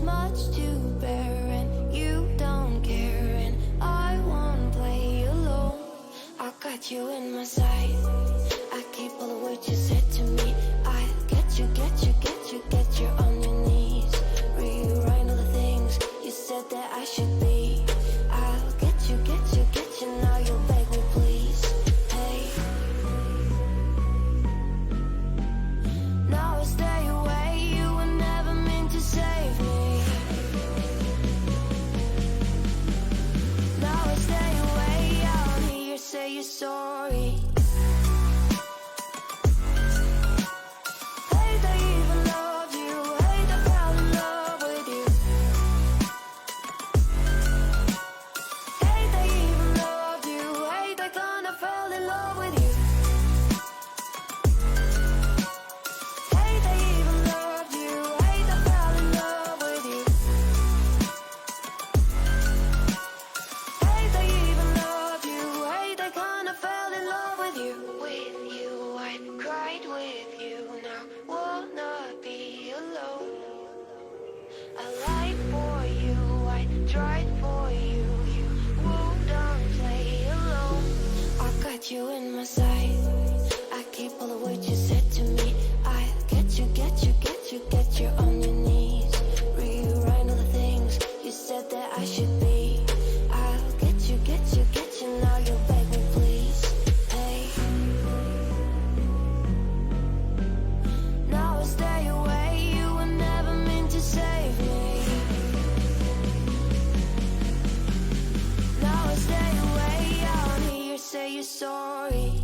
much to bear, and you don't care, and I won't play alone. I got you in my sight. I keep all the words you said to me. I get you, get you, get you, get you on your knees. Rewrite all the things you said that I should be. I'll get you, get you, get you. Now you'll beg me, please. Hey. Now I stay away. You were never meant to save me. Now I stay away. I don't hear you say you're sorry. Hate I even love you. Hate I fell in love with you. Hate I even loved you. Hate I kinda fell in love with you. Hate I even loved you. Hate I fell in love with you. Hate I even loved you. Hate I kinda fell in love with you. With you, I cried with you. Now wanna be alone. I lied for you. I tried for you. You wouldn't play alone. I got you in my sight. I keep all the words you said to me. I get you, get you, get you, get you on your knees. Rewrite all the things you said that I should be. I'll get you, get you, get you. Now you'll beg me, please. Hey. Now I stay away. You were never meant to save me. Now I stay away. I don't hear you say you're sorry.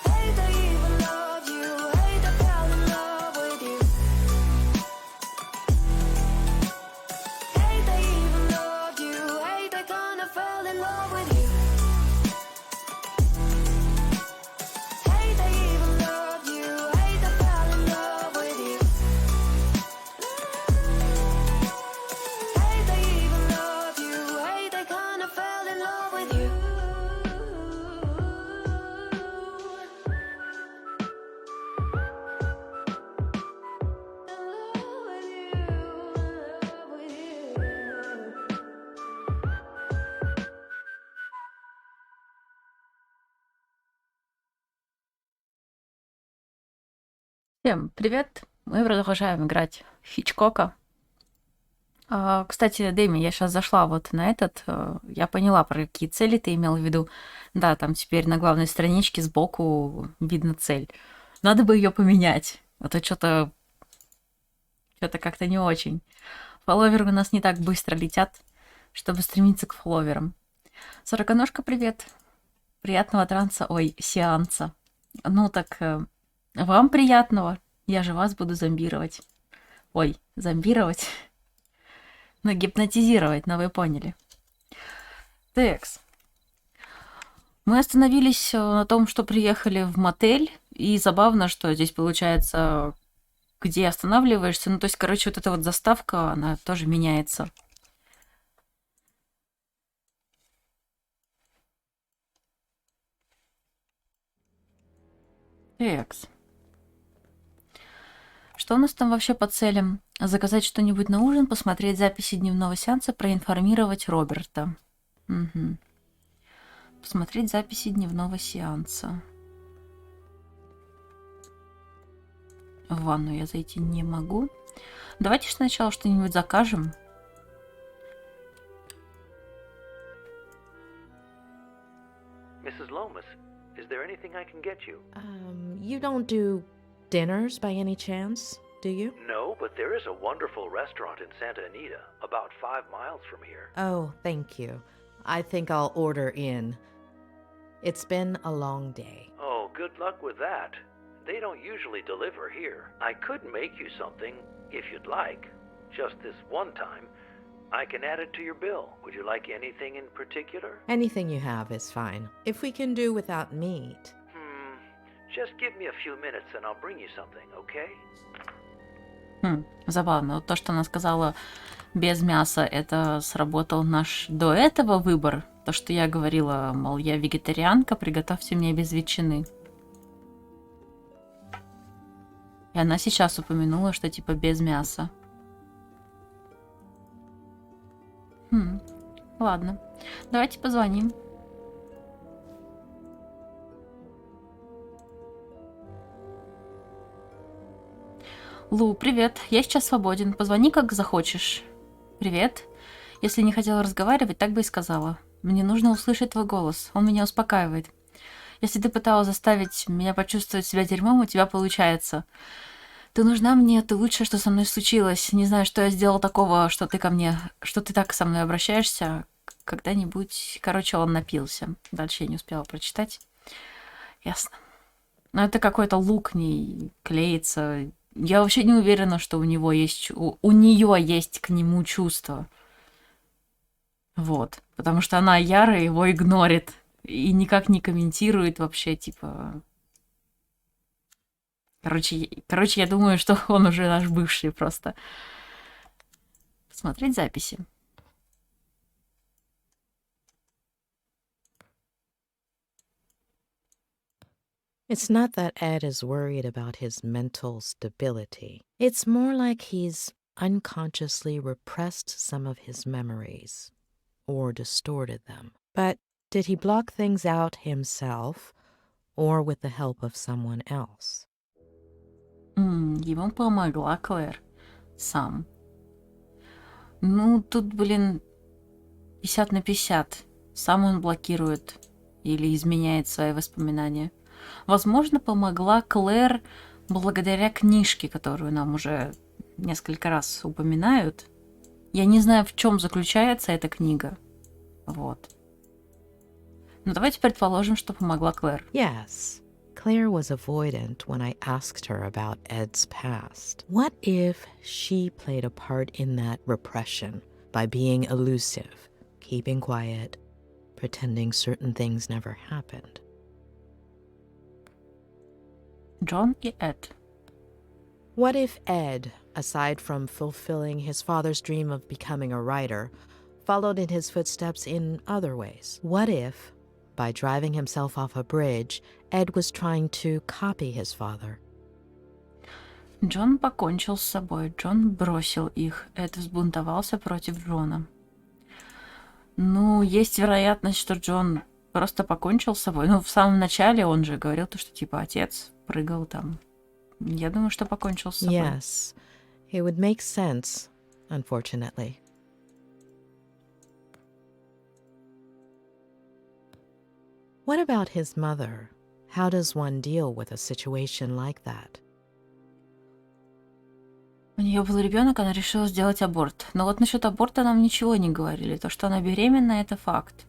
Hate I even loved you. Hate I fell in love with you. Hate I even loved you. Hate I kinda fell in love with you. Hate I even loved you. Hate I fell in love with you. Hate I even loved you. Hate I kinda fell in love with you. Всем привет! Мы продолжаем играть в Хичкока. Кстати, Дэми, я сейчас зашла вот на этот, я поняла, про какие цели ты имел в виду. Да, там теперь на главной страничке сбоку видно цель. Надо бы ее поменять, а то что-то как-то не очень. Фолловеры у нас не так быстро летят, чтобы стремиться к фолловерам. Сороконожка, привет! Приятного транса, сеанса. Ну так, вам приятного. Я же вас буду зомбировать. Зомбировать. Ну, гипнотизировать, но вы поняли. Текс. Мы остановились на том, что приехали в мотель. И забавно, что здесь получается, где останавливаешься. Ну, то есть, короче, вот эта вот заставка, она тоже меняется. Текс. Что у нас там вообще по целям? Заказать что-нибудь на ужин, посмотреть записи дневного сеанса, проинформировать Роберта. Угу. Посмотреть записи дневного сеанса. В ванну я зайти не могу. Давайте сначала что-нибудь закажем. Mrs. Lomas, is there anything I can get you? You don't do dinners by any chance, do you? No, but there is a wonderful restaurant in Santa Anita, about 5 miles from here. Oh, thank you. I think I'll order in. It's been a long day. Oh, good luck with that. They don't usually deliver here. I could make you something, if you'd like. Just this one time. I can add it to your bill. Would you like anything in particular? Anything you have is fine. If we can do without meat. Just give me a few minutes and I'll bring you something, okay? Забавно. Вот то, что она сказала без мяса, это сработал наш до этого выбор. То, что я говорила, мол, я вегетарианка, приготовьте мне без ветчины. И она сейчас упомянула, что типа без мяса. Ладно. Давайте позвоним. Лу, привет. Я сейчас свободен. Позвони, как захочешь. Привет. Если не хотела разговаривать, так бы и сказала. Мне нужно услышать твой голос. Он меня успокаивает. Если ты пыталась заставить меня почувствовать себя дерьмом, у тебя получается. Ты нужна мне, ты лучшее, что со мной случилось. Не знаю, что я сделал такого, что ты ко мне, что ты так со мной обращаешься. Когда-нибудь... Короче, он напился. Дальше я не успела прочитать. Ясно. Но это какой-то лук не клеится. Я вообще не уверена, что у него есть... У нее есть к нему чувства. Вот. Потому что она яро его игнорит. И никак не комментирует вообще, типа... Короче, я думаю, что он уже наш бывший просто. Посмотреть записи. It's not that Ed is worried about his mental stability. It's more like he's unconsciously repressed some of his memories or distorted them. But did he block things out himself or with the help of someone else? Ему помогла Клэр. Сам. Ну, тут, блин, 50 на 50. Сам он блокирует или изменяет свои воспоминания. Возможно, помогла Клэр благодаря книжке, которую нам уже несколько раз упоминают. Я не знаю, в чем заключается эта книга. Вот. Но давайте предположим, что помогла Клэр. Yes, Claire was avoidant when I asked her about Ed's past. What if she played a part in that repression by being elusive, keeping quiet, pretending certain things never happened? Джон и Эд. What if Ed, aside from fulfilling his father's dream of becoming a writer, followed in his footsteps in other ways? What if, by driving himself off a bridge, Ed was trying to copy his father? Джон покончил с собой. Джон бросил их. Эд взбунтовался против Джона. Ну, есть вероятность, что Джон просто покончил с собой. Ну, в самом начале он же говорил, что типа отец прыгал там. Я думаю, что покончил с собой. Yes, it would make sense, unfortunately. What about his mother? How does one deal with a situation like that? У нее был ребенок, она решила сделать аборт. Но вот насчет аборта нам ничего не говорили. То, что она беременна, это факт.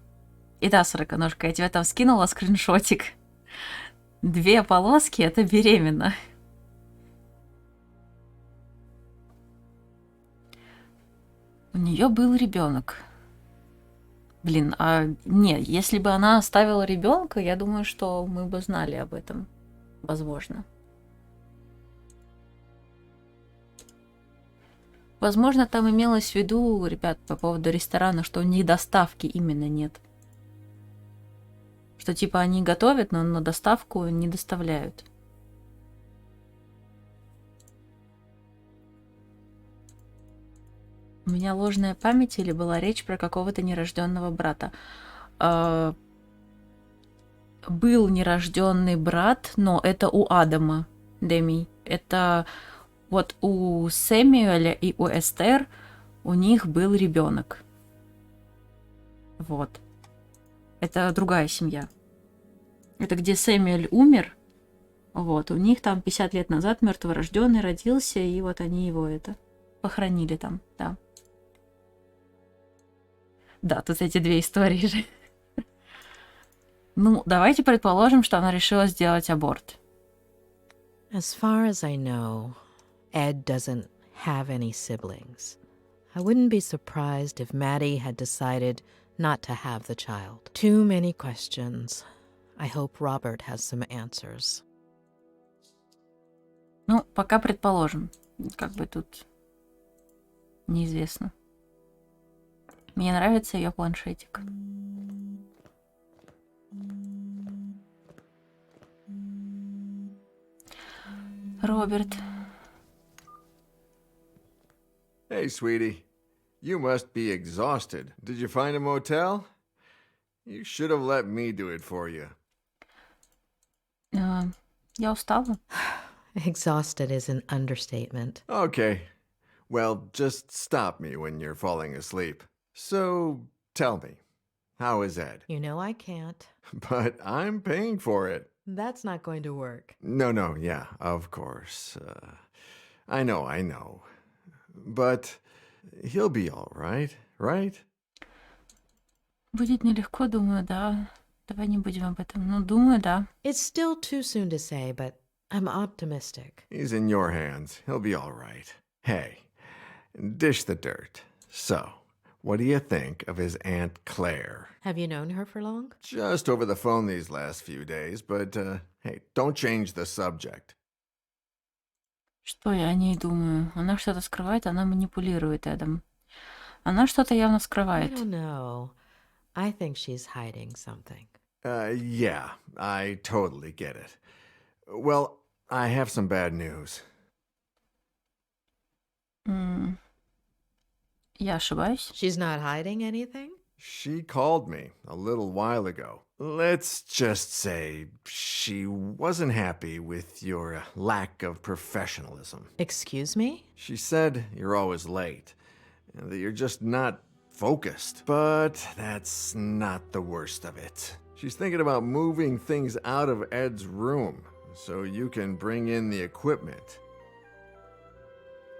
И да, сороконожка, я тебе там скинула скриншотик. 2 полоски — это беременна. У нее был ребенок. Блин, нет, если бы она оставила ребенка, я думаю, что мы бы знали об этом. Возможно. Возможно, там имелось в виду, ребят, по поводу ресторана, что у них доставки именно нет. Что типа они готовят, но на доставку не доставляют. У меня ложная память или была речь про какого-то нерожденного брата? Был нерожденный брат, но это у Адама, Деми. Это вот у Сэмюэля и у Эстер у них был ребенок. Вот. Это другая семья. Это где Сэмюэль умер. Вот. У них там 50 лет назад мертворожденный родился, и вот они его похоронили там, да. Да, тут эти 2 истории же. Ну, давайте предположим, что она решила сделать аборт. As far as I know, Ed doesn't have any siblings. I wouldn't be surprised if Maddie had decided not to have the child. Too many questions. I hope Robert has some answers. Ну, пока предположим. Как бы тут неизвестно. Мне нравится ее планшетик. Роберт. Hey, sweetie. You must be exhausted. Did you find a motel? You should have let me do it for you. Я устала. Exhausted is an understatement. Okay. Well, just stop me when you're falling asleep. So, tell me, how is Ed? You know I can't. But I'm paying for it. That's not going to work. No, yeah, of course. I know. But he'll be all right, right? Будет нелегко, думаю, да. Давай не будем об этом. Ну, думаю, да. It's still too soon to say, but I'm optimistic. He's in your hands. He'll be all right. Hey, dish the dirt. So, what do you think of his Aunt Claire? Have you known her for long? Just over the phone these last few days, but, hey, don't change the subject. Что я о ней думаю? Она что-то скрывает, она манипулирует Эдом. Она что-то явно I скрывает. don't know. I think she's hiding something. Yeah, I totally get it. Well, I have some bad news. Я ошибаюсь? She's not hiding anything? She called me a little while ago. Let's just say she wasn't happy with your lack of professionalism. Excuse me? She said you're always late, and that you're just not focused. But that's not the worst of it. She's thinking about moving things out of Ed's room so you can bring in the equipment.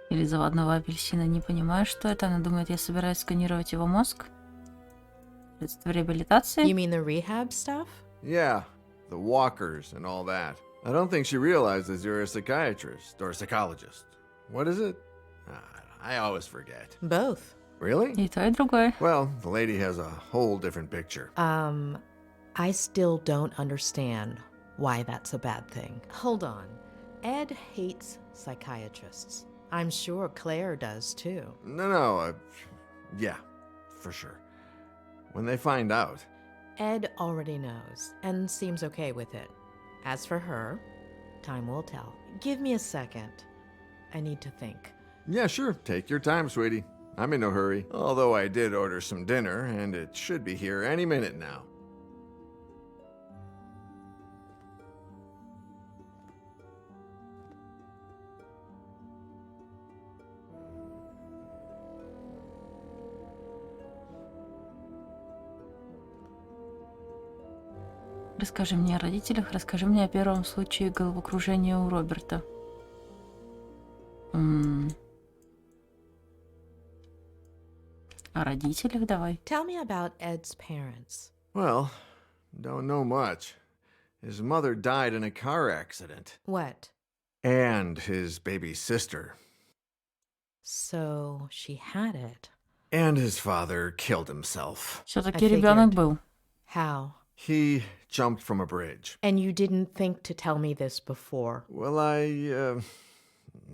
Или заводного апельсина, не понимаю, что это. Она думает, я собираюсь сканировать его мозг. Средства реабилитации. You mean the rehab stuff? Yeah, the walkers and all that. I don't think she realizes you're a psychiatrist or a psychologist. What is it? I always forget. Both. Really? И то, и другое. Well, the lady has a whole different picture. I still don't understand why that's a bad thing. Hold on. Ed hates psychiatrists. I'm sure Claire does too. No, yeah, for sure. When they find out. Ed already knows and seems okay with it. As for her, time will tell. Give me a second. I need to think. Yeah, sure. Take your time, sweetie. I'm in no hurry. Although I did order some dinner, and it should be here any minute now. Расскажи мне о родителях, расскажи мне о первом случае головокружения у Роберта. О родителях давай. Tell me about Ed's parents. Well, don't know much. His mother died in a car accident. What? And his baby sister. So she had it. And his father killed himself. Все-таки ребенок был. How? He jumped from a bridge. And you didn't think to tell me this before. Well,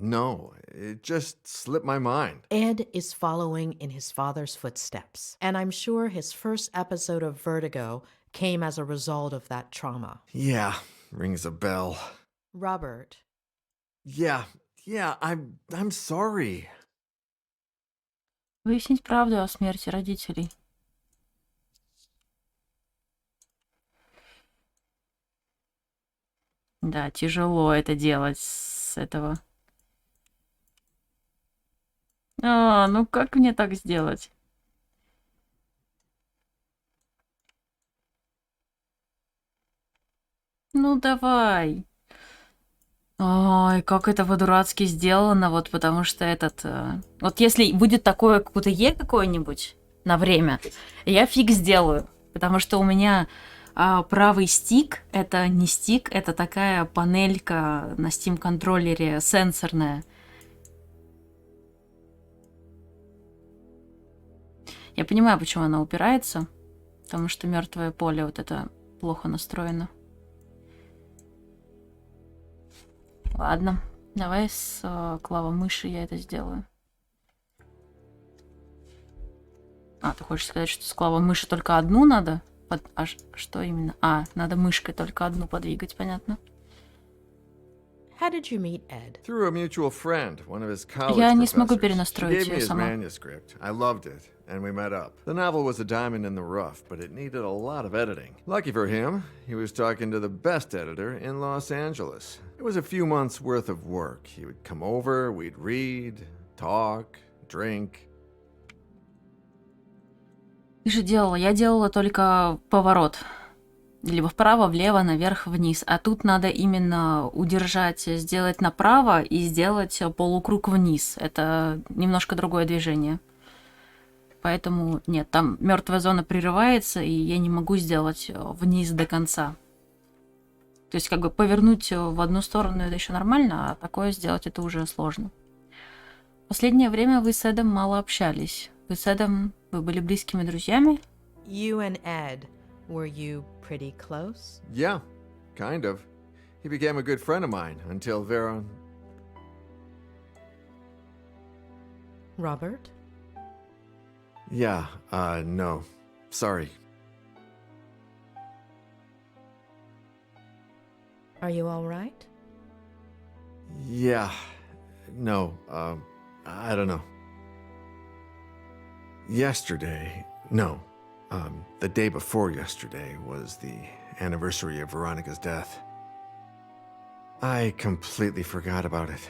no, it just slipped my mind. Ed is following in his father's footsteps, and I'm sure his first episode of Vertigo came as a result of that trauma. Yeah, rings a bell. Robert. Yeah, I'm sorry. Выяснить правду о смерти родителей. Да, тяжело это делать с этого. Ну как мне так сделать? Ну давай. Ой, как это по-дурацки сделано, вот потому что вот если будет такое какое-то какое-нибудь на время, я фиг сделаю, потому что у меня правый стик, это не стик, это такая панелька на Steam контроллере сенсорная. Я понимаю, почему она упирается, потому что мертвое поле вот это плохо настроено. Ладно, давай с клавомыши я это сделаю. Ты хочешь сказать, что с клавомыши только одну надо? Что именно? Надо мышкой только одну подвигать, понятно. How did you meet Ed? Through a mutual friend, one of his college Я не смогу professors. She перенастроить gave me ее his сама. manuscript. I loved it, and we met up. The novel was a diamond in the rough, but it needed a lot of editing. Lucky for him, he was talking to the best editor in Los Angeles. It was a few months' worth of work. He would come over, we'd read, talk, drink. Ты же делала, я делала только поворот. Либо вправо, влево, наверх, вниз. А тут надо именно удержать, сделать направо и сделать полукруг вниз. Это немножко другое движение. Поэтому нет, там мертвая зона прерывается, и я не могу сделать вниз до конца. То есть как бы повернуть в одну сторону это еще нормально, а такое сделать это уже сложно. Последнее время вы с Эдом мало общались. Вы были близкими друзьями? You and Ed, were you pretty close? Yeah, kind of. He became a good friend of mine until Vera... Robert? Yeah, no. Sorry. Are you all right? Yeah. No, I don't know. Yesterday, no, the day before yesterday was the anniversary of Veronica's death. I completely forgot about it.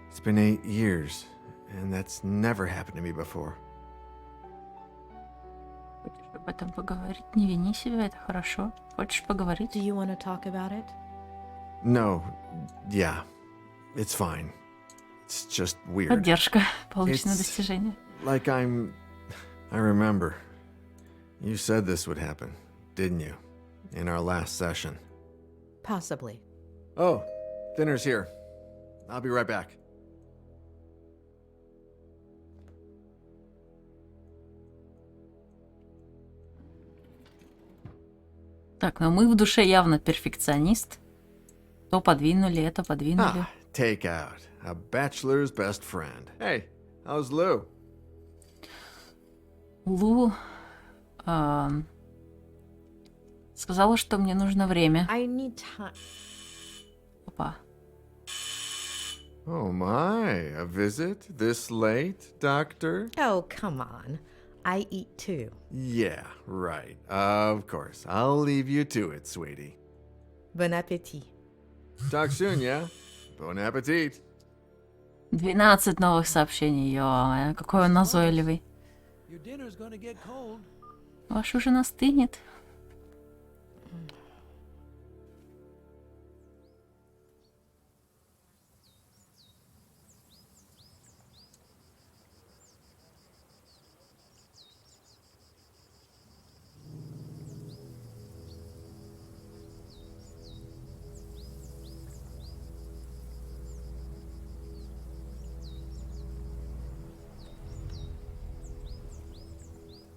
It's been 8 years, and that's never happened to me before. Хочешь об этом поговорить? Не вини себя, это хорошо. Хочешь поговорить? Do you want to talk about it? No, yeah, it's fine. It's just weird. Поддержка. Получено It's- достижение. Like I remember. You said this would happen, didn't you? In our last session. Possibly. Oh, dinner's here. I'll be right back. Так, но мы в душе явно перфекционист. То подвинули, это подвинули. Ah, take out. A bachelor's best friend. Hey, how's Lou? Лу сказала, что мне нужно время. I need time. Опа. Oh my, a visit this late, Doctor? Oh, come on. I eat too. Yeah, right. Of course. I'll leave you to it, sweetie. Bon appétit. Talk soon, yeah? Bon appetit. 12 новых сообщений. Ё, какой он назойливый. Your dinner's gonna get cold. Ваш ужин остынет.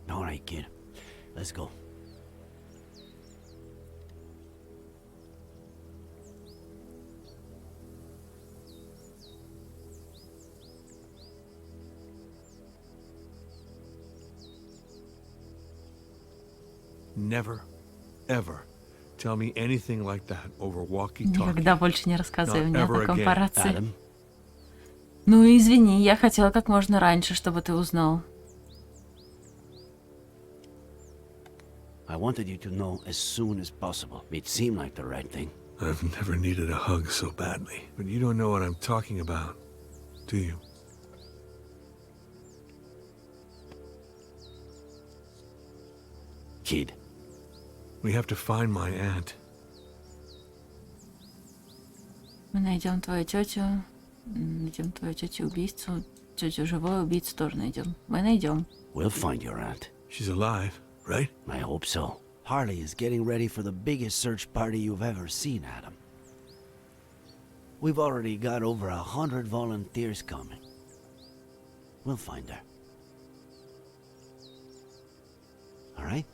All right, kid. Let's go. Never, ever tell me anything like that over walkie-talkie. Никогда больше не рассказывай Not мне о ever таком again, по рации. Adam. Ну извини, я хотела как можно раньше, чтобы ты узнал. I wanted you to know as soon as possible. It seemed like the right thing. I've never needed a hug so badly. But you don't know what I'm talking about, do you? Kid, We have to find my aunt. Мы найдем твою тетю, найдем твою тетю убийцу, тетю живую убийцу тоже найдем. Мы найдем. we'll find your aunt. She's alive, right? I hope so. Harley is getting ready for the biggest search party you've ever seen, Adam. We've already got over 100 volunteers coming. We'll find her. All right?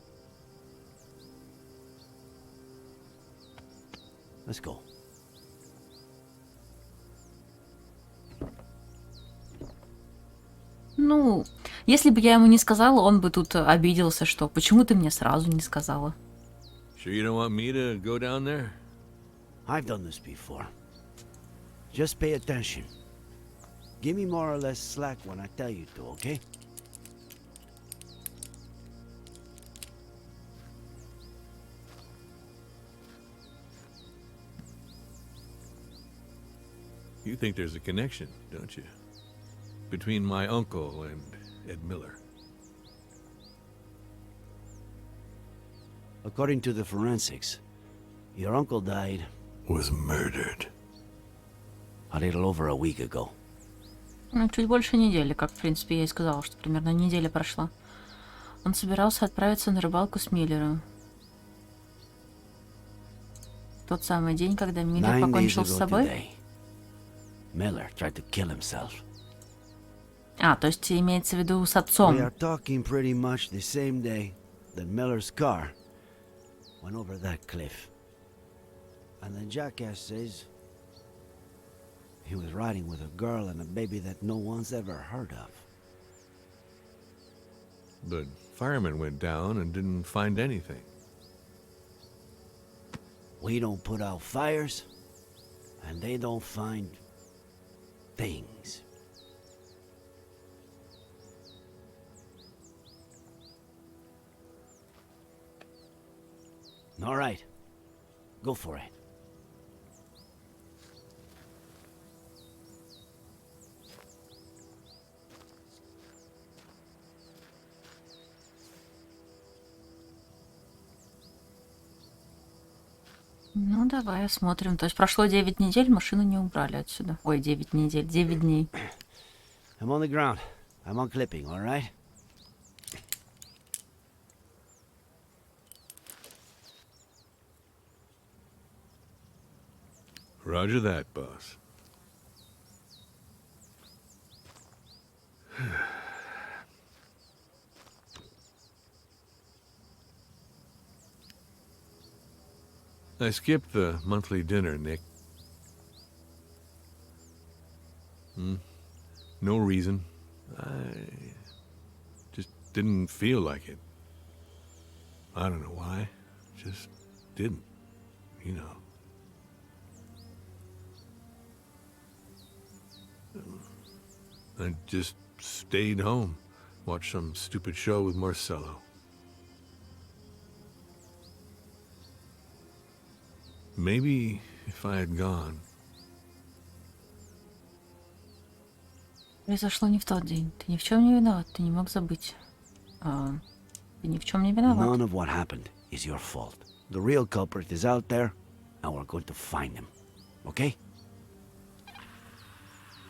Let's go. Ну, если бы я ему не сказала, он бы тут обиделся, что почему ты мне сразу не сказала. Sure you don't want me to go down there? I've done this before. Just pay attention. Give me more or less slack when I tell you to, okay? You think there's a connection, don't you? Between my uncle and Ed Miller. According to the forensics, your uncle died Was murdered. a little over a week ago. Ну, чуть больше недели, как, в принципе, я и сказала, что примерно неделя прошла. Он собирался отправиться на рыбалку с Миллером. Тот самый день, когда Миллер 9 days покончил с ago собой. today, Miller tried to kill himself. А, то есть имеется в виду с We отцом. are talking pretty much the same day that Miller's car went over that cliff. And the jackass says he was riding with a girl and a baby that no one's ever heard of. But firemen went down and didn't find anything. We don't put out fires, and they don't find things. All right, go for it. Ну, давай осмотрим. То есть прошло 9 недель, машину не убрали отсюда. Ой, 9 недель, 9 дней. I'm on the ground. I'm on clipping, all right? Roger that, boss. I skipped the monthly dinner, Nick. No reason. I just didn't feel like it. I don't know why. Just didn't, you know. I just stayed home, watched some stupid show with Marcello. Maybe if I had gone. Произошло не в тот день. Ты ни в чем не виноват. Ты не мог забыть. Ты ни в чем не виноват. None of what happened is your fault. The real culprit is out there, and we're going to find him. Okay?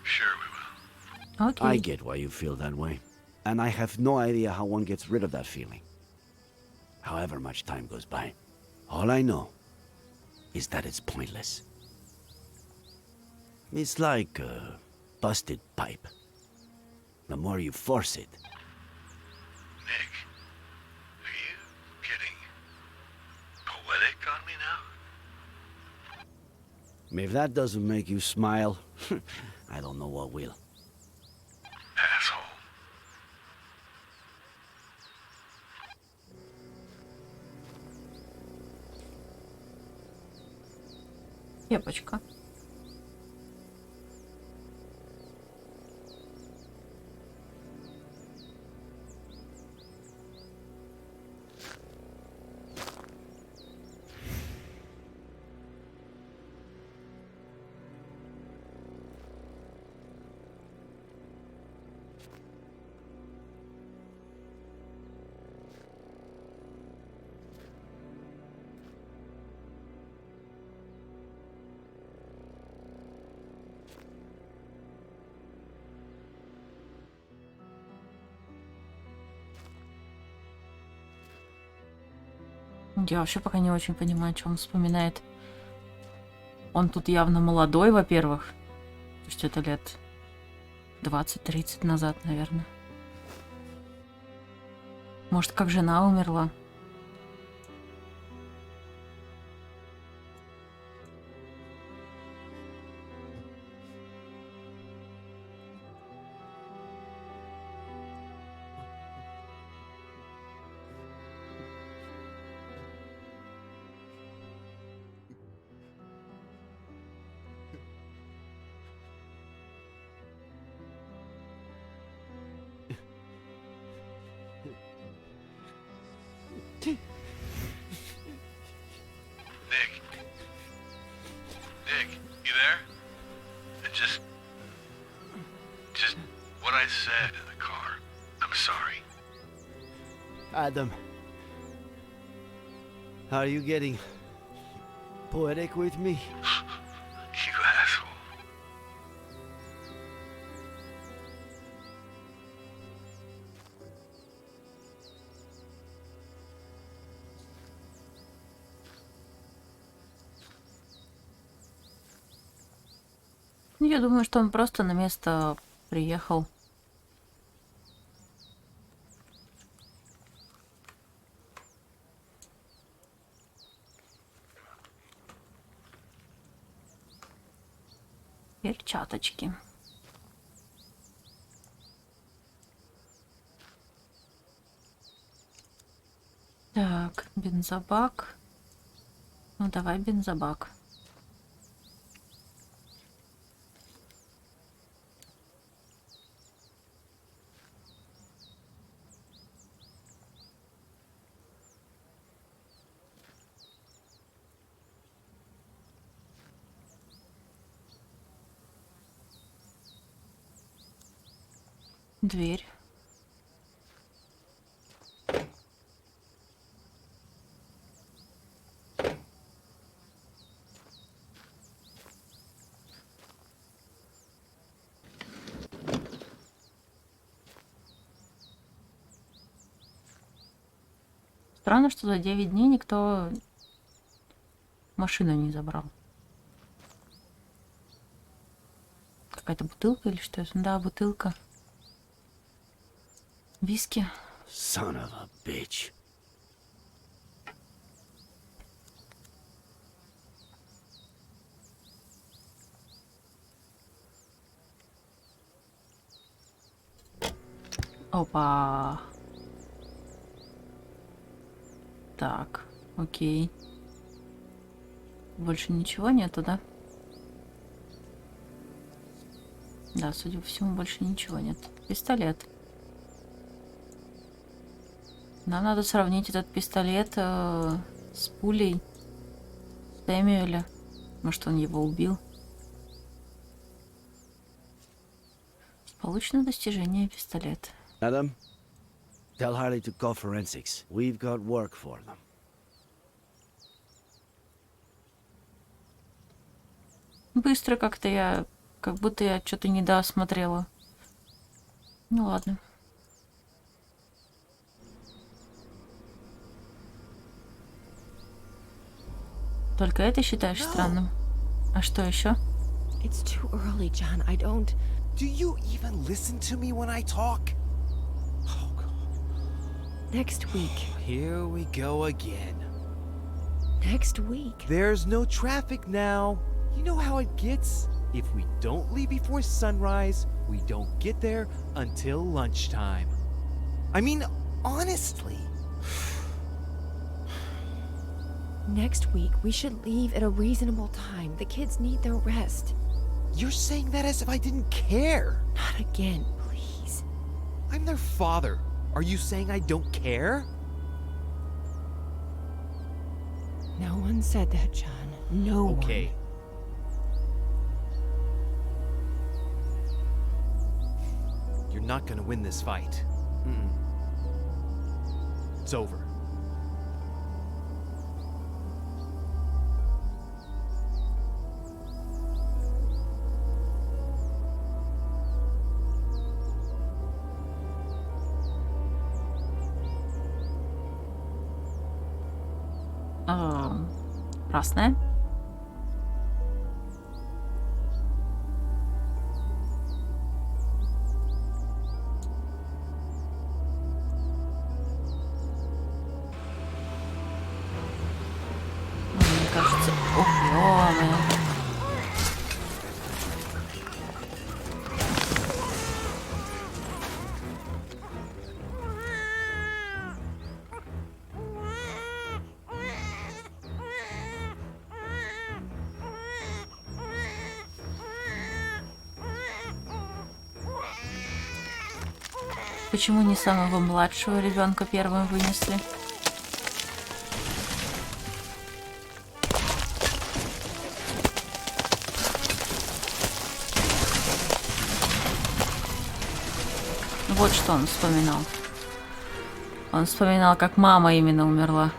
Sure we will. Окей. I get why you feel that way. And I have no idea how one gets rid of that feeling. However much time goes by. All I know is that it's pointless. It's like a busted pipe. The more you force it, Nick, are you getting poetic on me now? if that doesn't make you smile, I don't know what will. Asshole. Кепочка. Я вообще пока не очень понимаю, о чем он вспоминает. Он тут явно молодой, во-первых. То есть это лет 20-30 назад, наверное. Может, как жена умерла. what I said in the car. I'm sorry. Adam, are you getting poetic with me? You asshole. Ну, я думаю, что он просто на место приехал. Перчаточки. Так, бензобак. Ну, давай бензобак. Дверь. Странно, что за 9 дней никто машину не забрал. Какая-то бутылка или что это? Да, бутылка. Виски. Son of a bitch. Опа. Так, окей. Больше ничего нету, да? Да, судя по всему, больше ничего нет. Пистолет. Нам надо сравнить этот пистолет с пулей Сэмюэля. Может, он его убил. Получено достижение пистолет. Adam, tell Harley to call forensics. We've got work for them. Быстро как-то я... Как будто я что-то недосмотрела. Ну ладно. Только это считаешь странным? А что еще? It's too early, John. I don't... Do you even listen to me when I talk? Oh, God. Next week. Here we go again. Next week. There's no traffic now. You know how it gets? If we don't leave before sunrise, we don't get there until lunchtime. I mean, honestly. Next week, we should leave at a reasonable time. The kids need their rest. You're saying that as if I didn't care. Not again, please. I'm their father. Are you saying I don't care? No one said that, John. No Okay. You're not gonna win this fight. It's over. Красная. Мне кажется... Ох, ё-моё. Почему не самого младшего ребенка первым вынесли? Вот что он вспоминал. Он вспоминал, как мама именно умерла.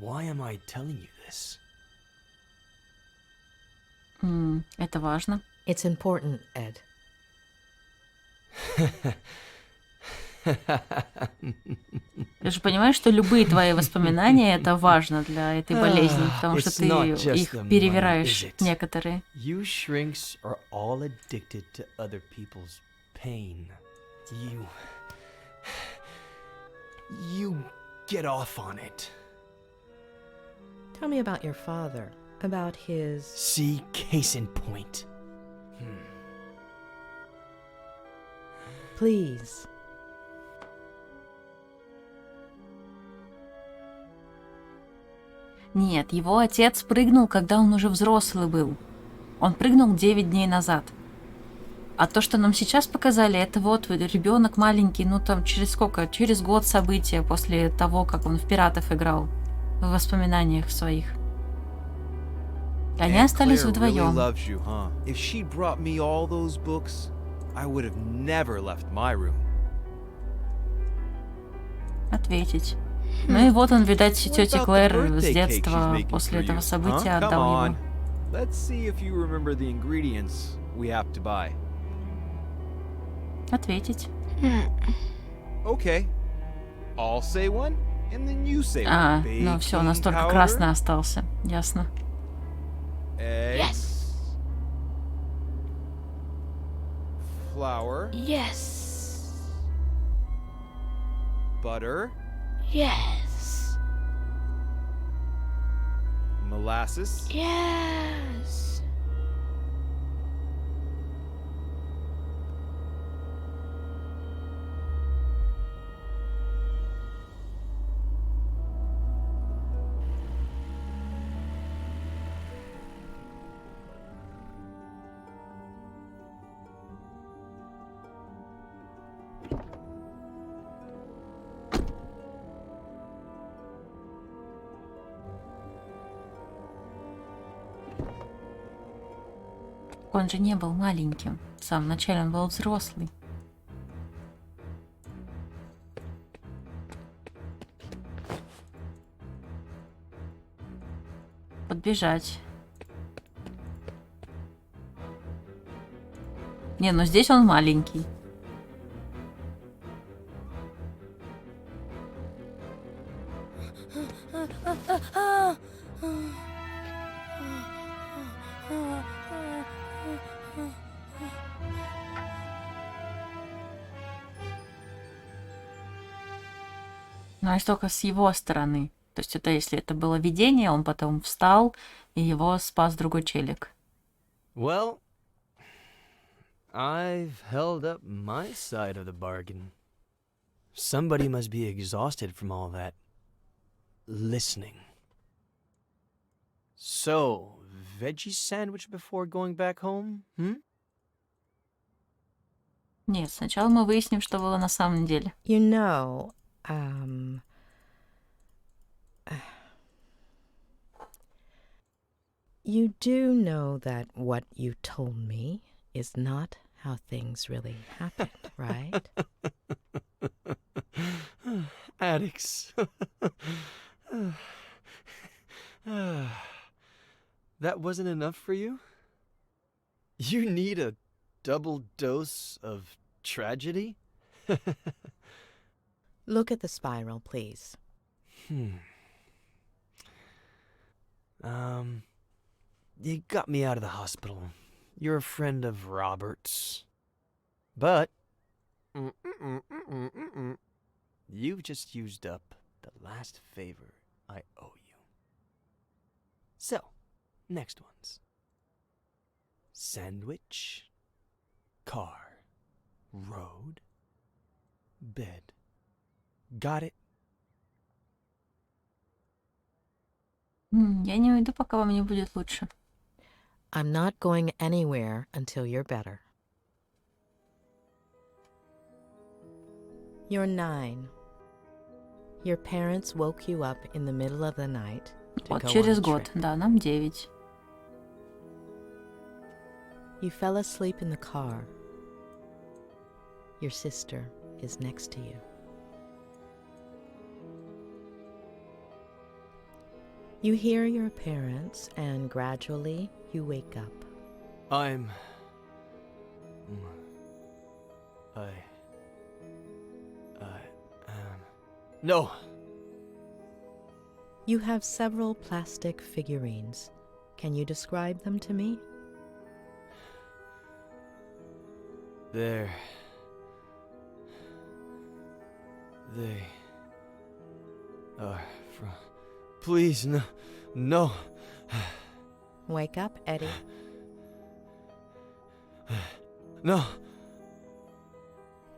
Why am I telling you this? Это важно. It's important, Ed. Ты же понимаешь, что любые твои воспоминания это важно для этой болезни, потому что ты их перевираешь некоторые. You shrinks are all addicted to other people's pain. You get off on it. Tell me about your father, about his... See, case in point. Please. Нет, его отец прыгнул, когда он уже взрослый был. Он прыгнул 9 дней назад. А то, что нам сейчас показали, это вот ребенок маленький, ну там через сколько? Через год события после того, как он в пиратов играл. В воспоминаниях своих. И они остались вдвоем. If she brought me all those books, I would have never left my room. Ответить. Ну и вот он, видать, тете Клэр с детства после этого события отдал ему. Let's see if you remember the ingredients we have to buy. Ответить. Okay. I'll say one, and then you say А, one. ну все, Baking настолько powder, красный остался. Ясно. Eggs. Flour. Yes. Butter. Yes. Molasses. Yes. Он же не был маленьким. В самом начале он был взрослый. Подбежать. Не, ну здесь он маленький. Но это только с его стороны. То есть это если это было видение, он потом встал, и его спас другой челик. Well, I've held up my side of the bargain. Somebody must be exhausted from all that listening. So, veggie sandwich before going back home? Нет, сначала мы выясним, что было на самом деле. You know, you do know that what you told me is not how things really happened, right? Addicts. That wasn't enough for you? You need a double dose of tragedy? Look at the spiral, please. You got me out of the hospital. You're a friend of Robert's. But you've just used up the last favor I owe you. So, next ones. Sandwich, car, road, bed. Got it? Я не уйду, пока вам не будет лучше. I'm not going anywhere until you're better. You're 9. Your parents woke you up in the middle of the night to Вот go on через a год, trip. да, нам 9. You fell asleep in the car. Your sister is next to you. You hear your parents and gradually you wake up. No. You have several plastic figurines. Can you describe them to me? They are from... Please, no. No. Wake up, Eddie. No.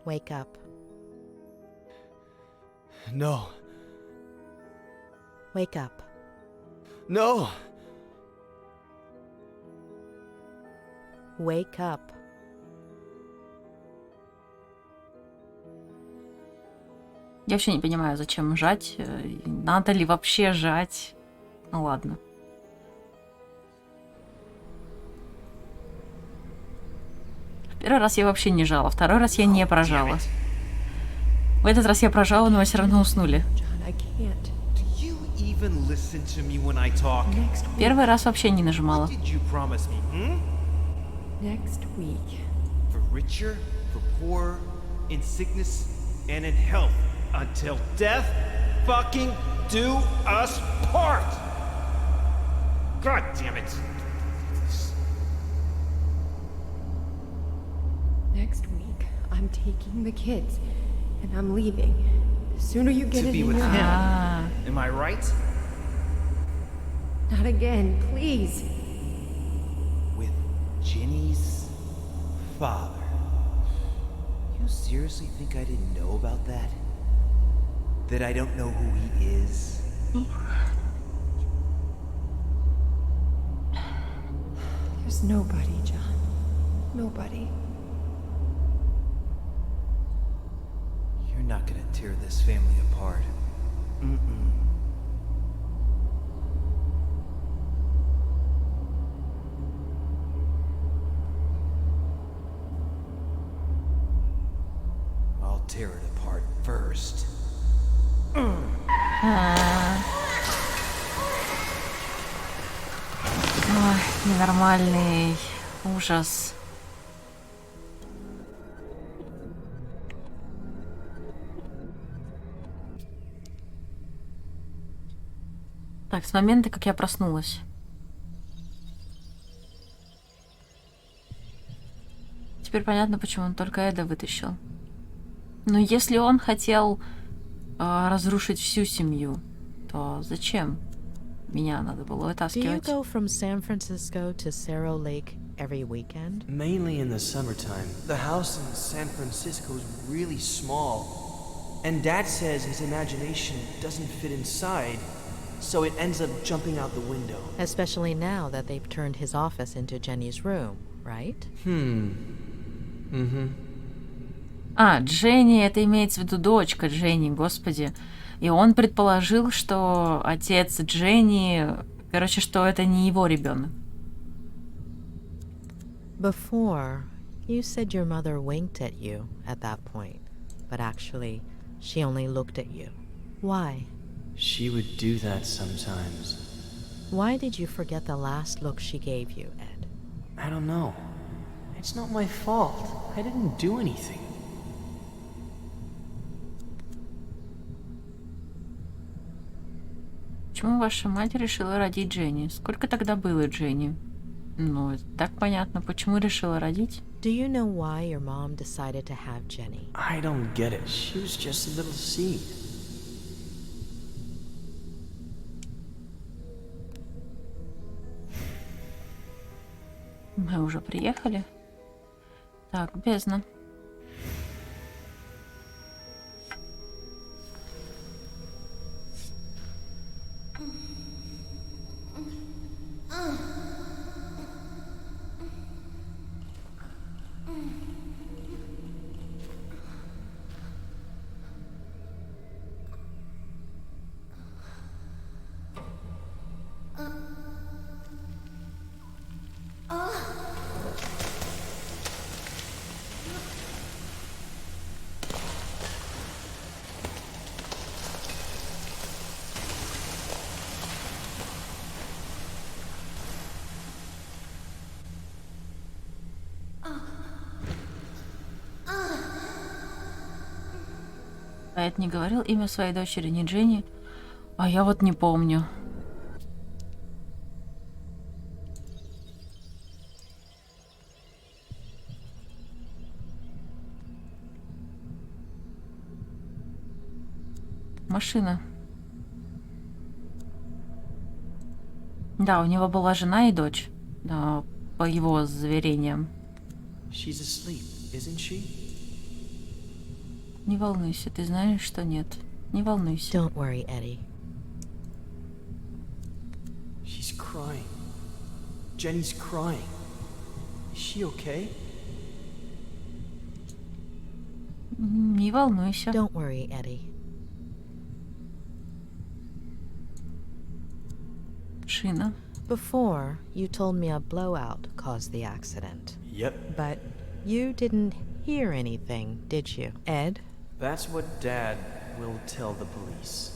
Wake up. No. Wake up. No. Wake up. Я вообще не понимаю, зачем жать. Надо ли вообще жать? Ну ладно. Первый раз я вообще не жала, второй раз я не прожала. В этот раз я прожала, но мы все равно уснули. John, I can't. Do you even listen to me when I talk? Next week. Первый раз вообще не нажимала. What did you promise me, Next week. For richer, for poorer, in sickness and in health, until death fucking do us part! God damn it! Next week, I'm taking the kids, and I'm leaving. The sooner you get To it be in with your him. А, Am I right? Not again, please. With Jenny's father. You seriously think I didn't know about that? That I don't know who he is? There's nobody, John. Nobody. You're not gonna tear this family apart. Mm-mm. I'll tear it apart first. ой, ненормальный ужас. Так, с момента, как я проснулась. Теперь понятно, почему он только Эда вытащил. Но если он хотел разрушить всю семью, то зачем меня надо было Do you вытаскивать? go from San Francisco to Cerro Lake every weekend? Mainly in the summertime. The house in San Francisco is really small. And Dad says his imagination doesn't fit inside, so it ends up jumping out the window. Especially now that they've turned his office into Jenny's room, right? А, Дженни, это имеется в виду дочка Дженни, господи. И он предположил, что отец Дженни, короче, что это не его ребенок. Before, you said your mother winked at you at that point, but actually, she only looked at you. Why? She would do that sometimes. Why did you forget the last look she gave you, Ed? I don't know. It's not my fault. I didn't do anything. Почему ваша мать решила родить Дженни? Сколько тогда было Дженни? Ну, так понятно, почему решила родить. Do you know why your mom decided to have Jenny? I don't get it. She was just a little seed. Мы уже приехали. Так, бездна. Эд не говорил имя своей дочери, не Дженни. А я вот не помню. Машина. Да, у него была жена и дочь, да, по его заверениям. She's asleep, isn't she? Не волнуйся, ты знаешь, что нет. Не волнуйся. Don't worry, Eddie. She's crying. Jenny's crying. Is she okay? Не волнуйся. Don't worry, Eddie. Шина. Before, you told me a blowout caused the accident. Yep. But you didn't hear anything, did you, Ed? That's what Dad will tell the police.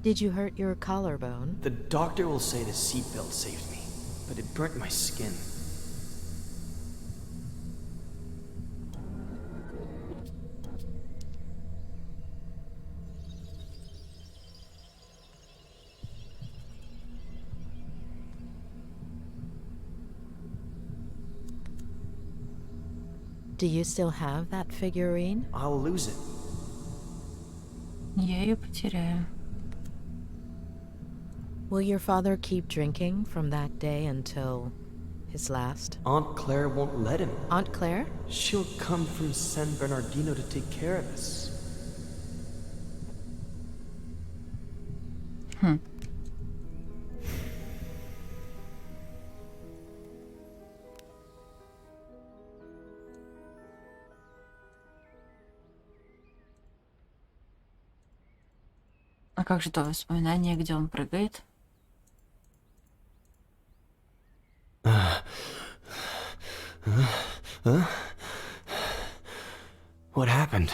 Did you hurt your collarbone? The doctor will say the seatbelt saved me, but it burnt my skin. Do you still have that figurine? I'll lose it. Я ее потеряю. Will your father keep drinking from that day until his last? Aunt Claire won't let him. Aunt Claire? She'll come from San Bernardino to take care of us. А как же то воспоминание, где он прыгает? What happened?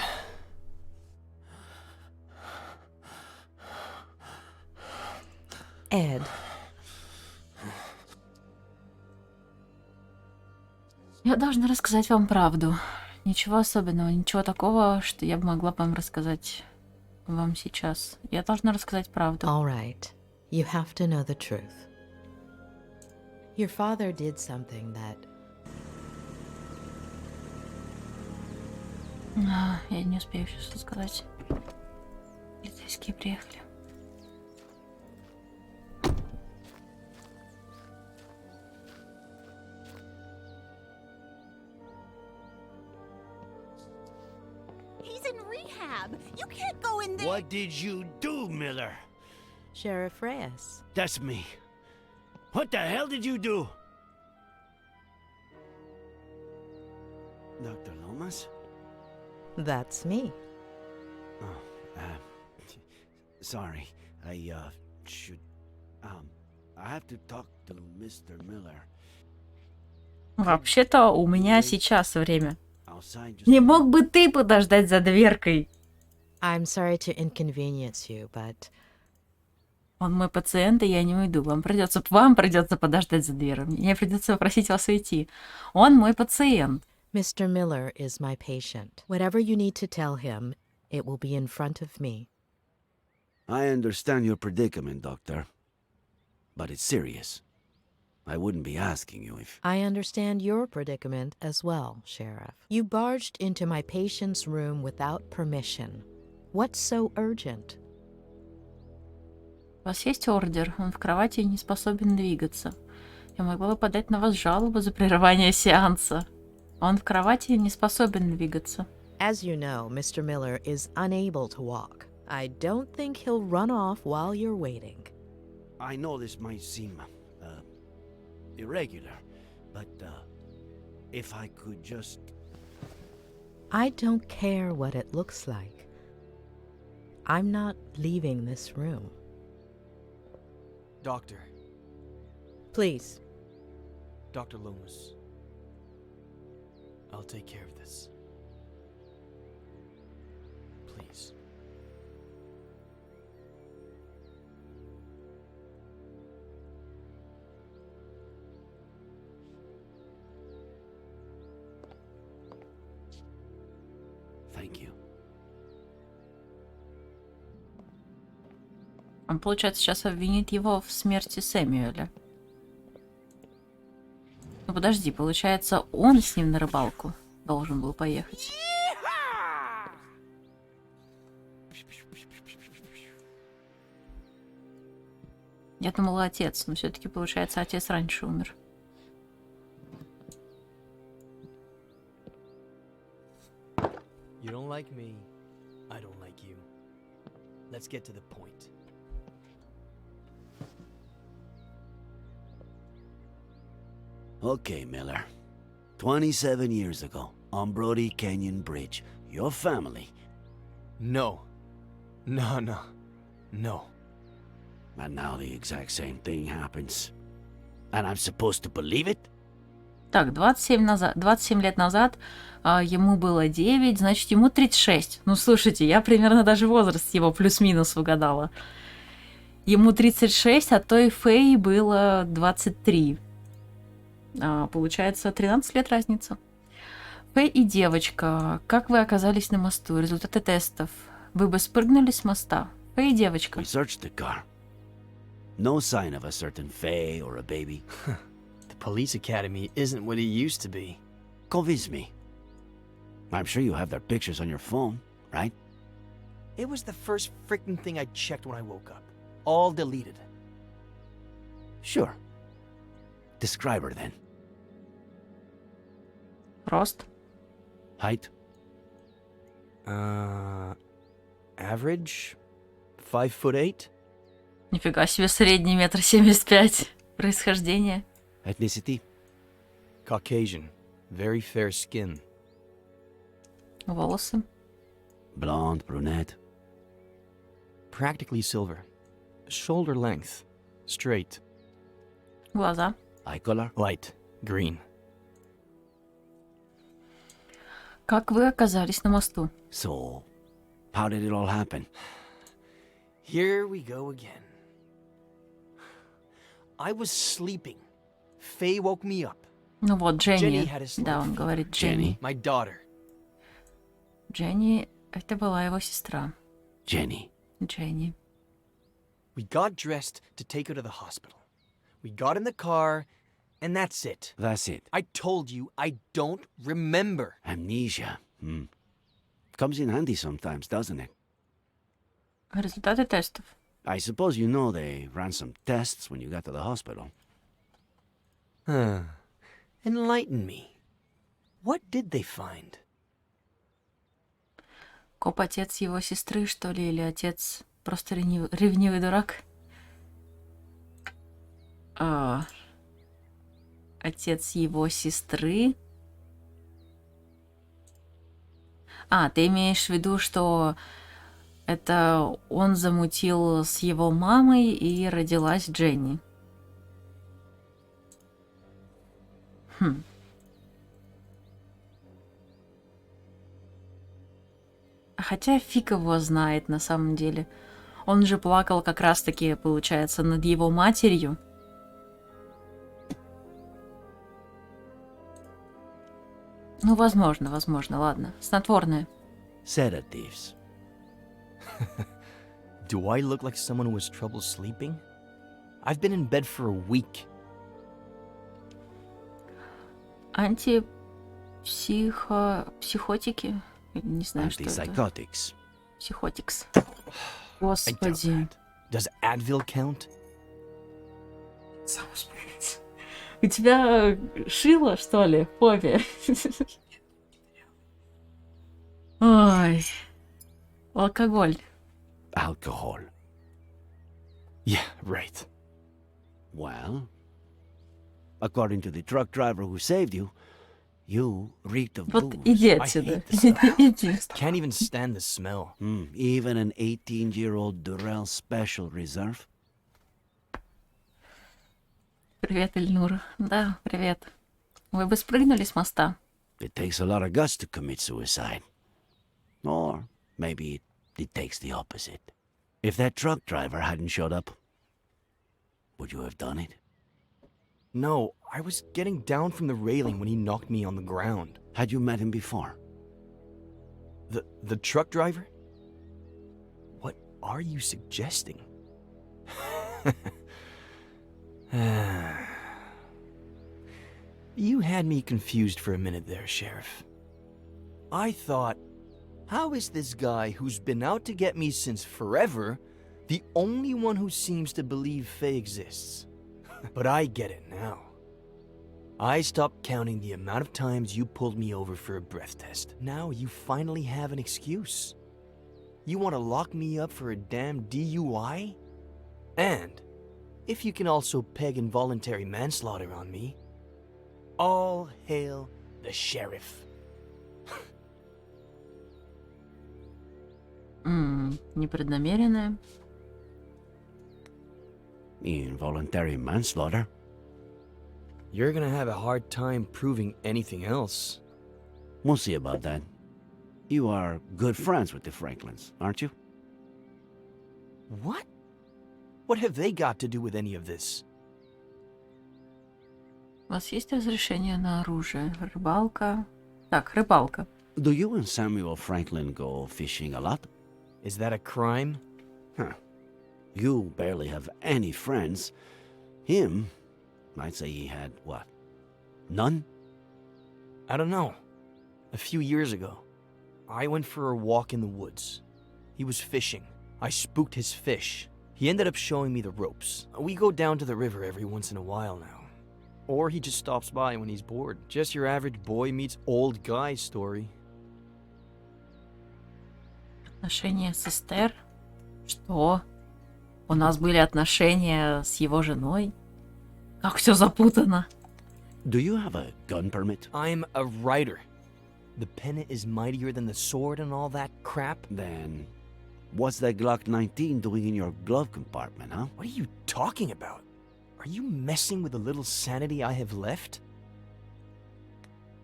Ed, Я должна рассказать вам правду. Ничего особенного, ничего такого, что я бы могла вам рассказать вам сейчас. Я должна рассказать правду. all right. You have to know the truth. Your father did something that Я не успею сейчас рассказать. Полицейские приехали. He's in rehab. You can't go in there. What did you do, Miller? Sheriff Reyes. That's me. What the hell did you do? Dr. Lomas? That's me. Oh, sorry. I should... I have to talk to Mr. Miller. Вообще-то у меня сейчас время. Outside just... Не мог бы ты подождать за дверкой? I'm sorry to inconvenience you, but Он мой пациент, и я не уйду. Вам придется подождать за дверью. Мне придется попросить вас уйти. Он мой пациент. Mr. Miller is my patient. Whatever you need to tell him, it will be in front of me. I understand your predicament, Doctor. But it's serious. I wouldn't be asking you if... I understand your predicament as well, Sheriff. You barged into my patient's room without permission. What's so urgent? У вас есть ордер. Он в кровати и не способен двигаться. Я могла бы подать на вас жалобу за прерывание сеанса. Он в кровати и не способен двигаться. As you know, Mr. Miller is unable to walk. I don't think he'll run off while you're waiting. I know this might seem irregular, but if I could just... I don't care what it looks like. I'm not leaving this room. Doctor. Please. Dr. Lomas. I'll take care of this. Please. thank you. Он, получается, сейчас обвинит его в смерти Сэмюэля. Ну подожди, получается, он с ним на рыбалку должен был поехать. Я думала, отец, но все-таки, получается, отец раньше умер. You don't like me, I don't like you. Let's get to the point. Okay, Miller. 27 years ago, on Brody Canyon Bridge, your family... No. No. And now the exact same thing happens. And I'm supposed to believe it? Так, 27 лет назад ему было 9, значит, ему 36. Ну, слушайте, я примерно даже возраст его плюс-минус угадала. Ему 36, а той Фэй было 23. Получается, 13 лет разница. Фэй и девочка. Как вы оказались на мосту? Результаты тестов. Вы бы спрыгнули с моста? Фэй и девочка. We searched the car. No sign of a certain Faye or a baby. The police academy isn't what it used to be. Convince me. I'm sure you have their pictures on your phone, right? It was the first freaking thing I checked when I woke up. All deleted. Sure. Describe her then. Рост. Height? Average? 5'8"? Нифига себе, средний 1,75 м. Происхождение. Ethnicity? Caucasian. Very fair skin. Волосы. Blonde, brunette? Practically silver. Shoulder length. Straight. Глаза. Eye color? Light. Green. Как вы оказались на мосту? So, how did it all happen? Here we go again. I was sleeping. Faye woke me up. Ну вот, Дженни. Jenny had a sleep. Да, он говорит Дженни. My daughter. Дженни, это была его сестра. Jenny. Дженни. We got dressed to take her to the hospital. We got in the car, and that's it. That's it. I told you I don't remember. Amnesia. Comes in handy sometimes, doesn't it? Результаты тестов. I suppose you know they ran some tests when you got to the hospital. Enlighten me. What did they find? Коп отец его сестры, что ли, или отец просто ревнивый дурак? Отец его сестры. Ты имеешь в виду, что это он замутил с его мамой и родилась Дженни. Хотя фиг его знает на самом деле. Он же плакал как раз-таки, получается, над его матерью. Ну, возможно, ладно. Снотворное. Sedatives. Do I look like someone who has trouble sleeping? I've been in bed for a week. Психотики? Не знаю, что это. Antipsychotics. Психотикс. I doubt Господи. that. Does Advil count? У тебя шило, что ли, в попе? Ой. Алкоголь. Alcohol. Yeah, right. Well, according to the truck driver who saved you, you reeked of Вот booze. иди I отсюда. hate the smell. Иди. Can't even stand the smell. Even an 18-year-old Durrell Special Reserve? Привет, Эльнура. Да, привет. Вы бы спрыгнули с моста? It takes a lot of guts to commit suicide. Or maybe it takes the opposite. If that truck driver hadn't showed up, would you have done it? No, I was getting down from the railing when he knocked me on the ground. Had you met him before? The truck driver? What are you suggesting? You had me confused for a minute there, Sheriff. I thought, how is this guy who's been out to get me since forever the only one who seems to believe Faye exists? But I get it now. I stopped counting the amount of times you pulled me over for a breath test. Now you finally have an excuse. You want to lock me up for a damn DUI? And if you can also peg involuntary manslaughter on me, all hail the sheriff. Непреднамеренное. Involuntary manslaughter? You're gonna have a hard time proving anything else. We'll see about that. You are good friends with the Franklins, aren't you? What? What have they got to do with any of this? У вас есть разрешение на оружие? Рыбалка. Так, рыбалка. Do you and Samuel Franklin go fishing a lot? Is that a crime? Huh. You barely have any friends. Him, I'd say he had, what, none? I don't know. A few years ago, I went for a walk in the woods. He was fishing. I spooked his fish. He ended up showing me the ropes. We go down to the river every once in a while now. Or he just stops by when he's bored. Just your average boy meets old guy story. Отношения с Эстер? Что? У нас были отношения с его женой? Как все запутано. Do you have a gun permit? I'm a writer. The pen is mightier than the sword and all that crap. Then, what's that Glock 19 doing in your glove compartment, huh? What are you talking about? Are you messing with the little sanity I have left?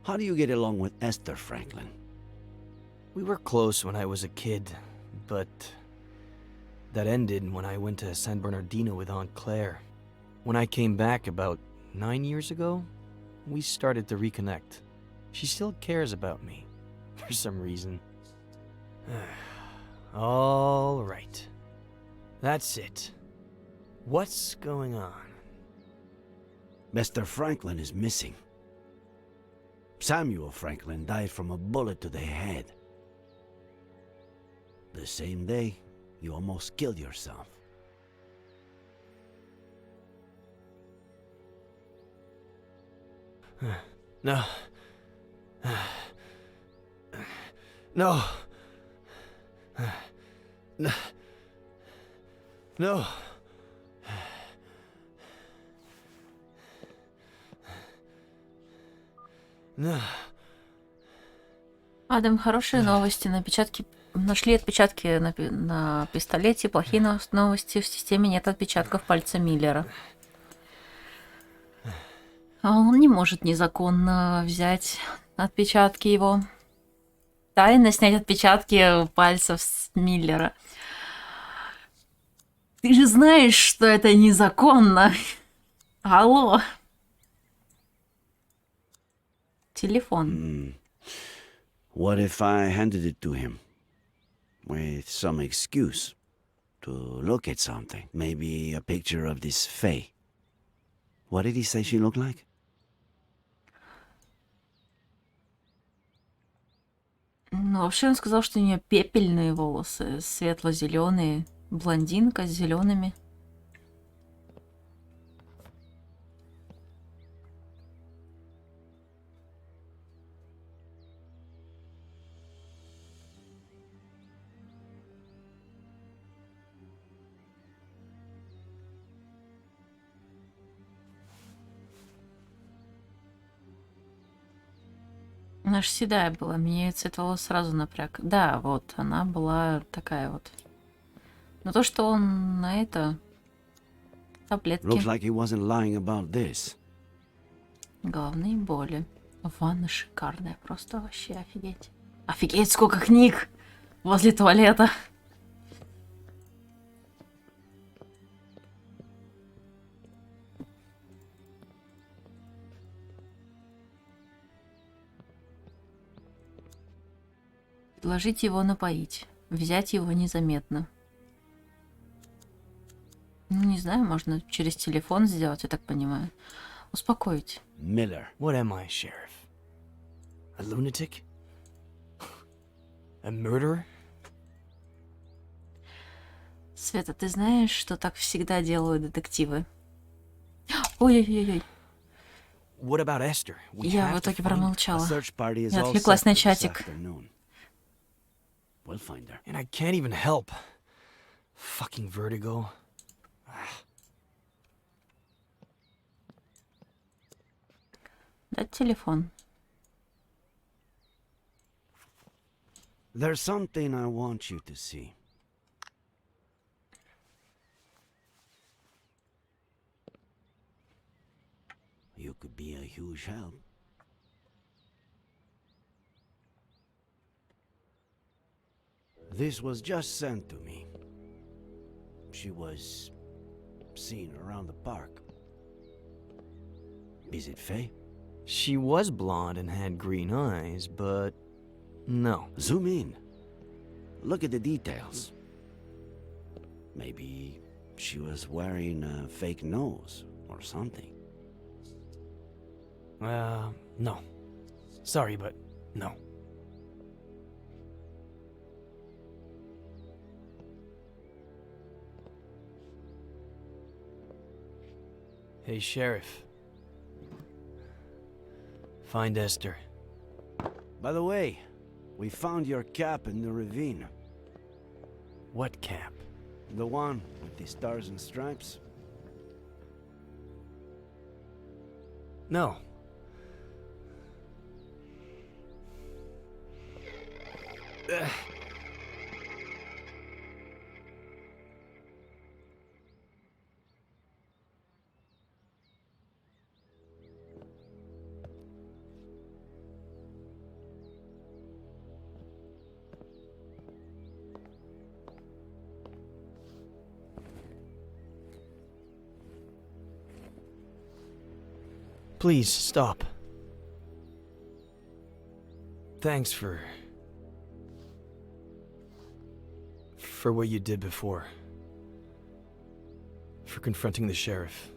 How do you get along with Esther Franklin? We were close when I was a kid, but that ended when I went to San Bernardino with Aunt Claire. When I came back about 9 years ago, we started to reconnect. She still cares about me, for some reason. All right. That's it. What's going on? Mr. Franklin is missing. Samuel Franklin died from a bullet to the head. The same day, you almost killed yourself. No. No. No. No. No. Адам, хорошие новости. Нашли отпечатки на пистолете. Плохие новости. В системе нет отпечатков пальца Миллера. А он не может незаконно взять отпечатки его. Тайно снять отпечатки пальцев с Миллера. Ты же знаешь, что это незаконно. Алло. Телефон. What if I handed it to him? With some excuse. To look at something. Maybe a picture of this Faye. What did he say she looked like? Ну, вообще он сказал, что у нее пепельные волосы, светло-зеленые, блондинка с зелеными. Она же седая была, меня цвет волос сразу напряг. Да, вот, она была такая вот. Но то, что он на это... Таблетки. Looks like he wasn't lying about this. Головные боли. Ванна шикарная, просто вообще офигеть. Офигеть, сколько книг возле туалета. Предложить его напоить. Взять его незаметно. Ну, не знаю, можно через телефон сделать, я так понимаю. Успокоить. Miller. What am I, Sheriff? A lunatic? A murderer? Света, ты знаешь, что так всегда делают детективы? Ой-ой-ой. What about Esther? We Я в have to итоге find her. A промолчала. search party is Я all отвлеклась set на for this чатик. afternoon. We'll find her. And I can't even help. Fucking Vertigo. Дать телефон. There's something I want you to see. You could be a huge help. This was just sent to me. She was seen around the park. Is it Faye? She was blonde and had green eyes, but no. Zoom in. Look at the details. Maybe she was wearing a fake nose or something. No. Sorry, but no. Hey, Sheriff. Find Esther. By the way, we found your cap in the ravine. What cap? The one with the stars and stripes. No. Please, stop. Thanks for what you did before. For confronting the sheriff.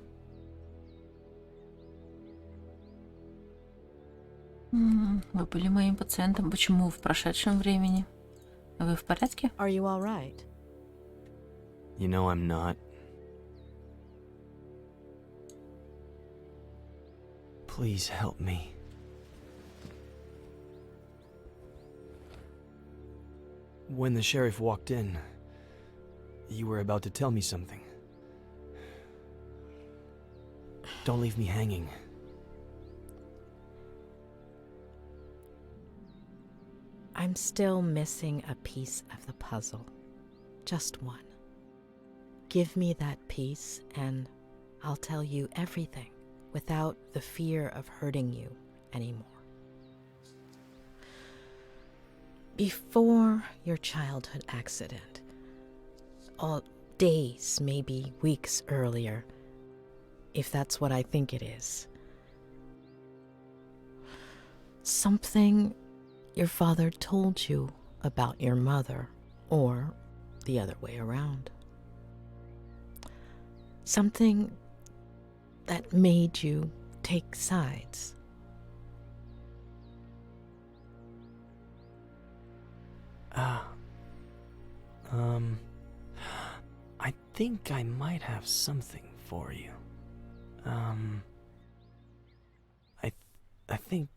Вы были моим пациентом. Почему в прошедшем времени? Вы в порядке? Are you all right? You know I'm not. Please help me. When the sheriff walked in, you were about to tell me something. Don't leave me hanging. I'm still missing a piece of the puzzle. Just one. Give me that piece and I'll tell you everything without the fear of hurting you anymore. Before your childhood accident, all days, maybe weeks earlier, if that's what I think it is, something your father told you about your mother, or the other way around. Something that made you take sides. I think I might have something for you. I think,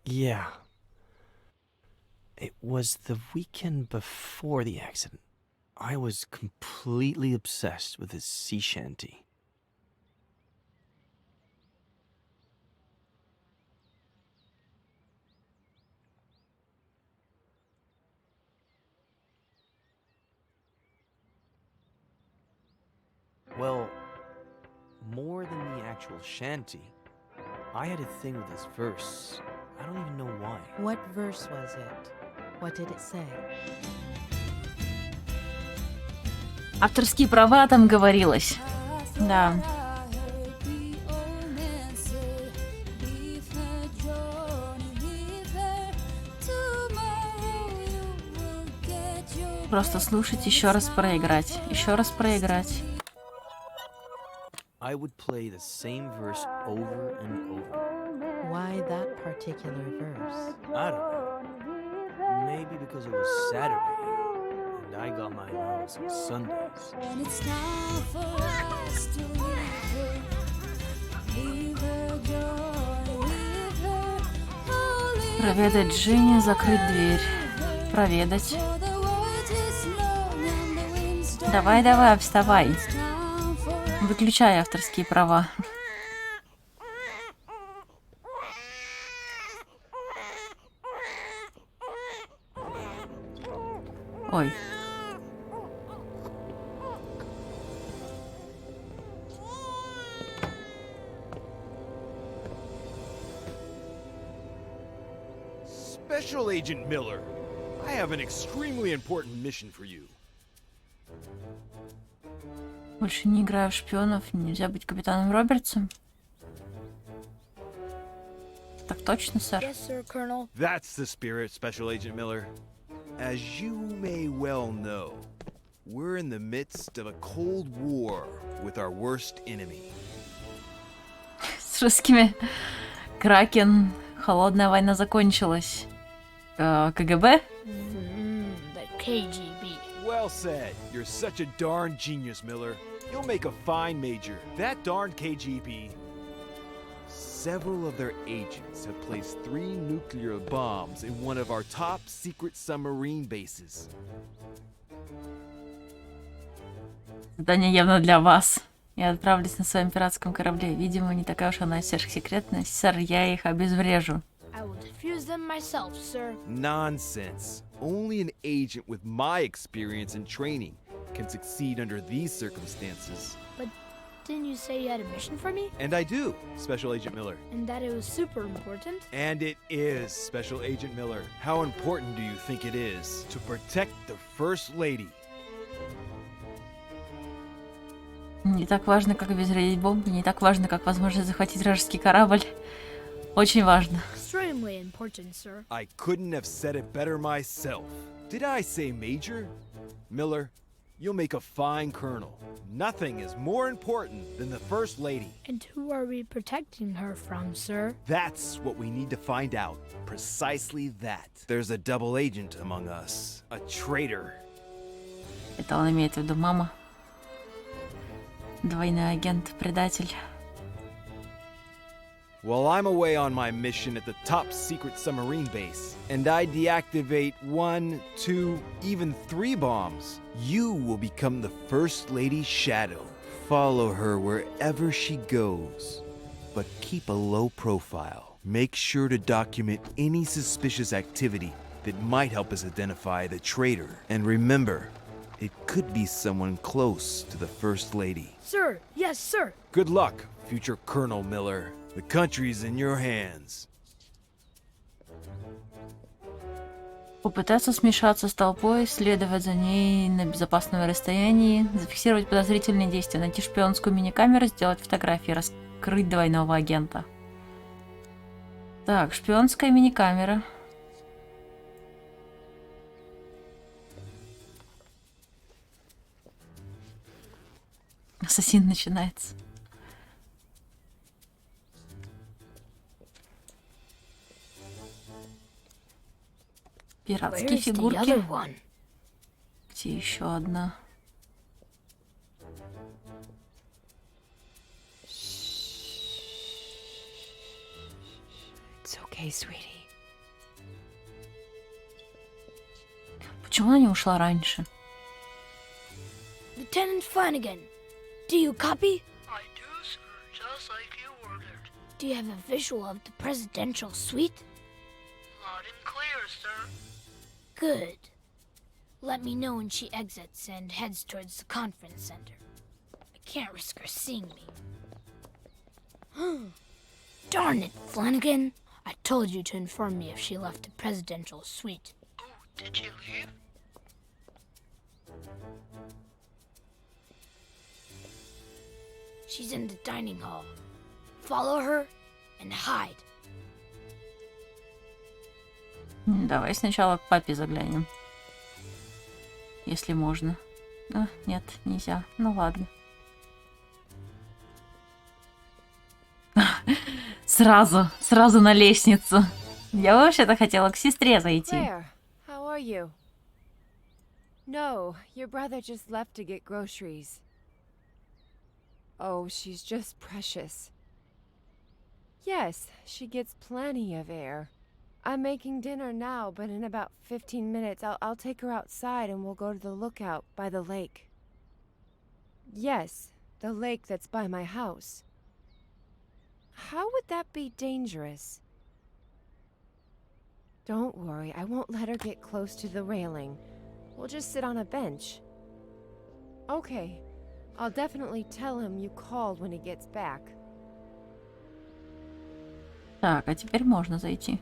yeah. It was the weekend before the accident. I was completely obsessed with his sea shanty. Well, more than the actual shanty, I had a thing with his verse. I don't even know why. What verse was it? What did it say? Авторские права там говорилось. Да. Просто слушать, еще раз проиграть, еще раз проиграть. I would play the same verse over and over. Why that particular verse? I don't know. Maybe because it was Saturday and I got my allowance on Sundays. And it's time for us to leave her joy, leave her holy. Проведать Джинни, закрыть дверь. Проведать. Давай, давай, вставай. Выключай авторские права. Ой. Special Agent Miller, I have an extremely important mission for you. Больше не играю в шпионов. Нельзя быть капитаном Робертсом. Так точно, сэр. Yes, sir, Colonel. That's the spirit, Special Agent Miller. As you may well know, we're in the midst of a Cold War with our worst enemy. С русскими. Кракен. Холодная война закончилась. КГБ? The KGB. Well said. You're such a darn genius, Miller. You'll make a fine major. That darn KGB. Several of their agents have placed 3 nuclear bombs in one of our top secret submarine bases. Задание явно для вас. Я отправлюсь на своем пиратском корабле. Видимо, не такая уж она и сверхсекретная. Сэр, я их обезврежу. I will defuse them myself, sir. Nonsense. Only an agent with my experience and training can succeed under these circumstances. But didn't you say you had a mission for me? And I do, Special Agent Miller. And that it was super important? And it is, Special Agent Miller. How important do you think it is to protect the First Lady? Не так важно, как обезвредить бомбу, не так важно, как возможность захватить вражеский корабль. Очень важно. Extremely important, sir. I couldn't have said it better myself. Did I say Major? Miller, you'll make a fine colonel. Nothing is more important than the First Lady. And who are we protecting her from, sir? That's what we need to find out. Precisely that. There's a double agent among us. A traitor. Это он имеет в виду мама. Двойной агент, предатель. While I'm away on my mission at the top secret submarine base, and I deactivate 1, 2, even 3 bombs, you will become the First Lady's shadow. Follow her wherever she goes, but keep a low profile. Make sure to document any suspicious activity that might help us identify the traitor. And remember, it could be someone close to the First Lady. Sir, yes, sir. Good luck, future Colonel Miller. The country's in your hands. Попытаться смешаться с толпой, следовать за ней на безопасном расстоянии, зафиксировать подозрительные действия, найти шпионскую мини-камеру, сделать фотографии, раскрыть двойного агента. Так, шпионская мини-камера. Ассасин начинается. Пиратские фигурки. Где еще одна? It's okay, sweetie. Почему она не ушла раньше? Lieutenant Flanagan, do you copy? I do, sir, just like you ordered. Do you have a visual of the presidential suite? Loud and clear, sir. Good. Let me know when she exits and heads towards the conference center. I can't risk her seeing me. Darn it, Flanagan. I told you to inform me if she left the presidential suite. Oh, did she leave? She's in the dining hall. Follow her and hide. Давай сначала к папе заглянем. если можно. А, нет, нельзя. Ну ладно. Сразу на лестницу. Я вообще-то хотела к сестре зайти. Claire, how are you? No, your brother just left to get groceries. Oh, she's just precious. Yes, she gets plenty of air. I'm making dinner now, but in about 15 minutes I'll take her outside and we'll go to the lookout by the lake. Yes, the lake that's by my house. How would that be dangerous? Don't worry, I won't let her get close to the railing. We'll just sit on a bench. Okay, I'll definitely tell him you called when he gets back. Так, а теперь можно зайти.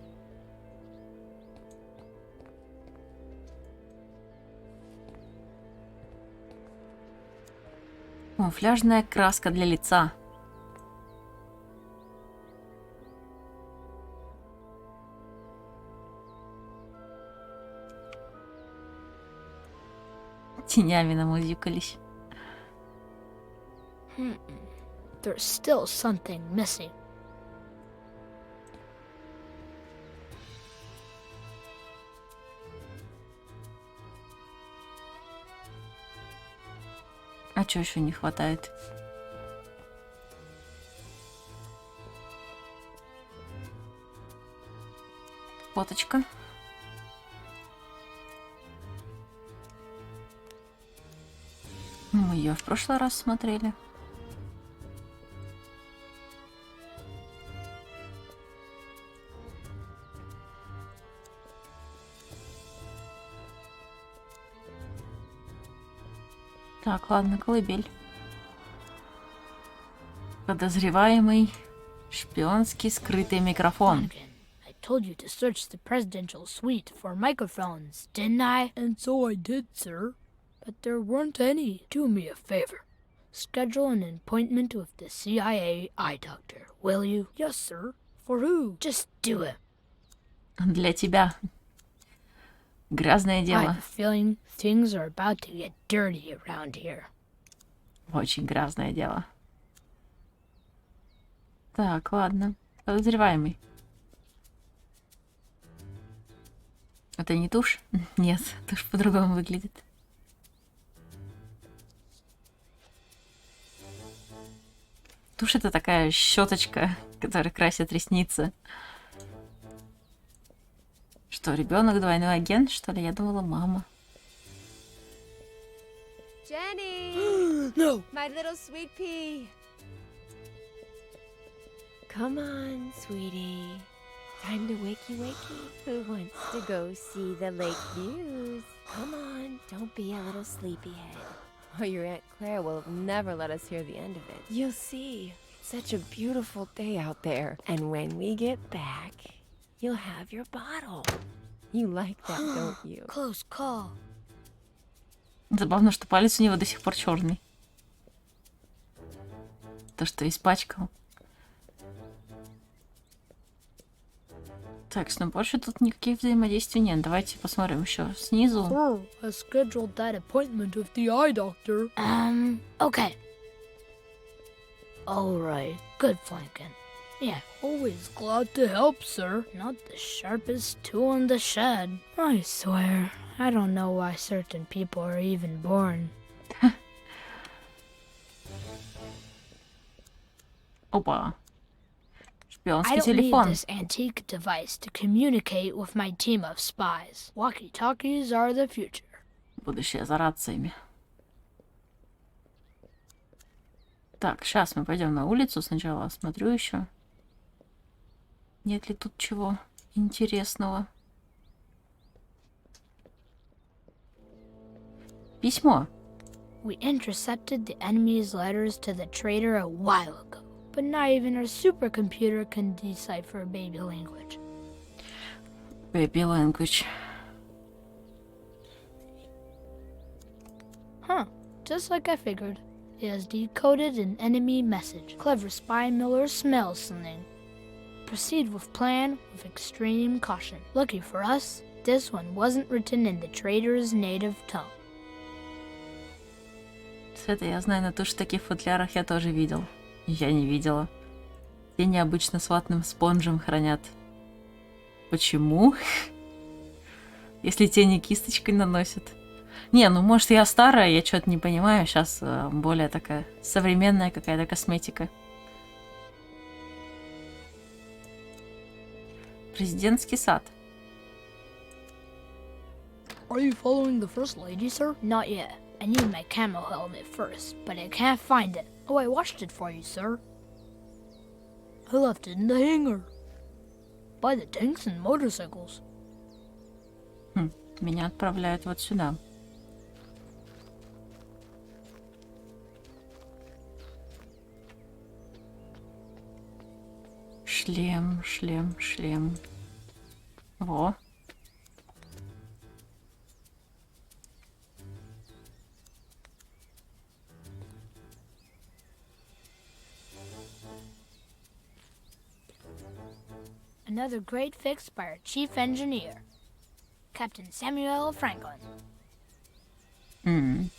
Камуфляжная краска для лица. Тенями намузюкались. There's still something missing. А чё еще не хватает? Фоточка. Мы ее в прошлый раз смотрели. Так, ладно, колыбель. Подозреваемый. Шпионский скрытый микрофон. I told you to search the presidential suite for microphones, didn't I? And so I did, sir. But there weren't any. Do me a favor. Schedule an appointment with the CIA eye doctor, will you? Yes, sir. For who? Just do it. Для тебя. Грязное I дело. have a feeling things are about to get dirty around here. Очень грязное дело. Так, ладно. Подозреваемый. Это не тушь? Нет, тушь по-другому выглядит. Тушь — это такая щеточка, которая красит ресницы. Что, ребенок двойной агент, что ли? Я думала, мама. Jenny! No! My little sweet pea! Come on, sweetie. Time to wakey. Who wants to go see the lake views? Come on, don't be a little sleepyhead. Oh, your Aunt Claire will never let us hear the end of it. You'll see. It's such a beautiful day out there. And when we get back, you'll have your bottle. You like that, don't you? Close call. Забавно, что палец у него до сих пор черный. То, что испачкал. Так, ну больше тут никаких взаимодействий нет. Давайте посмотрим еще снизу. Sir, I scheduled that appointment with the eye doctor. Okay. All right. Good flanking. Yeah, always glad to help, sir. Not the sharpest tool in the shed. I swear, I don't know why certain people are even born. Опа. I Шпионский don't need телефон. this antique device to communicate with my team of spies. Walkie-talkies are the future. Будущее за рациями. Так, сейчас мы пойдем на улицу сначала. Смотрю еще. Нет ли тут чего интересного? Письмо. We intercepted the enemy's letters to the traitor a while ago, but not even our supercomputer can decipher baby language. Baby language. Huh, just like I figured. It has decoded an enemy message. Clever spy Miller smells something. Proceed with plan with extreme caution. Lucky for us, this one wasn't written in the traitor's native tongue. Это я знаю, на то, что в таких футлярах я тоже видел. Я не видела. Тени обычно с ватным спонжем хранят. Почему? Если тени кисточкой наносят. Не, ну может я старая, я что-то не понимаю. Сейчас более такая современная какая-то косметика. Президентский сад. Are you following the First Lady, sir? Not yet. I need my camo helmet first, but I can't find it. Oh, I washed it for you, sir. I left it in the hangar. By the tanks and motorcycles. Меня отправляют вот сюда. Шлем, шлем, шлем. Во. Another great fix by our chief engineer, Captain Samuel Franklin. Ну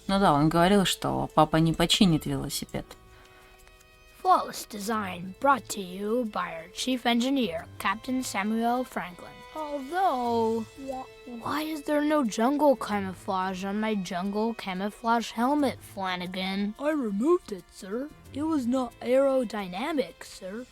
да, он говорил, что папа не починит велосипед. Flawless design brought to you by our chief engineer, Captain Samuel Franklin. Although, why is there no jungle camouflage on my jungle camouflage helmet, Flanagan? I removed it, sir. It was not aerodynamic, sir.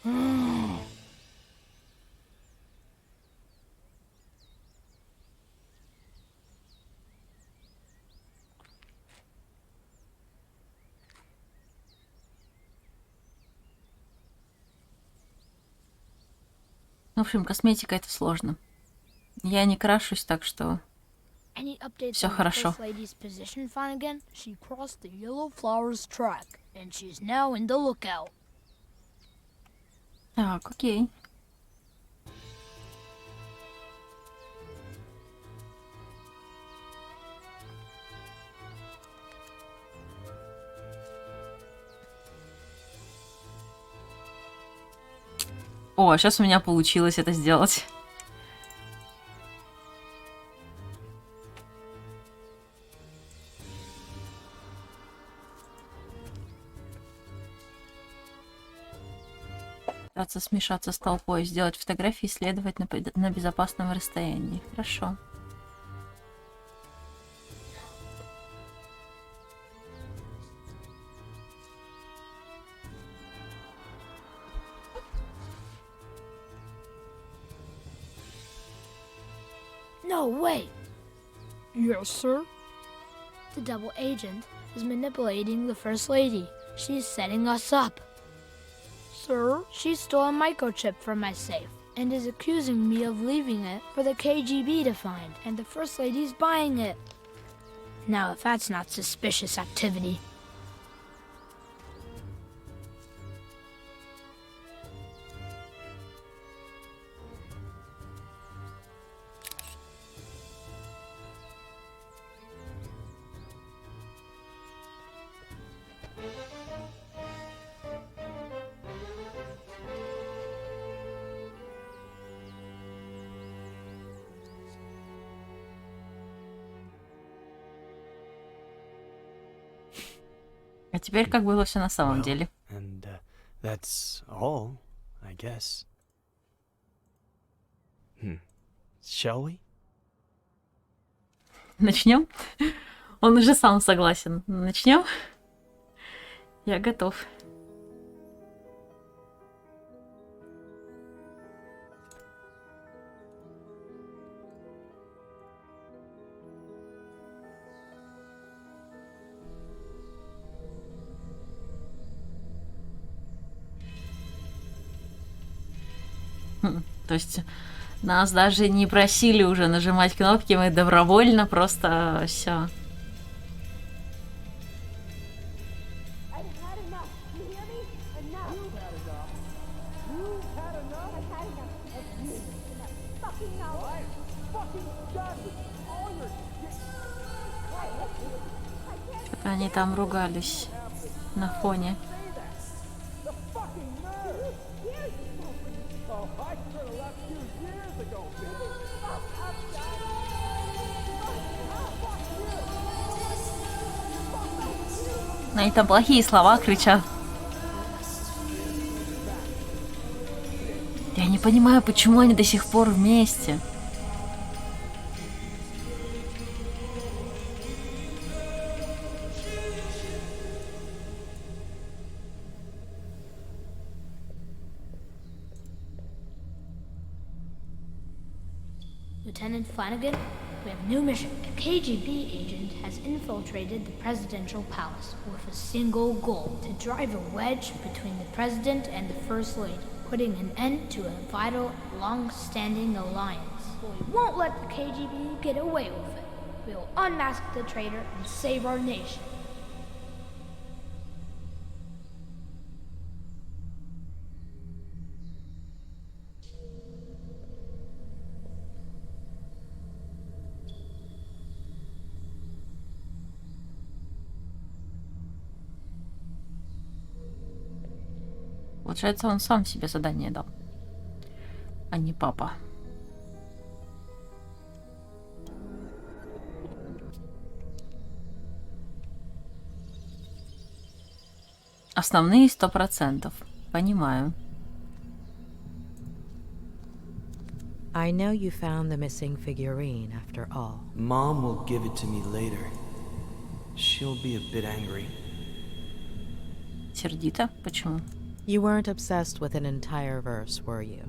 В общем, косметика это сложно. Я не крашусь, так что Any updates все on the хорошо. First Lady's position, Flanagan? She crossed the Yellow Flowers track, and she's now in the lookout. Так, окей. О, сейчас у меня получилось это сделать. Пытаться смешаться с толпой, сделать фотографии и следовать на безопасном расстоянии. Хорошо. No, wait! Yes, sir? The double agent is manipulating the First Lady. She's setting us up. Sir? She stole a microchip from my safe and is accusing me of leaving it for the KGB to find, and the First Lady's buying it. Now, if that's not suspicious activity. А теперь как было все на самом деле. And that's all, I guess. Shall we? Начнем? Он уже сам согласен. Начнем? Я готов. То есть нас даже не просили уже нажимать кнопки, мы добровольно просто все. Что-то они там ругались на фоне. Они там плохие слова кричат. Я не понимаю, почему они до сих пор вместе. Lieutenant Flanagan, we have a new mission. A KGB agent has infiltrated the presidential palace with a single goal: to drive a wedge between the president and the first lady, putting an end to a vital, long-standing alliance. But we won't let the KGB get away with it. We will unmask the traitor and save our nation. Получается, он сам себе задание дал, а не папа. Основные 100%. Понимаю. I know you found the missing figurine after all. Mom will give it to me later. She'll be a bit angry. Сердито? Почему? You weren't obsessed with an entire verse, were you?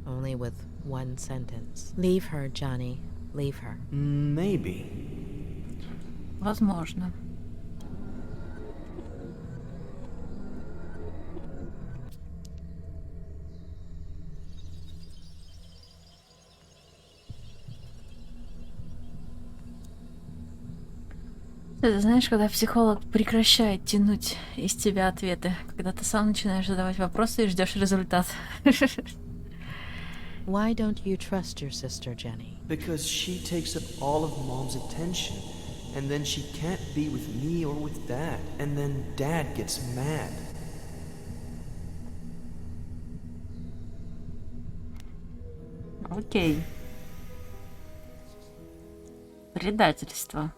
Only with one sentence. Leave her, Johnny. Leave her. Maybe. Возможно. Ты знаешь, когда психолог прекращает тянуть из тебя ответы, когда ты сам начинаешь задавать вопросы и ждешь результат. Why don't you trust your sister, Jenny? Because she takes up all of Mom's attention, and then she can't be with me or with Dad, and then Dad gets mad. Окей. Предательство.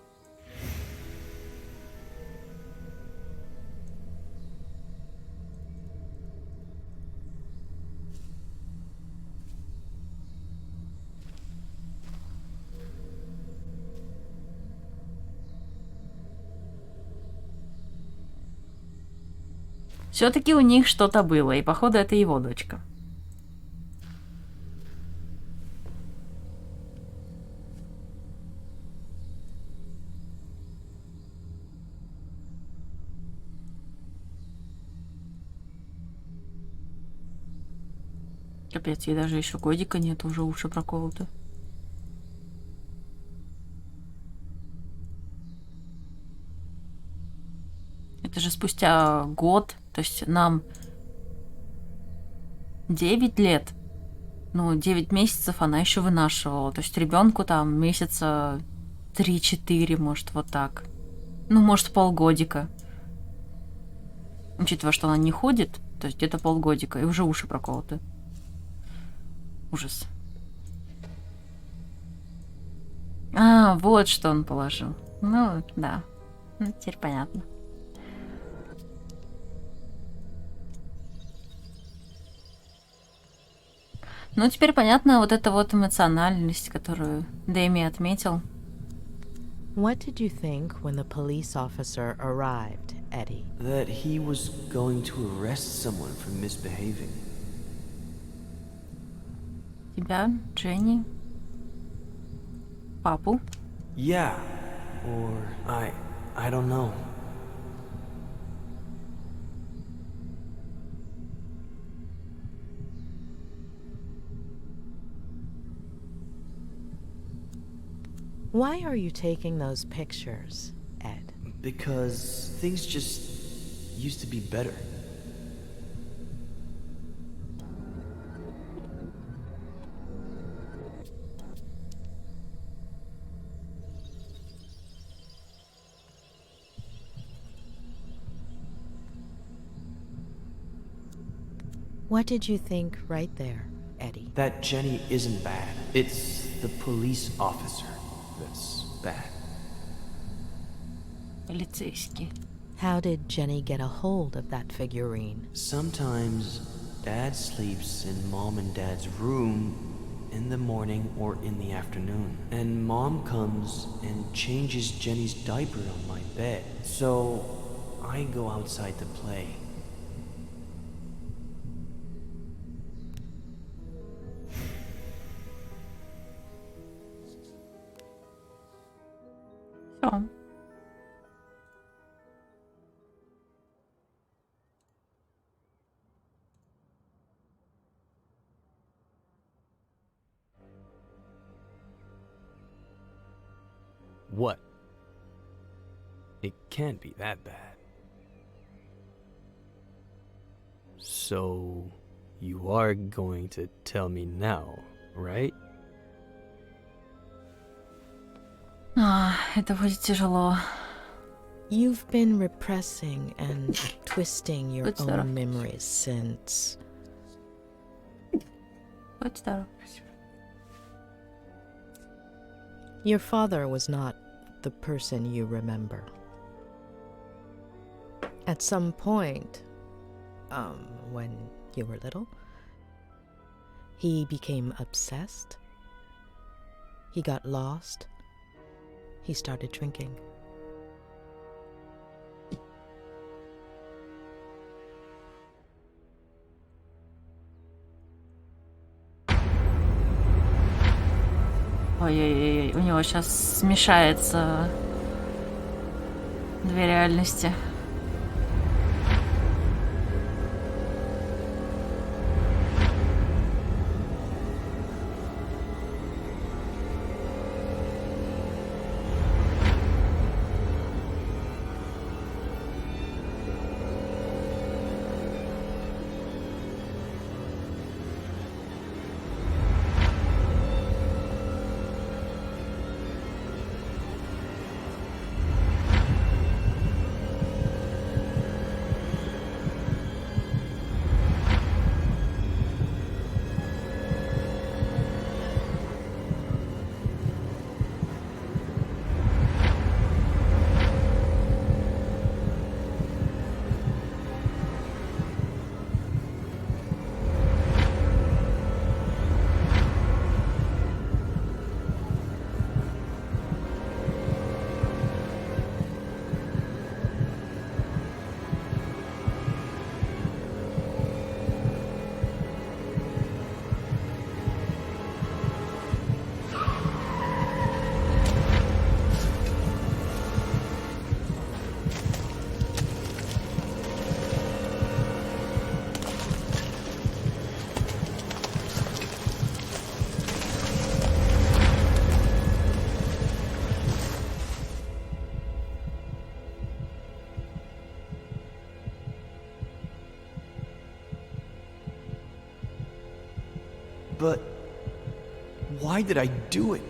Все-таки у них что-то было, и походу это его дочка. Капец, ей даже еще годика нет, уже уши проколоты. Это же спустя год, то есть нам 9 лет, ну, 9 месяцев она еще вынашивала. То есть ребенку там месяца 3-4, может, вот так. Ну, может, полгодика. Учитывая, что она не ходит, то есть где-то полгодика, и уже уши проколоты. Ужас. А, вот что он положил. Ну, да. Ну, теперь понятно. Ну, теперь понятна вот эта вот эмоциональность, которую Дэми отметил. What did you think when the police officer arrived, Eddie? That he was going to arrest someone for misbehaving. Тебя, Дженни, папу. Yeah, or I don't know. Why are you taking those pictures, Ed? Because things just used to be better. What did you think right there, Eddie? That Jenny isn't bad. It's the police officer that's bad. Полицейский. How did Jenny get a hold of that figurine? Sometimes Dad sleeps in Mom and Dad's room in the morning or in the afternoon. And Mom comes and changes Jenny's diaper on my bed. So I go outside to play. Всё. What? It can't be that bad. So, you are going to tell me now, right? Это будет тяжело. You've been repressing and twisting your Будь здоров. own memories since... Будь здоров. Your father was not the person you remember. At some point, when you were little, he became obsessed. He got lost. He started drinking. Ой-ой-ой, у него сейчас смешается две реальности. But why did I do it?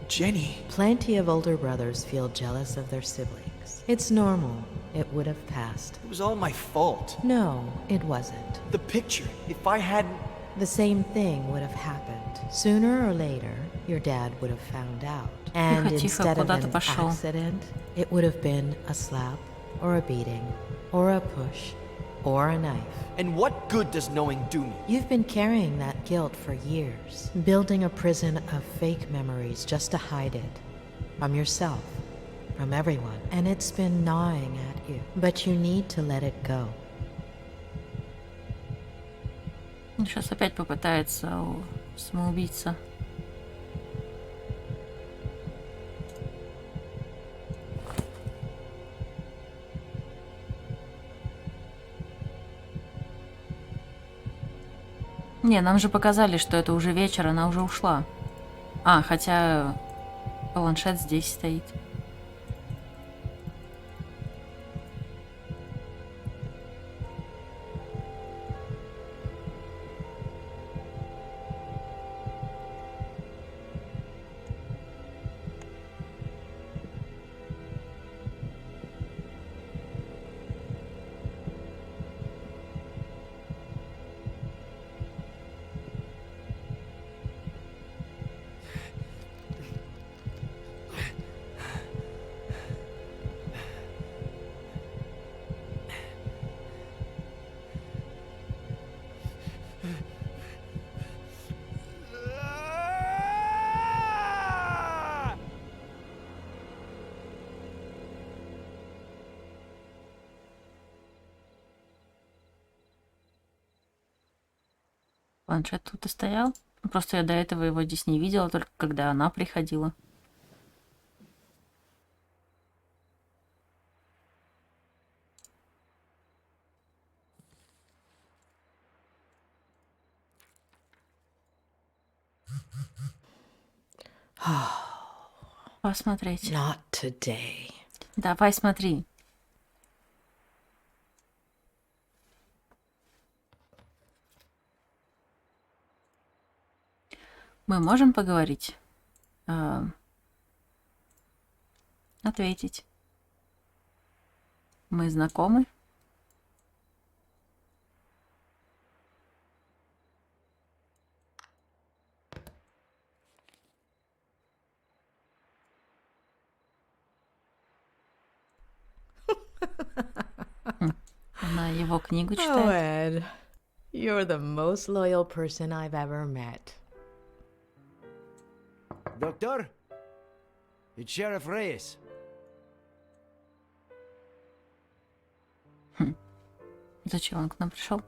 Jenny. Plenty of older brothers feel jealous of their siblings. It's normal. It would have passed. It was all my fault. No, it wasn't. The picture. If I hadn't... The same thing would have happened. Sooner or later, your dad would have found out. And Тихо, instead of куда ты an пошел? accident, it would have been a slap, or a beating, or a push, or a knife. And what good does knowing do me? You've been carrying that guilt for years, building a prison of fake memories just to hide it. From yourself, from everyone. And it's been gnawing at you. But you need to let it go. Сейчас опять попытается самоубийца. Не, нам же показали, что это уже вечер, она уже ушла. А, хотя планшет здесь стоит. Планшет тут и стоял. Просто я до этого его здесь не видела, только когда она приходила. Посмотреть. Not today. Давай смотри. Мы можем поговорить? Ответить. Мы знакомы? Она его книгу Oh, читает. Ed, you're the most loyal person I've ever met. Doctor? It's Sheriff Reyes. Зачем он к нам пришел?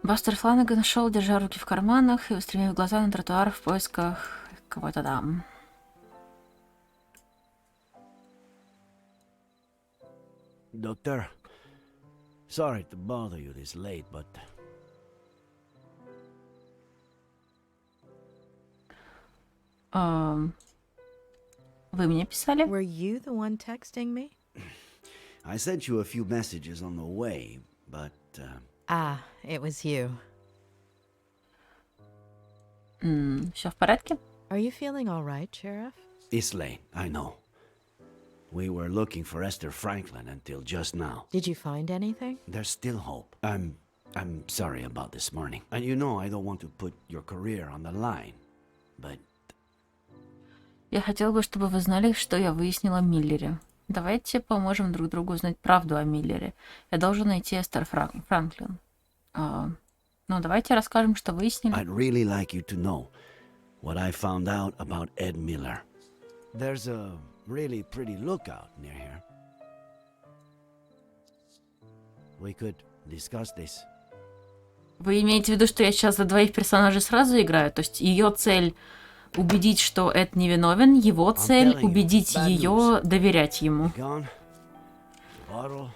Бастер Фланаган шел, держа руки в карманах и устремив глаза на тротуар в поисках кого-то там. Doctor, sorry to bother you this late, but Вы мне писали? Were you the one texting me? I sent you a few messages on the way, but Ah, it was you. Все в порядке? Are you feeling all right, Sheriff? it's late, I know. We were looking for Esther Franklin until just now. Did you find anything? There's still hope. I'm sorry about this morning. And you know I don't want to put your career on the line, but Я хотела бы, чтобы вы знали, что я выяснила о Миллере. Давайте поможем друг другу узнать правду о Миллере. Я должен найти Эстер Франклин. Ну, давайте расскажем, что выяснили. I'd really like you to know what I found out about Ed Miller. There's a really pretty lookout near here. We could discuss this. Вы имеете в виду, что я сейчас за двоих персонажей сразу играю? То есть ее цель убедить, что Эд невиновен, его цель убедить ее доверять ему. Gone. Bottle.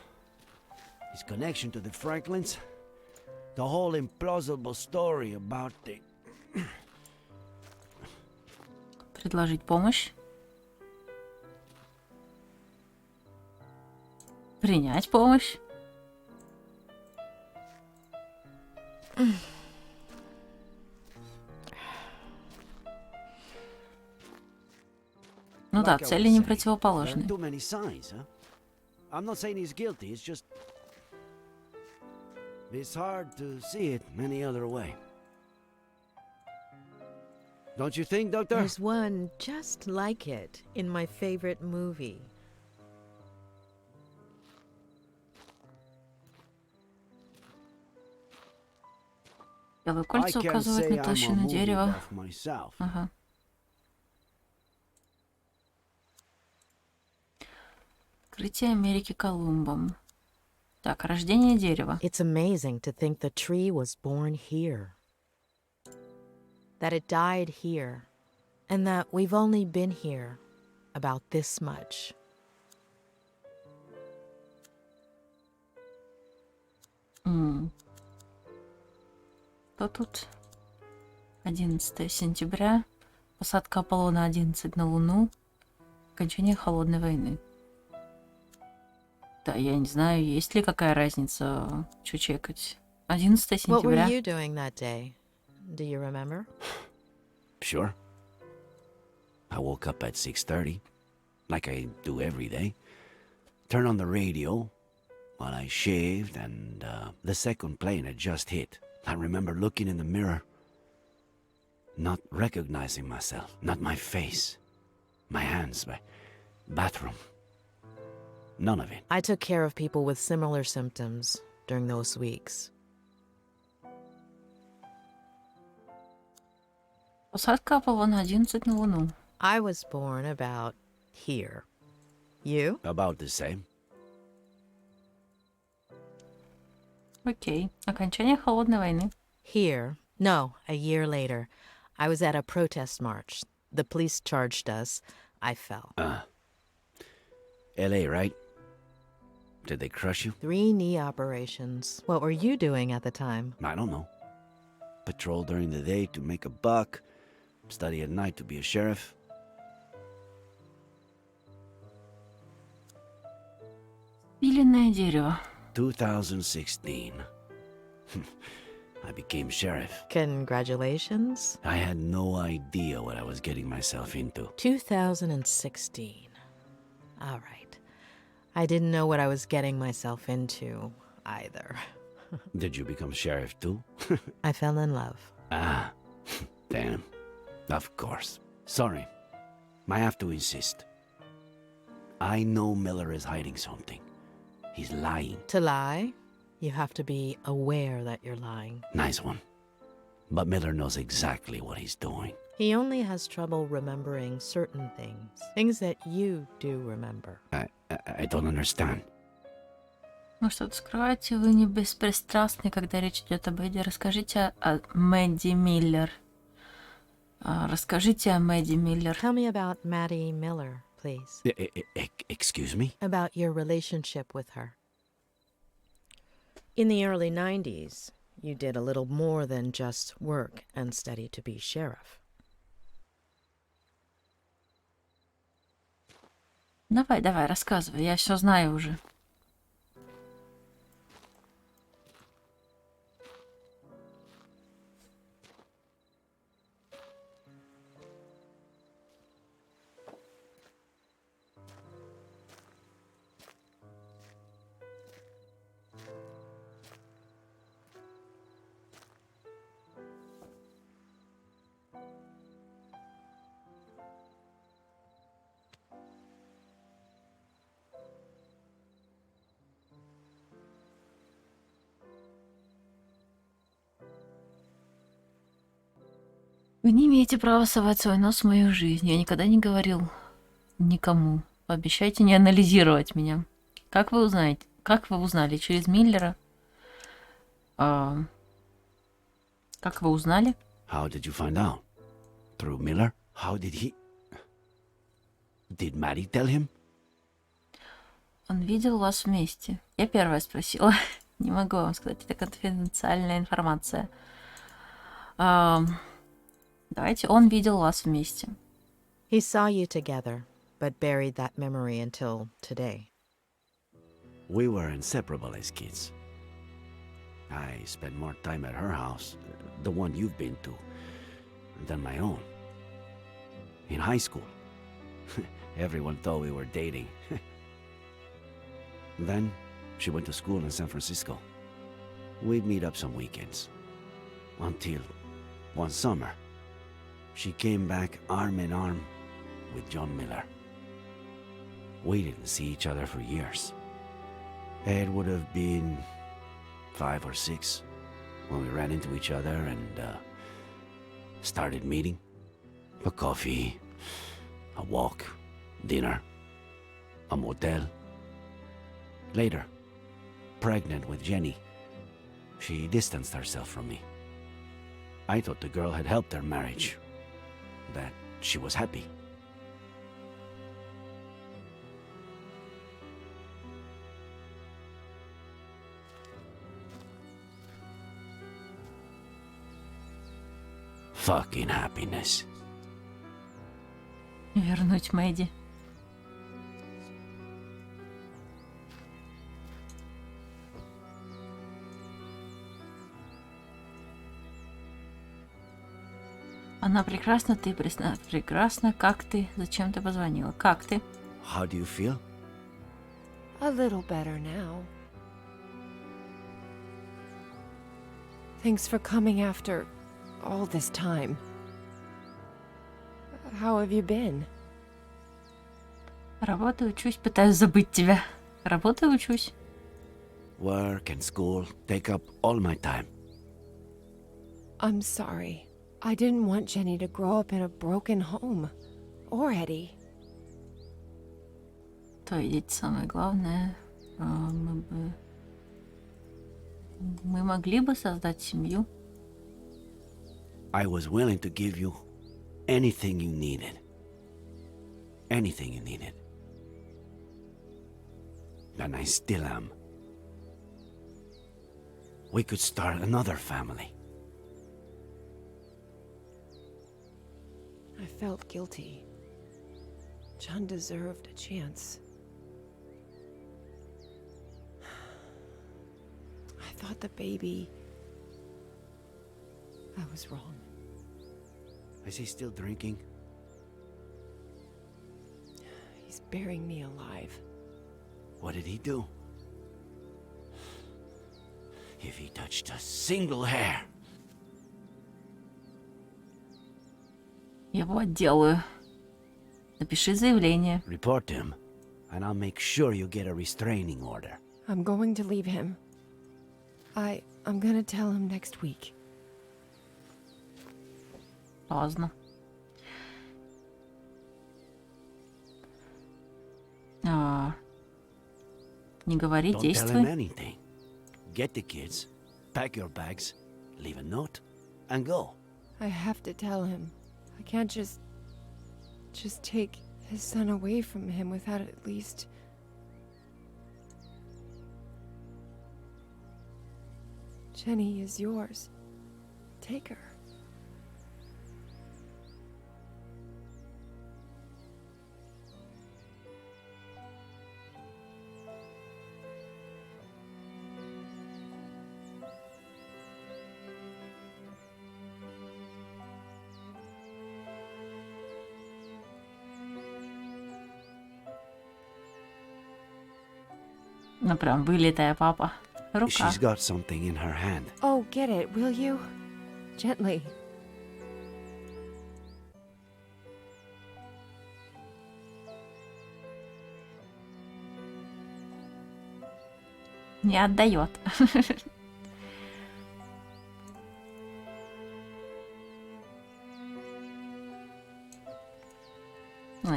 His connection to the Franklins. The whole implausible story about the... Предложить помощь. Принять помощь. Ну да, цели не противоположны. Too many signs, huh? I'm not saying he's guilty, it's just... It's hard to see it any other way. Don't you think, Doctor? There's one just like it in my favorite movie. Белое кольцо указывает на толщину дерева. Ага. Открытие Америки Колумбом. Так, рождение дерева. It's amazing to think the tree was born here. That it died here. And that we've only been here about this much. Что тут? 11 сентября. Посадка Аполлона-11 на Луну. Окончание Холодной войны. Да, я не знаю, есть ли какая разница, что чекать. 11 What were сентября. you doing that day? Do you remember? Sure. I woke up at 6:30, like I do every day. Turned on the radio while I shaved, and the second plane had just hit. I remember looking in the mirror, not recognizing myself, not my face, my hands, my bathroom. None of it. I took care of people with similar symptoms during those weeks. Посадка Аполлона-11 на Луну. I was born about here. You? About the same. Окей. Окончание холодной войны. Here, no, a year later, I was at a protest march. The police charged us. I fell. LA, right? Did they crush you? 3 knee operations. What were you doing at the time? I don't know. Patrol during the day to make a buck, study at night to be a sheriff. Пиленное дерево. 2016. I became sheriff. Congratulations. I had no idea what I was getting myself into. 2016. All right. I didn't know what I was getting myself into either. Did you become sheriff too? I fell in love. Ah, damn. Of course. Sorry. I have to insist. I know Miller is hiding something. He's lying. To lie, you have to be aware that you're lying. Nice one. But Miller knows exactly what he's doing. He only has trouble remembering certain things that you do remember. I don't understand. Ну что-то скрываете, вы не беспристрастны, когда речь идет об Эдди. Расскажите о Мэдди Миллер. Расскажите о Мэдди Миллер. Tell me about Maddie Miller, please. Excuse me? About your relationship with her. In the early 90s, you did a little more than just work and study to be sheriff. Давай, рассказывай, я все знаю уже. Вы не имеете права совать свой нос в мою жизнь. Я никогда не говорил никому. Пообещайте не анализировать меня. Как вы узнаете? Как вы узнали? Через Миллера? Как вы узнали? How did you find out? Through Miller? How did he... Did Maddie tell him? Он видел вас вместе. Я первая спросила. Не могу вам сказать, это конфиденциальная информация. Давайте, он видел вас вместе. He saw you together, but buried that memory until today. We were inseparable as kids. I spent more time at her house, the one you've been to, than my own. In high school, everyone thought we were dating. Then, she went to school in San Francisco. We'd meet up some weekends. Until one summer, she came back arm in arm with John Miller. We didn't see each other for years. It would have been 5 or 6 when we ran into each other and started meeting. A coffee, a walk, dinner, a motel. Later, pregnant with Jenny, she distanced herself from me. I thought the girl had helped their marriage, that she was happy. Fucking happiness. Вернуть Мэдди. Она прекрасна, ты прекрасна. Как ты? Зачем ты позвонила? Как ты? How do you feel? A little better now. Thanks for coming after all this time. How have you been? Работаю, учусь, пытаюсь забыть тебя. Работаю, учусь. Work and school take up all my time. I'm sorry. I didn't want Jenny to grow up in a broken home. Or Eddie. То видеть самое главное. Мы бы... Мы могли бы создать семью. I was willing to give you anything you needed. Anything you needed. And I still am. We could start another family. I felt guilty. John deserved a chance. I thought the baby... I was wrong. Is he still drinking? He's burying me alive. What did he do? If he touched a single hair... Я его отделаю. Напиши заявление. Report him, and I'll make sure you get a restraining order. I'm going to leave him. I'm gonna tell him next week. Поздно. Не говори, Don't tell him действуй. anything. Get the kids, pack your bags, leave a note, and go. I have to tell him. I can't just take his son away from him without at least... Jenny is yours. Take her. Ну прям вылитая папа. Рука. She's got something in her hand. Oh, get it, will you? Gently. Не отдает.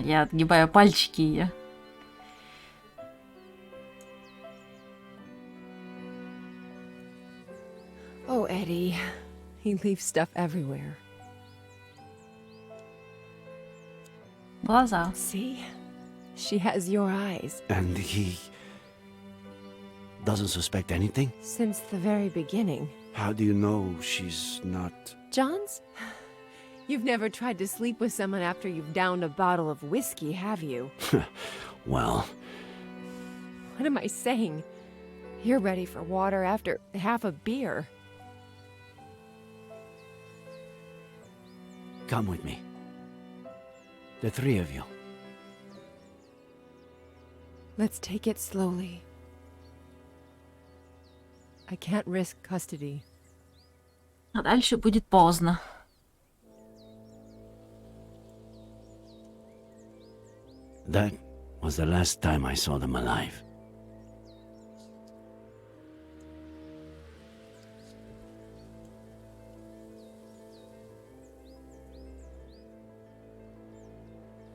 Я отгибаю пальчики ее. Oh, Eddie. He leaves stuff everywhere. Глаза. See? She has your eyes. And he... doesn't suspect anything? Since the very beginning. How do you know she's not... John's? You've never tried to sleep with someone after you've downed a bottle of whiskey, have you? Well... What am I saying? You're ready for water after half a beer. Come with me. The three of you. Let's take it slowly. I can't risk custody. А дальше будет поздно. That was the last time I saw them alive.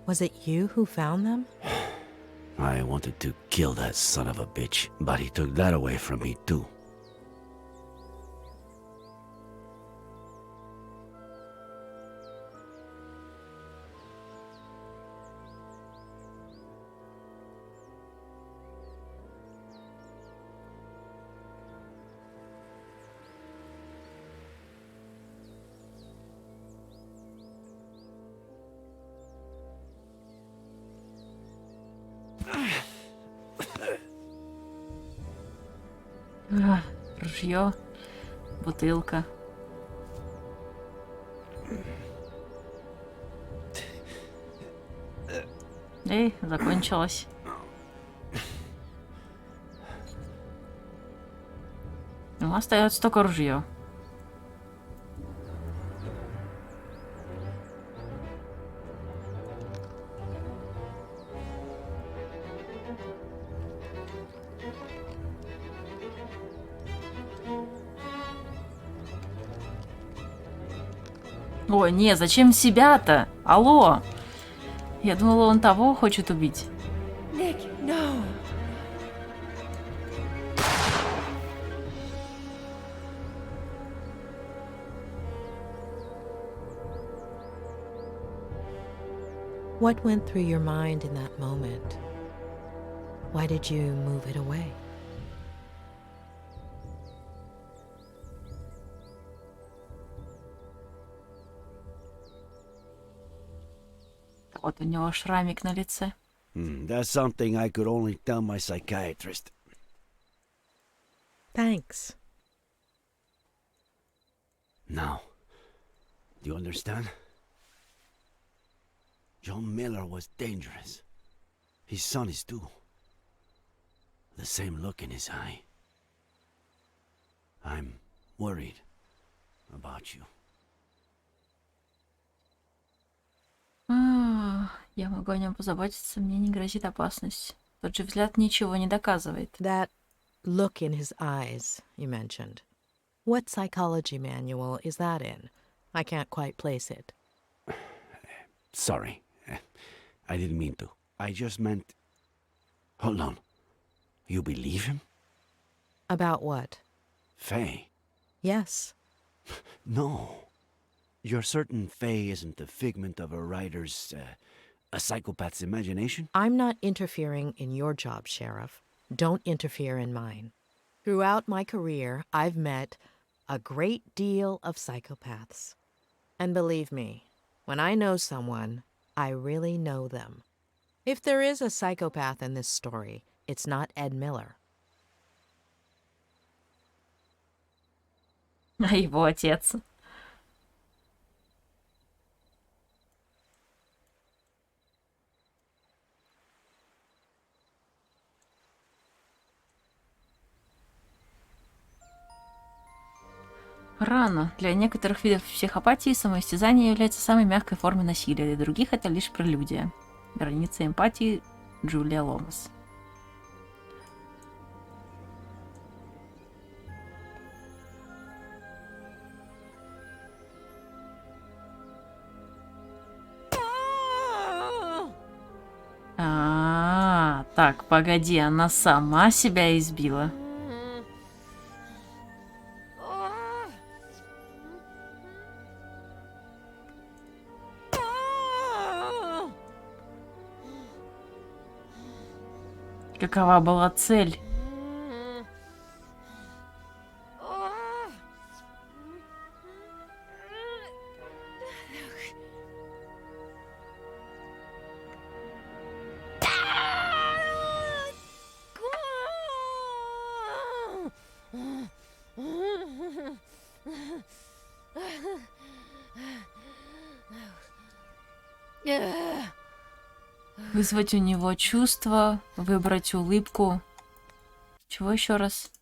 Was it you who found them? I wanted to kill that son of a bitch, but he took that away from me too. Ружье, бутылка. Эй, закончилось. Ну, остается только ружье. Ой, не, зачем себя-то? Алло! Я думала, он того хочет убить. Nick, no. What went through your mind in that moment? Why did you move it away? Вот у него шрамик на лице. That's something I could only tell my psychiatrist. Thanks. Now, do you understand? John Miller was dangerous. His son is too. The same look in his eye. I'm worried about you. Я могу о нем позаботиться, мне не грозит опасность. Тот же взгляд ничего не доказывает. That look in his eyes you mentioned. What psychology manual is that in? I can't quite place it. Sorry. I didn't mean to. I just meant... Hold on. You believe him? About what? Faye? Yes. No. You're certain Faye isn't the figment of a writer's, a psychopath's imagination? I'm not interfering in your job, Sheriff. Don't interfere in mine. Throughout my career, I've met a great deal of psychopaths. And believe me, when I know someone, I really know them. If there is a psychopath in this story, it's not Ed Miller. А его отец? Рано. Для некоторых видов психопатии самоистязание является самой мягкой формой насилия, для других это лишь прелюдия. Граница эмпатии Джулия Ломас. Так, погоди, она сама себя избила. Какова была цель? Вызвать у него чувства, выбрать улыбку. Чего еще раз?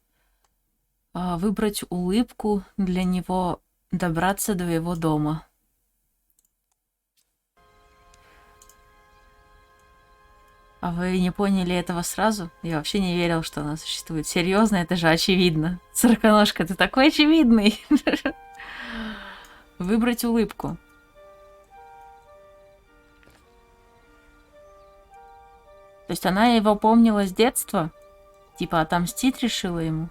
Выбрать улыбку для него, добраться до его дома. А вы не поняли этого сразу? Я вообще не верил, что она существует. Серьезно, это же очевидно. Сороконожка, ты такой очевидный. Выбрать улыбку. То есть она его помнила с детства? Типа отомстить решила ему?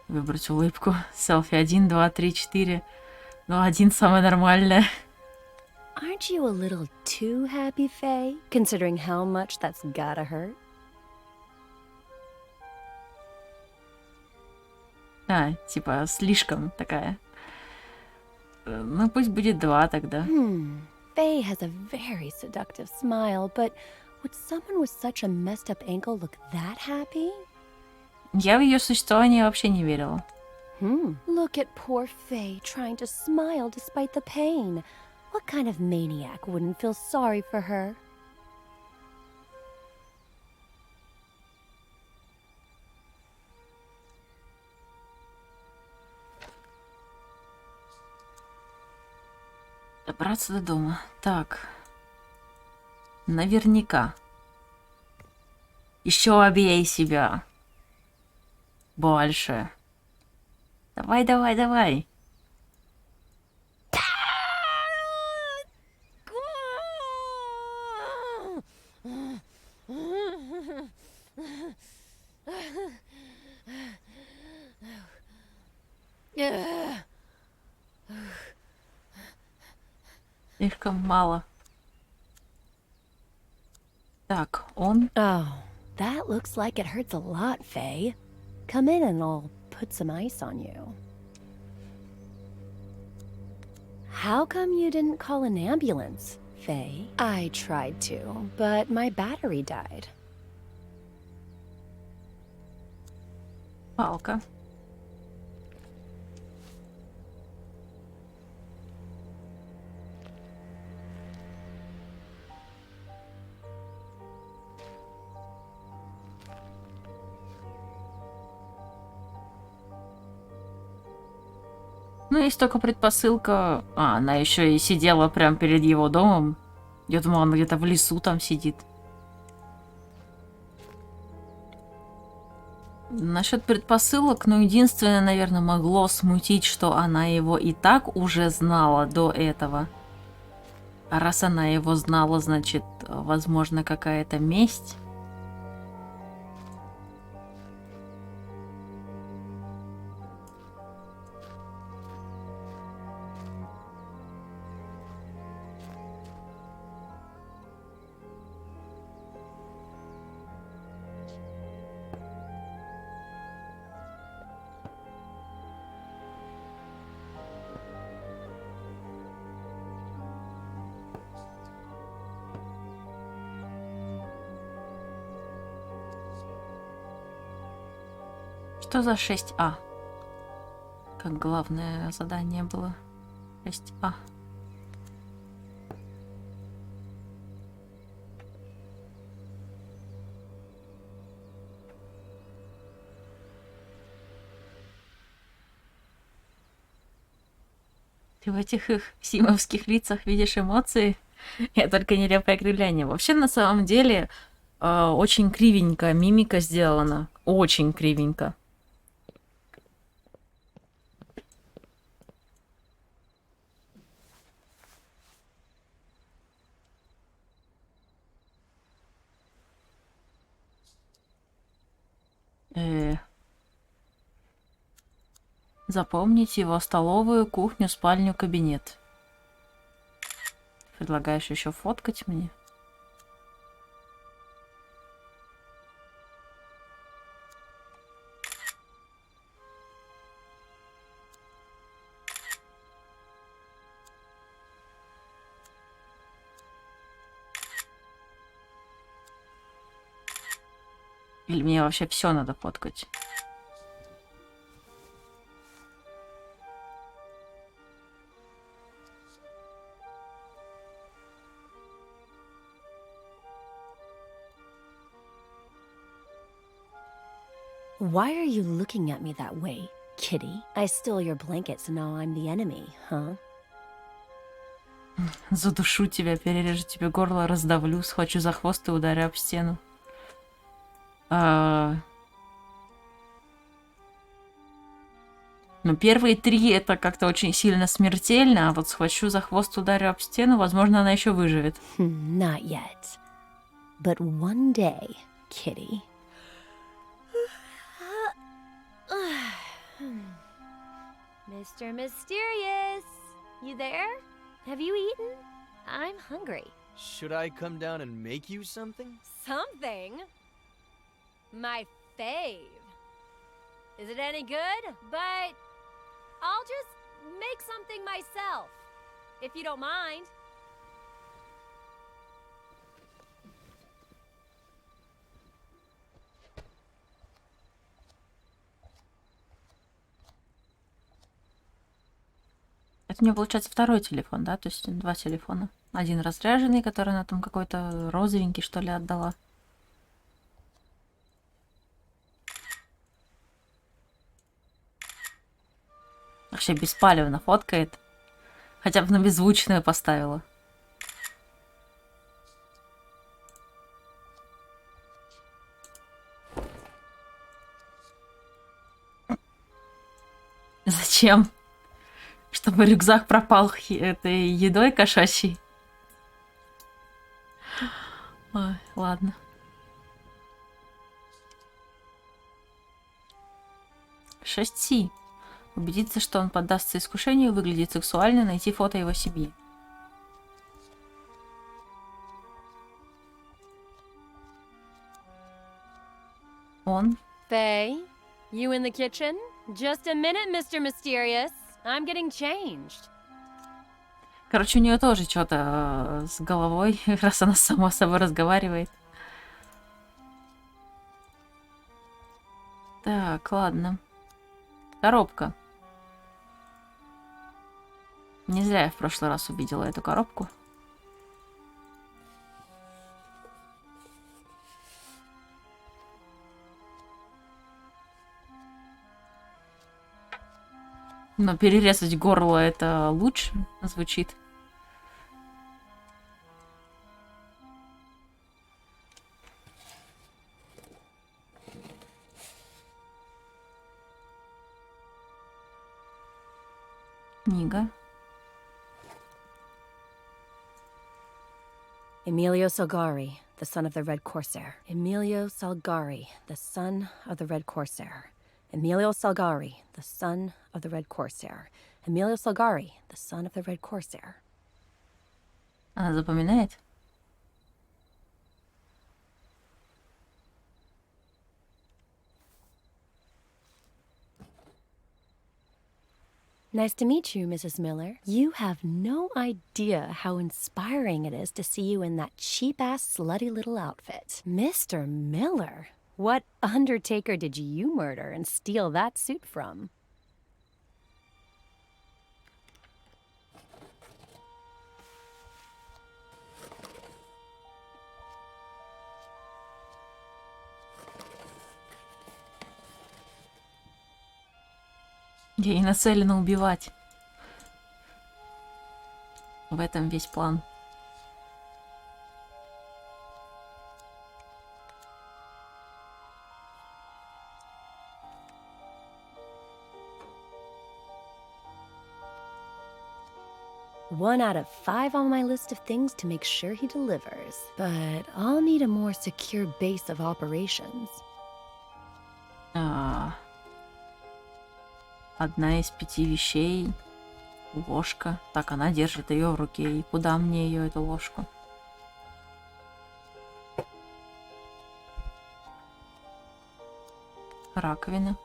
Выбрать улыбку. Селфи 1, 2, 3, 4. Ну, 1 самое нормальное. Aren't you a little too happy, Faye, considering how much that's gotta hurt? Типа слишком такая. Ну, пусть будет 2 тогда. Faye has a very seductive smile, but would someone with such a messed up ankle look that happy? Я в ее существование вообще не верила. Look at poor Faye trying to smile despite the pain. What kind of maniac wouldn't feel sorry for her? Добраться до дома. Так. Наверняка. Еще обей себя. Больше. Давай, давай, давай. Слишком мало. Так, он... Oh, that looks like it hurts a lot, Faye. Come in and I'll put some ice on you. How come you didn't call an ambulance, Faye? I tried to, but my battery died. Палка. Ну, есть только предпосылка... А, она еще и сидела прямо перед его домом. Я думала, она где-то в лесу там сидит. Насчет предпосылок, ну, единственное, наверное, могло смутить, что она его и так уже знала до этого. А раз она его знала, значит, возможно, какая-то месть. Что за 6А? Как главное задание было. 6А. Ты в этих их симовских лицах видишь эмоции? Я только нелепое кривляние. Вообще, на самом деле, очень кривенько мимика сделана. Очень кривенько. Запомнить его столовую, кухню, спальню, кабинет. Предлагаешь еще фоткать мне? Или мне вообще все надо фоткать? Why are you looking at me that way, kitty? I stole your blanket, so now I'm the enemy, huh? Задушу тебя, перережу тебе горло, раздавлю, схвачу за хвост и ударю об стену. Ну, первые 3 это как-то очень сильно смертельно, а вот схвачу за хвост, ударю об стену, возможно, она еще выживет. Not yet. But one day, kitty. Mr. Mysterious, you there? Have you eaten? I'm hungry. Should I come down and make you something? Something? My fave. Is it any good? But I'll just make something myself, if you don't mind. Это у нее получается второй телефон, да? То есть 2 телефона. Один разряженный, который она там какой-то розовенький, что ли, отдала. Вообще беспалевно фоткает. Хотя бы на беззвучную поставила. Зачем? Чтобы рюкзак пропал этой едой кошачьей. Ой, ладно. Си. Убедиться, что он поддастся искушению, выглядит сексуально, найти фото его семьи. Он. Faye, you in the kitchen? Just a minute, Mr. Mysterious. I'm getting changed. Короче, у нее тоже что-то с головой, раз она сама с собой разговаривает. Так, ладно. Коробка. Не зря я в прошлый раз увидела эту коробку. Но перерезать горло это лучше звучит. Книга. Emilio Salgari, the son of the Red Corsair. Emilio Salgari, the son of the Red Corsair. Emilio Salgari, the son of the Red Corsair. Emilio Salgari, the son of the Red Corsair. Она запоминает? Nice to meet you, Mrs. Miller. You have no idea how inspiring it is to see you in that cheap-ass, slutty little outfit. Mr. Miller, what undertaker did you murder and steal that suit from? Ей нацелено убивать. В этом весь план. One out of 5 on my list of things to make sure he delivers. But I'll need a more secure base of operations. Одна из 5 вещей. Ложка. Так, она держит ее в руке. И куда мне ее, эту ложку? Раковина.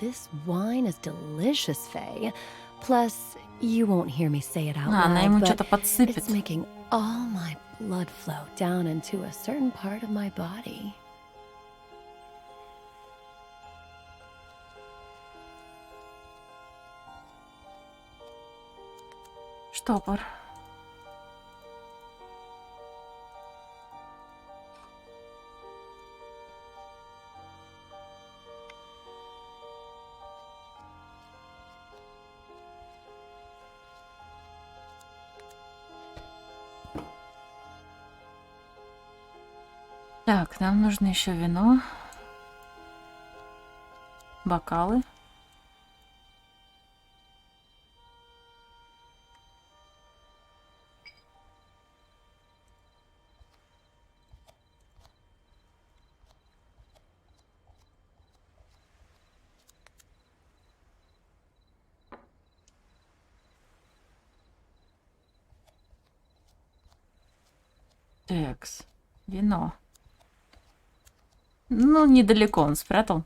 This wine is delicious, Faye. Plus, you won't hear me say it out Она ему loud, что-то but подсыпет. it's making all my blood flow down into a certain part of my body. Штопор. Так, нам нужно еще вино, бокалы. Текс, вино. Ну, недалеко он спрятал.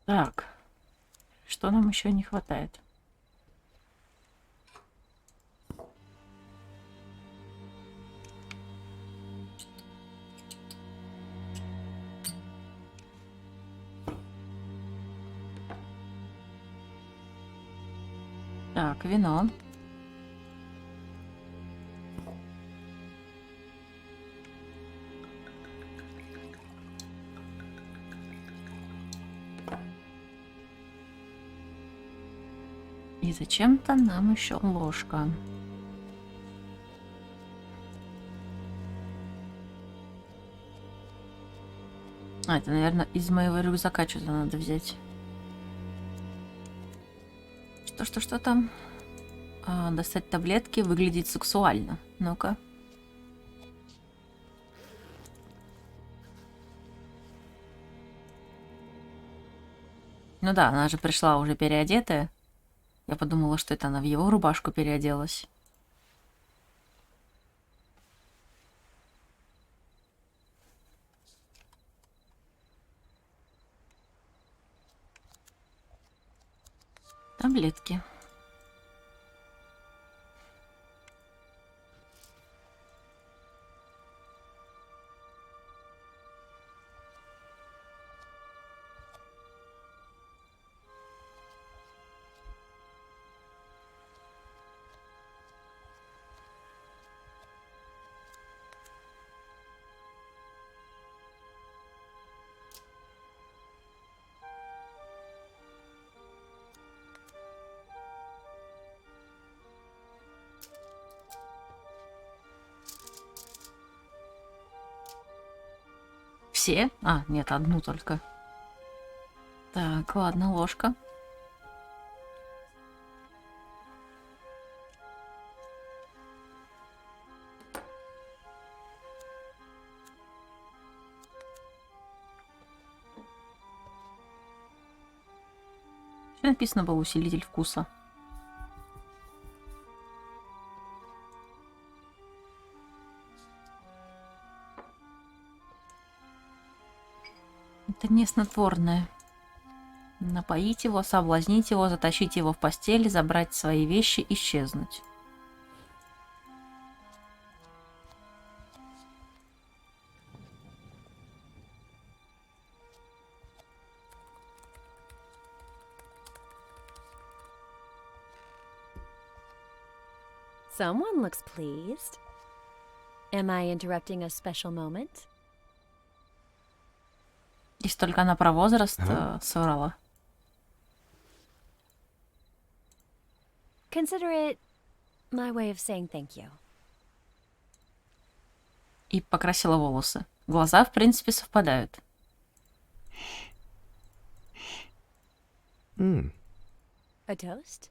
Так, что нам еще не хватает? Так, вино. И зачем-то нам еще ложка. А, это, наверное, из моего рюкзака что-то надо взять. Что там? Достать таблетки, выглядеть сексуально. Ну-ка. Ну да, она же пришла уже переодетая. Я подумала, что это она в его рубашку переоделась. Таблетки. Все? А, нет, одну только. Так, ладно, ложка. Что написано было? Усилитель вкуса. Это не снотворное. Напоить его, соблазнить его, затащить его в постель, забрать свои вещи, исчезнуть. Someone looks pleased. Am I interrupting a special moment? Если только она про возраст соврала. Consider it my way of saying thank you. И покрасила волосы. Глаза, в принципе, совпадают. A toast?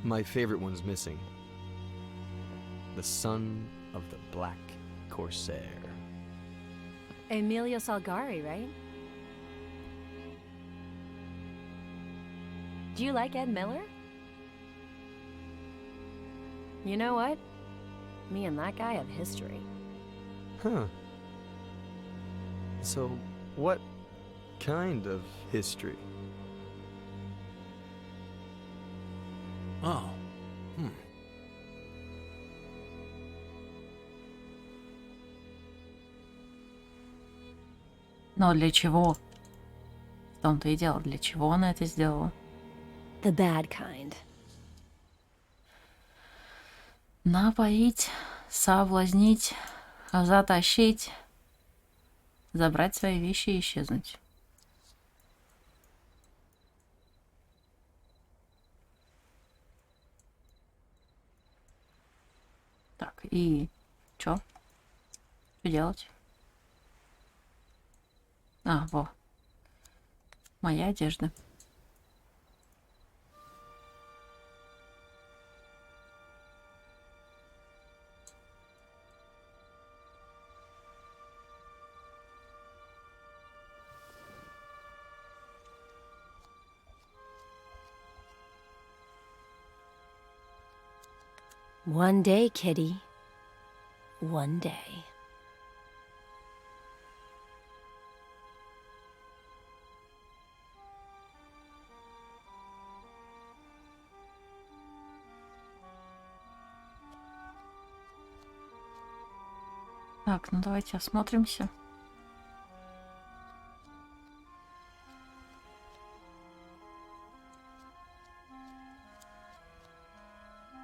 My favorite one's missing. The son of the Black Corsair. Emilio Salgari, right? Do you like Ed Miller? You know what? Me and that guy have history. Huh. So, what kind of history? Oh. Но для чего? В том-то и дело, для чего она это сделала? The bad kind. Напоить, соблазнить, затащить, забрать свои вещи и исчезнуть. Так, и чё? Что делать? А, во. Моя одежда. One day, kitty. One day. Так, ну давайте осмотримся.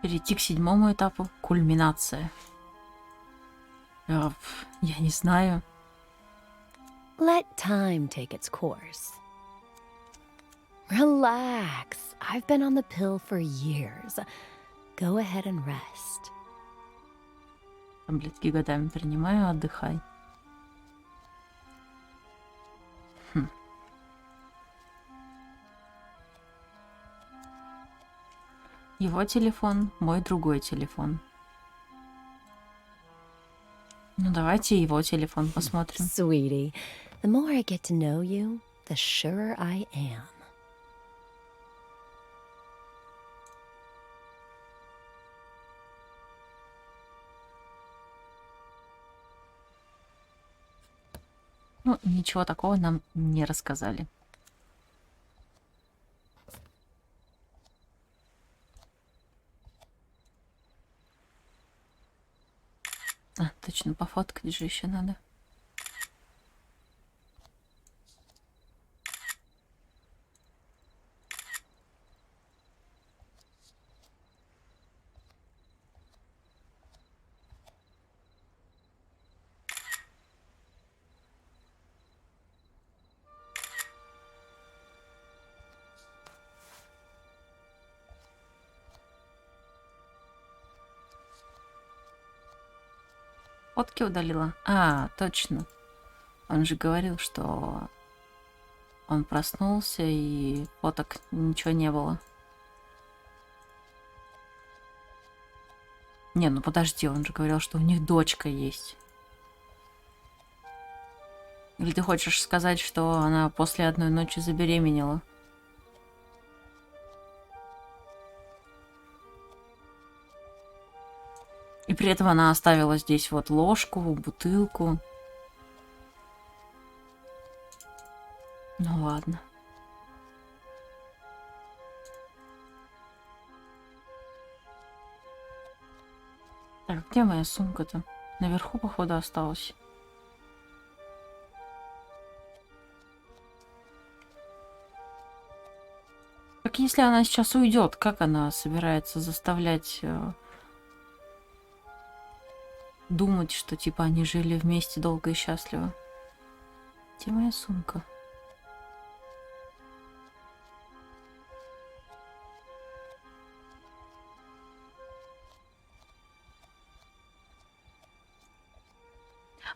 Перейти к 7-му этапу. Кульминация. Я не знаю. Let time take its course. Relax. I've been on the pill for years. Go ahead and rest. Таблетки годами принимаю, отдыхай. Его телефон, мой другой телефон. Ну, давайте его телефон посмотрим. Sweetie, the more I get to know you, the surer I am. Ну, ничего такого нам не рассказали. А, точно, пофоткать же еще надо. Фотки удалила? А, точно. Он же говорил, что он проснулся и фоток ничего не было. Не, ну подожди, он же говорил, что у них дочка есть. Или ты хочешь сказать, что она после одной ночи забеременела? И при этом она оставила здесь вот ложку, бутылку. Ну ладно. Так, где моя сумка-то? Наверху, походу, осталась. Так если она сейчас уйдет, как она собирается заставлять думать, что типа они жили вместе долго и счастливо? Где моя сумка?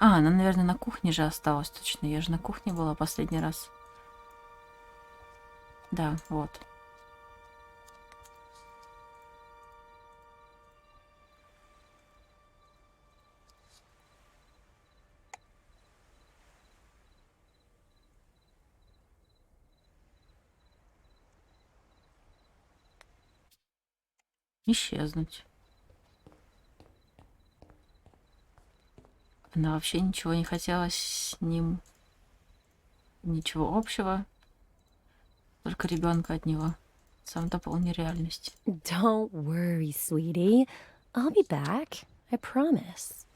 А, она, наверное, на кухне же осталась. Точно, я же на кухне была последний раз. Да, вот. Исчезнуть. Она вообще ничего не хотела с ним. Ничего общего. Только ребенка от него. Сам дополнил реальность. Don't worry, sweetie. I'll be back. I promise.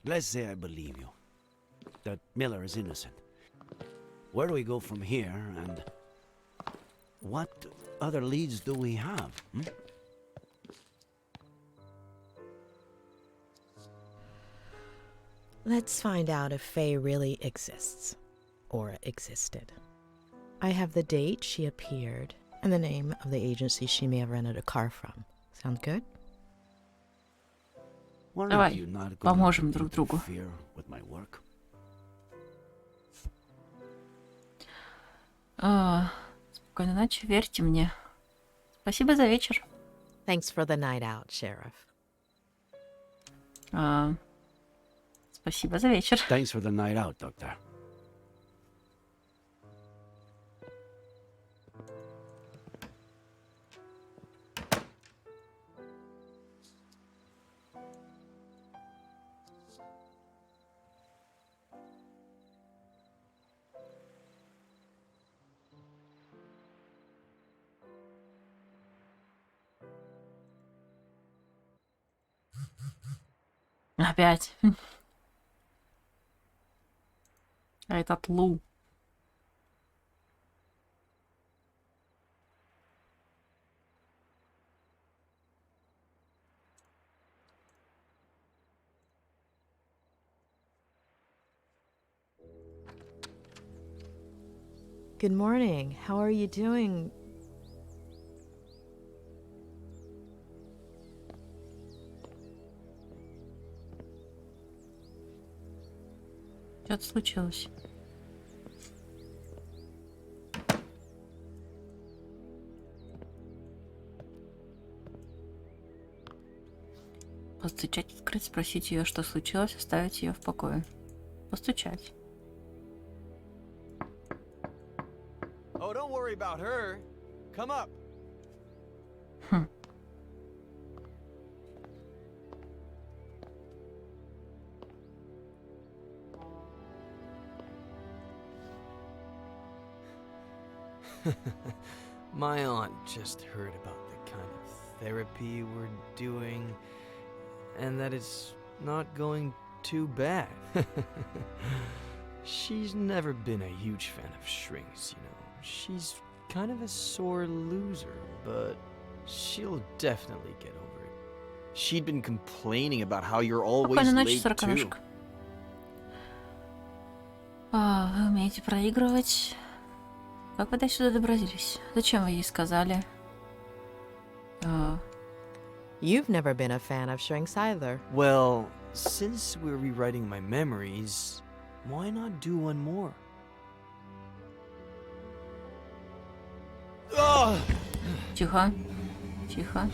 Let's say I believe you, that Miller is innocent. Where do we go from here, and what other leads do we have? Let's find out if Faye really exists, or existed. I have the date she appeared and the name of the agency she may have rented a car from. Sound good? Давай, поможем друг другу. Спокойной ночи, верьте мне. Спасибо за вечер. Thanks for the night out, Sheriff. Спасибо за вечер. Thanks for the night out, Doctor. Опять. А этот Лу. Good morning. How are you doing? Что-то случилось. Постучать, открыть, спросить ее, что случилось, оставить ее в покое. Постучать. Oh, don't worry about her. Come up. My aunt just heard about the kind of therapy we're doing, and that it's not going too bad. She's never been a huge fan of shrinks, you know. She's kind of a sore loser, but she'll definitely get over it. She'd been complaining about how you're always Спокойной ночи, late too. сороконожка. Вы умеете проигрывать. Как вы до сюда добрались? Зачем вы ей сказали? You've never been a fan of shrinks either. Well, since we're rewriting my memories, why not do one more? Тихо. Тихо.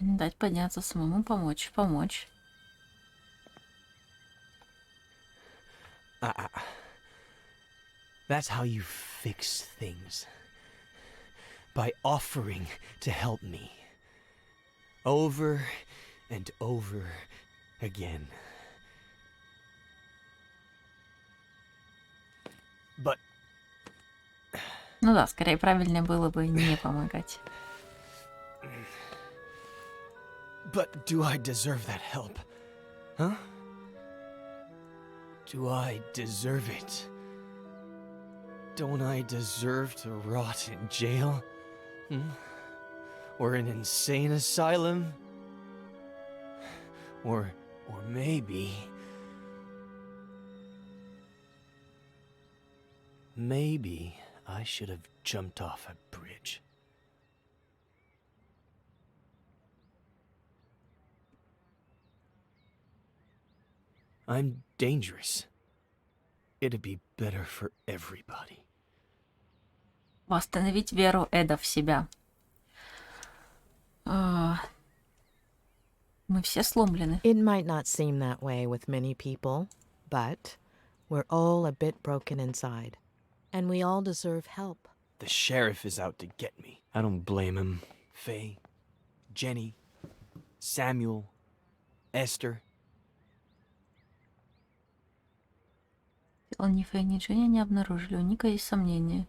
Дать подняться самому, помочь. Помочь. That's how you fix things. By offering to help me. Over and over again. But... Ну да, скорее правильнее было бы не помогать. But do I deserve that help? Huh? Do I deserve it? Don't I deserve to rot in jail? Or an insane asylum? Or maybe... Maybe I should have jumped off a bridge. I'm dangerous. It'd be better for everybody. Восстановить веру Эда в себя. Мы все сломлены. It might not seem that way with many people, but we're all a bit broken inside, and we all deserve help. The sheriff is out to get me. I don't blame him. Faye, Jenny, Samuel, Esther. Тело ни Фэй, ни Дженни не обнаружили. У Ника есть сомнения.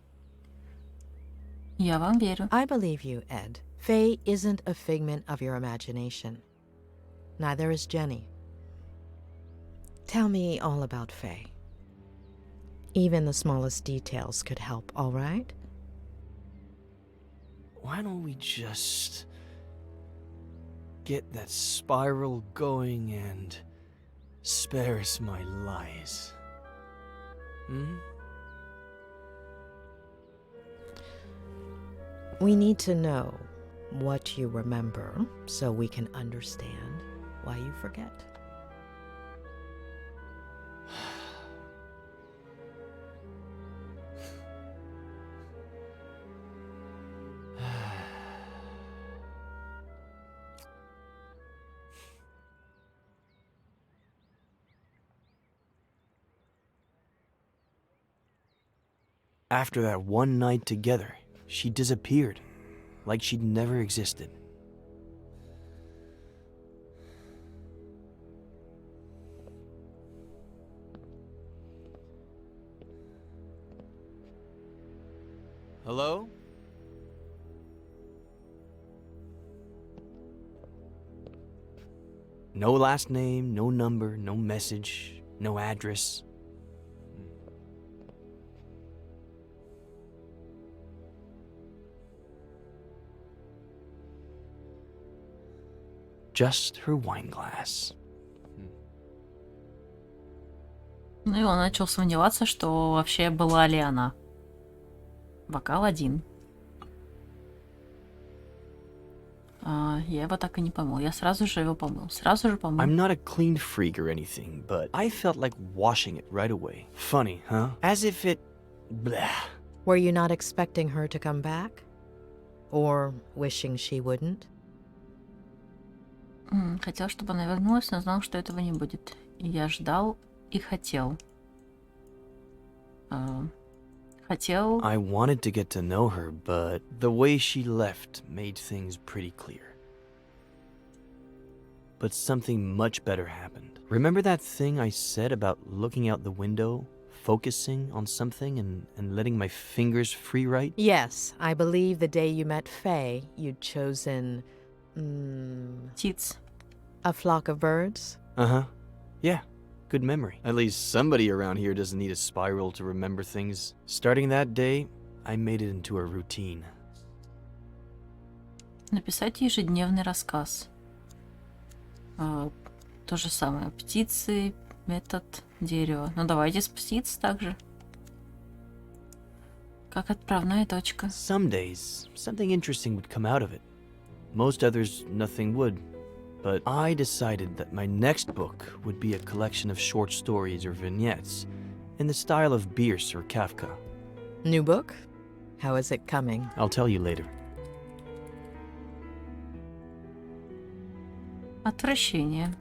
Я вам верю. I believe you, Ed. Faye isn't a figment of your imagination. Neither is Jenny. Tell me all about Faye. Even the smallest details could help, all right? Why don't we just get that spiral going and spare us my lies? We need to know what you remember so we can understand why you forget. After that one night together, she disappeared, like she'd never existed. Hello? No last name, no number, no message, no address. Just her wine glass. Ну и он начал сомневаться, что вообще была ли она. Бокал один. Я его так и не помыл. Я сразу же его помыл. Сразу же помыл. I'm not a clean freak or anything, but I felt like washing it right away. Funny, huh? As if it... Blah. Were you not expecting her to come back? Or wishing she wouldn't? Хотел, чтобы она вернулась, но знал, что этого не будет. И я ждал и хотел. Хотел... I wanted to get to know her, but the way she left made things pretty clear. But something much better happened. Remember that thing I said about looking out the window, focusing on something and letting my fingers free write? Yes, I believe the day you met Faye, you'd chosen... птиц. A flock of birds? Uh-huh. Yeah. Good memory. At least somebody around here doesn't need a spiral to remember things. Starting that day, I made it into a routine. Написать ежедневный рассказ. То же самое. Птицы, метод, дерево. Ну давайте с птиц также. Как отправная точка. Some days, something interesting would come out of it. Most others, nothing would. But I decided that my next book would be a collection of short stories or vignettes in the style of Bierce or Kafka. New book? How is it coming? I'll tell you later. Отвращение.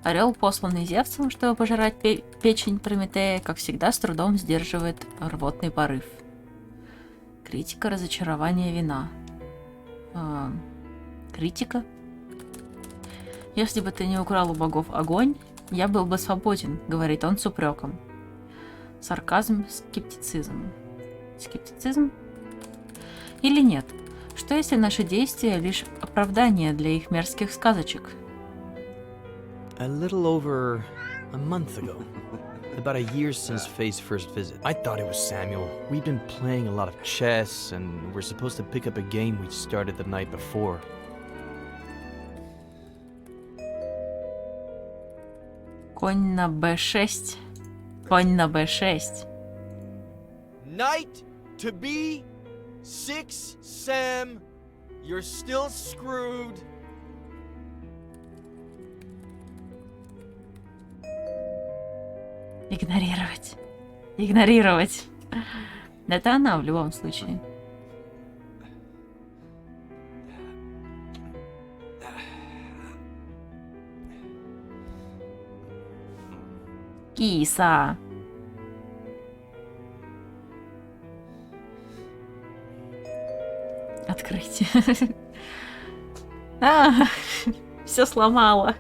Орел, посланный Зевсом, чтобы пожирать печень Прометея, как всегда, с трудом сдерживает рвотный порыв. Критика, разочарование, вина. Критика. Если бы ты не украл у богов огонь, я был бы свободен, говорит он с упреком. Сарказм, скептицизм. Скептицизм? Или нет? Что если наши действия лишь оправдание для их мерзких сказочек? A little over a month ago. About a year since Faye's first visit. I thought it was Samuel. We'd been playing a lot of chess, and we're supposed to pick up a game we'd started the night before. Конь на b6. Конь на b6. Knight to b6, Sam. You're still screwed. Игнорировать. Игнорировать. Это она в любом случае. Киса. Открыть. Все сломала.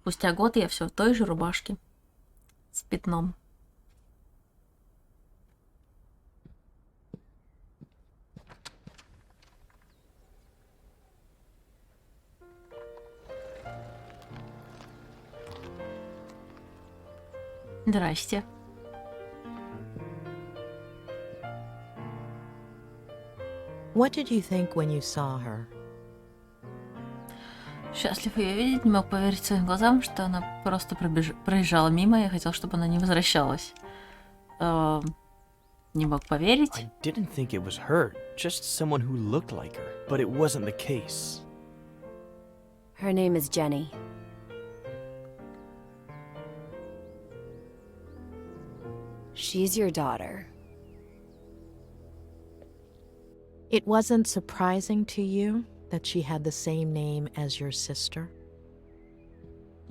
Спустя год я все в той же рубашке с пятном. Здрасте. What did you think when you saw her? Счастлив ее видеть, не мог поверить своим глазам, что она просто проезжала мимо, и я хотел, чтобы она не возвращалась. Не мог поверить. I didn't think it was her, just someone who looked like her. But it wasn't the case. Her name is Jenny. She's your daughter. It wasn't surprising to you that she had the same name as your sister?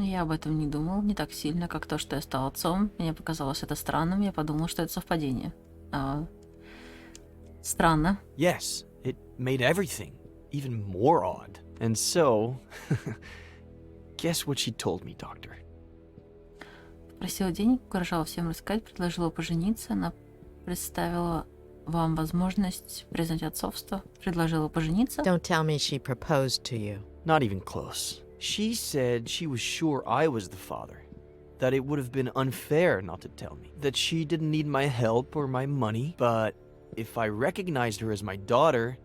Я об этом не думал не так сильно, как то, что я стал отцом. Мне показалось это странным, я подумал, что это совпадение. Странно. Yes, it made everything even more odd. And so, guess what she told me, doctor? Просила денег, угрожала всем рассказать, предложила пожениться. Она представила вам возможность признать отцовство, предложила пожениться. Don't tell me she proposed to you. Not even close. She said she was sure I was the father. That it would have been unfair not to tell me. That she didn't need my help or my money. But if I recognized her as my daughter,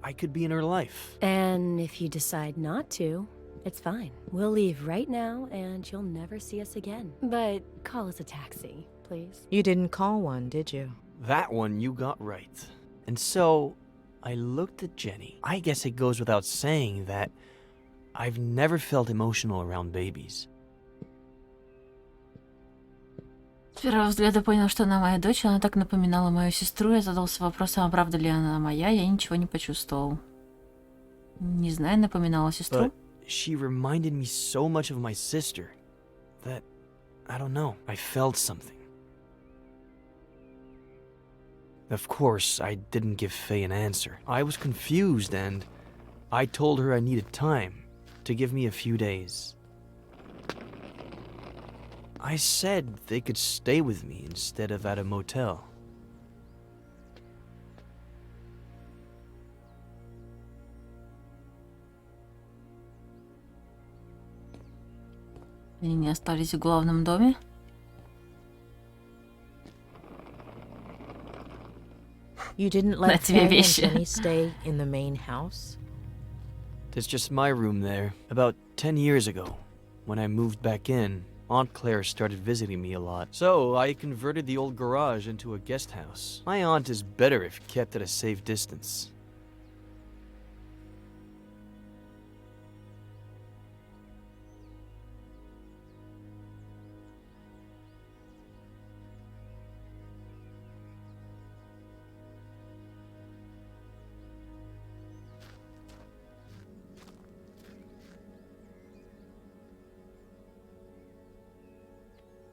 I could be in her life. And if you decide not to, it's fine. We'll leave right now and you'll never see us again. But call us a taxi, please. You didn't call one, did you? That one you got right. And so, I looked at Jenny. I guess it goes without saying that I've never felt emotional around babies. С первого взгляда понял, что она моя дочь, она так напоминала мою сестру. Я задался вопросом, а правда ли она моя, я ничего не почувствовал. Не знаю, напоминала сестру. But she reminded me so much of my sister that, I don't know, I felt something. Of course, I didn't give Faye an answer. I was confused and I told her I needed time, to give me a few days. I said they could stay with me instead of at a motel. Они не остались в главном доме. You didn't let Faye and Jenny stay in the main house? There's just my room there. About 10 years ago, when I moved back in, Aunt Claire started visiting me a lot. So I converted the old garage into a guest house. My aunt is better if kept at a safe distance.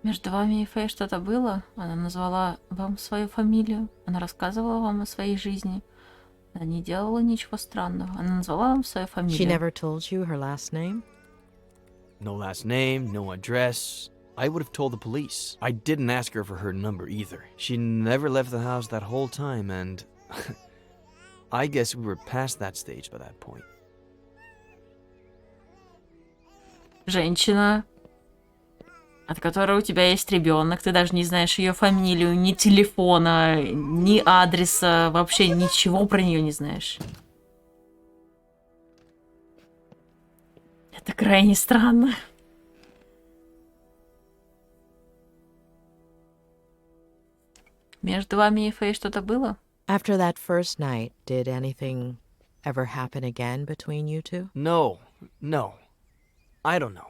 Между вами и Фэй что-то было? Она назвала вам свою фамилию? Она рассказывала вам о своей жизни? Она не делала ничего странного. Она назвала вам свою фамилию. She never told you her last name? No last name, no address. I would have told the police. I didn't ask her for her number either. She never left the house that whole time and I guess we were past that stage by that point. Женщина, от которой у тебя есть ребенок, ты даже не знаешь ее фамилию, ни телефона, ни адреса, вообще ничего про нее не знаешь. Это крайне странно. Между вами и Фэй что-то было? After that first night, did anything ever happen again between you two? No. I don't know.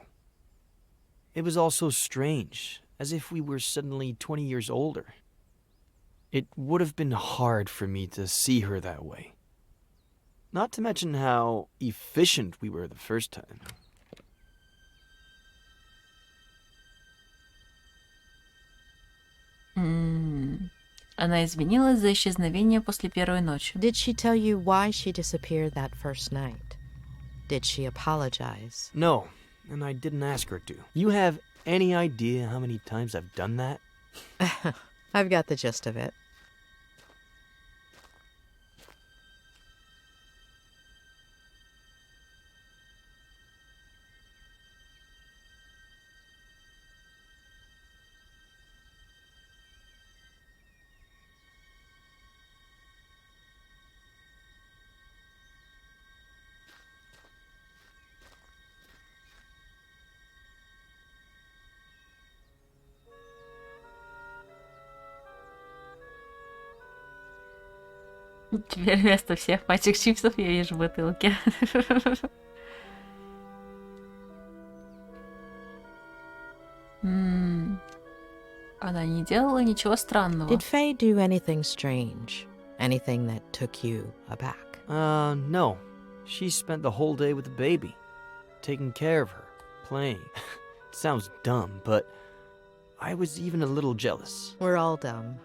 It was all so strange, as if we were suddenly 20 years older. It would have been hard for me to see her that way. Not to mention how efficient we were the first time. Она изменилась за исчезновение после первой ночи. Did she tell you why she disappeared that first night? Did she apologize? No, and I didn't ask her to. You have any idea how many times I've done that? I've got the gist of it. Теперь вместо всех пачек чипсов я вижу бутылки. Она не делала ничего странного. Did Faye do anything strange? Anything that took you aback? No. She spent the whole day with the baby, taking care of her. playing. It sounds dumb, but I was even a little jealous. We're all dumb.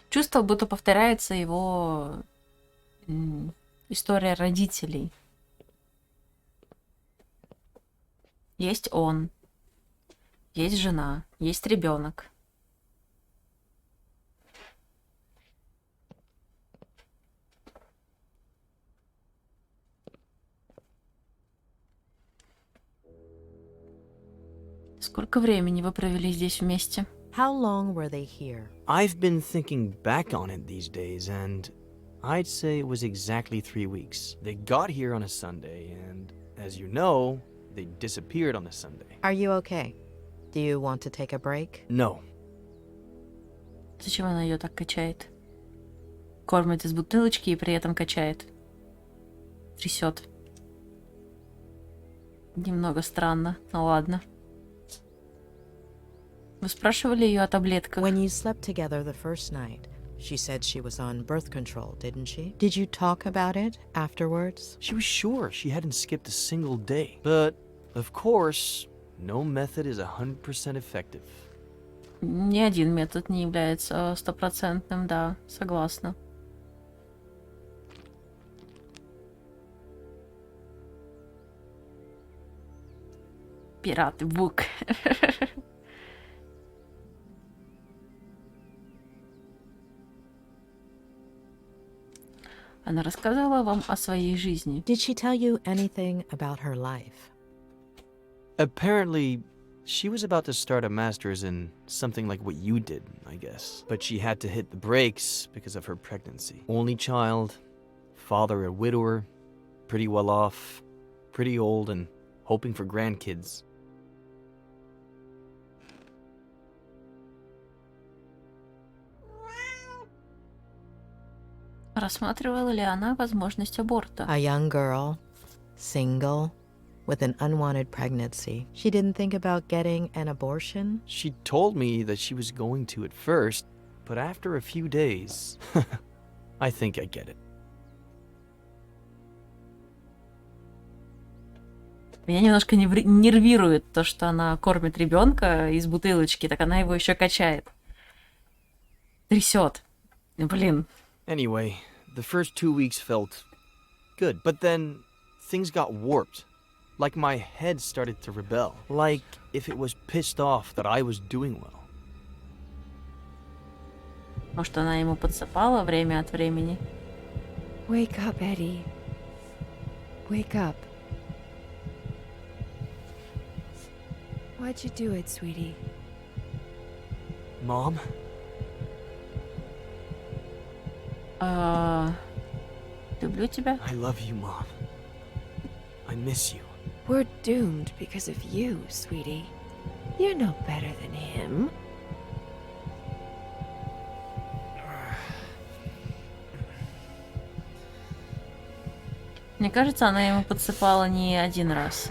Чувство, будто повторяется его история родителей. Есть он, есть жена, есть ребенок. Сколько времени вы провели здесь вместе? How long were they here? I've been thinking back on it these days, and I'd say it was exactly 3 weeks. They got here on a Sunday, and as you know, they disappeared on a Sunday. Are you okay? Do you want to take a break? No. Зачем она ее так качает? Кормит из бутылочки и при этом качает. Трясет. Немного странно, но ладно. Вы спрашивали ее о таблетках? When you slept together the first night, she said she was on birth control, didn't she? Did you talk about it afterwards? She was sure she hadn't skipped a single day. But, of course, no method is 100% effective. Ни один метод не является стопроцентным, да, согласна. Пираты, бук. Она рассказала вам о своей жизни. Did she tell you anything about her life? Apparently, she was about to start a master's in something like what you did, I guess. But she had to hit the brakes because of her pregnancy. Only child, father a widower, pretty well off, pretty old, and hoping for grandkids. Рассматривала ли она возможность аборта? A young girl, single, with an unwanted pregnancy. She didn't think about getting an abortion? She told me that she was going to at first, but after a few days, I think I get it. Меня немножко нервирует то, что она кормит ребенка из бутылочки, так она его еще качает. Трясет. Блин. Anyway, the first 2 weeks felt good, but then things got warped. Like my head started to rebel. Like if it was pissed off that I was doing well. Может, она ему подсыпала время от времени? Wake up, Eddie. Wake up. Why'd you do it, sweetie? Mom? Люблю тебя. I love you, Mom. I miss you. We're doomed because of you, sweetie. You're no better than him. Мне кажется, она ему подсыпала не один раз.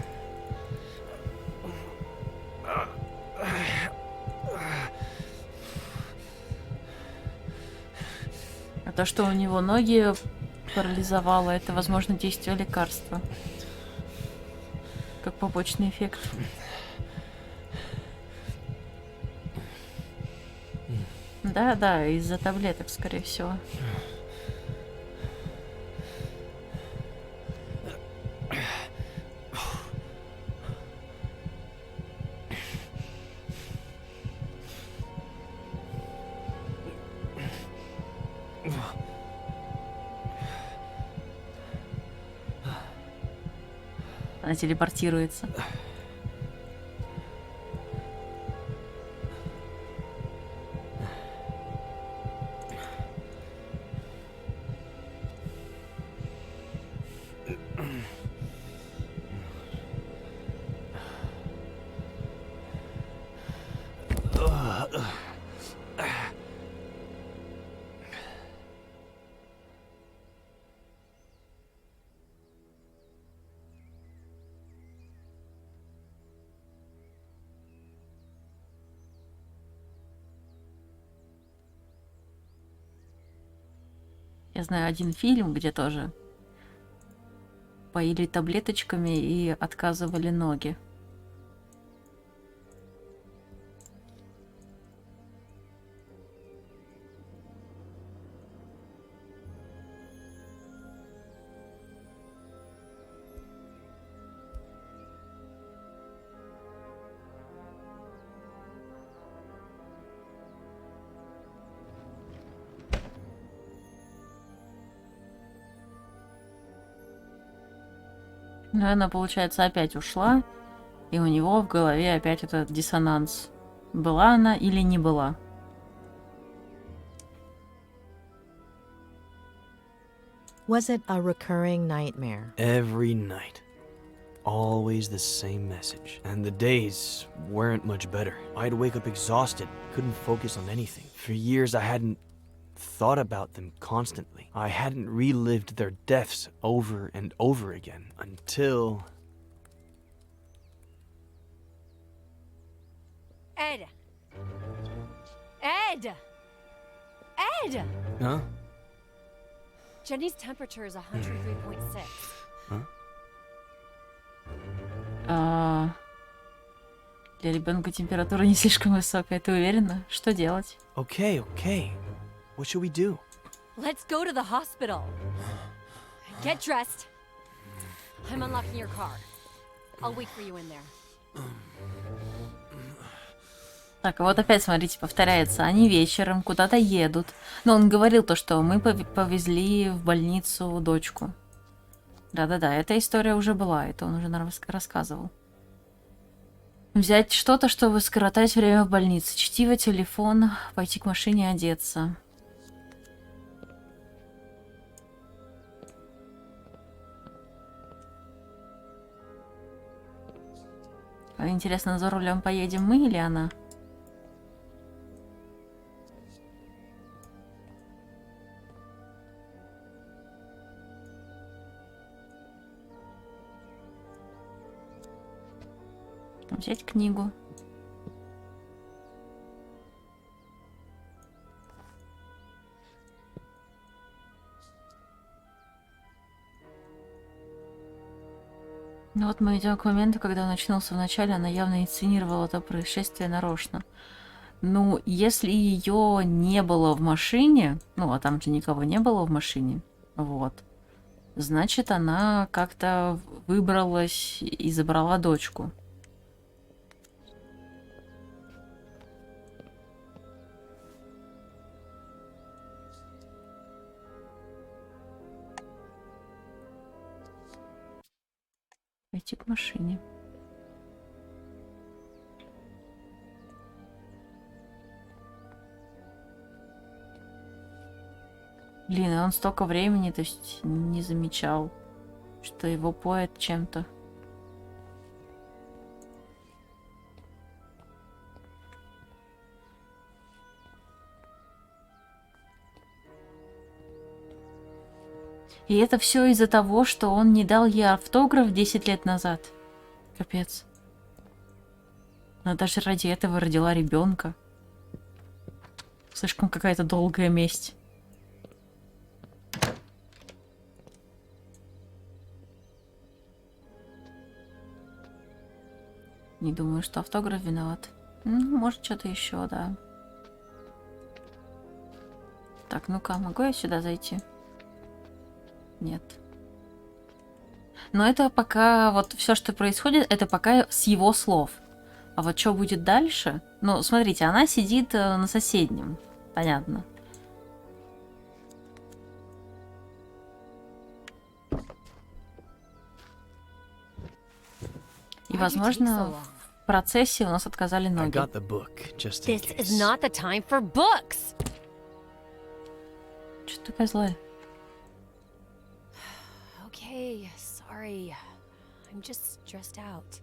А то, что у него ноги парализовало, это, возможно, действие лекарства. Как побочный эффект. Да, из-за таблеток, скорее всего. Она телепортируется. Я знаю один фильм, где тоже поили таблеточками и отказывали ноги. Ну, она, получается, опять ушла, и у него в голове опять этот диссонанс. Была она или не была? Was it a recurring nightmare? Every night. Always the same message. And the days weren't much better. I'd wake up exhausted, couldn't focus on anything. For years I hadn't thought about them constantly. I hadn't relived their deaths over and over again until... Ed! Ed! Ed! Huh? Jenny's temperature is 103.6. Huh? Для ребенка температура не слишком высокая. Ты уверена? Что делать? Okay. What should we do? Let's go to the hospital. Get dressed. I'm unlocking your car. I'll wait for you in there. Так, вот опять, смотрите, повторяется. Они вечером куда-то едут. Но он говорил то, что мы повезли в больницу дочку. Да-да-да, эта история уже была. Это он уже нам рассказывал. Взять что-то, чтобы скоротать время в больнице. Чтиво, телефон, пойти к машине одеться. Интересно, за рулем поедем мы или она? Взять книгу. Ну вот мы идем к моменту, когда он очнулся в начале, она явно инсценировала это происшествие нарочно. Ну, если ее не было в машине, ну, а там же никого не было в машине, вот, значит, она как-то выбралась и забрала дочку. Пойти к машине. Блин, и он столько времени, то есть не замечал, что его поет чем-то. И это все из-за того, что он не дал ей автограф 10 лет назад. Капец. Она даже ради этого родила ребенка. Слишком какая-то долгая месть. Не думаю, что автограф виноват. Ну, может, что-то еще, да. Так, ну-ка, могу я сюда зайти? Нет. Но это пока вот все, что происходит, это пока с его слов. А вот что будет дальше? Ну, смотрите, она сидит на соседнем. Понятно. И, возможно, в процессе у нас отказали ноги. This is not the time for books. Что ты такая злая? Okay, sorry. I'm just stressed out.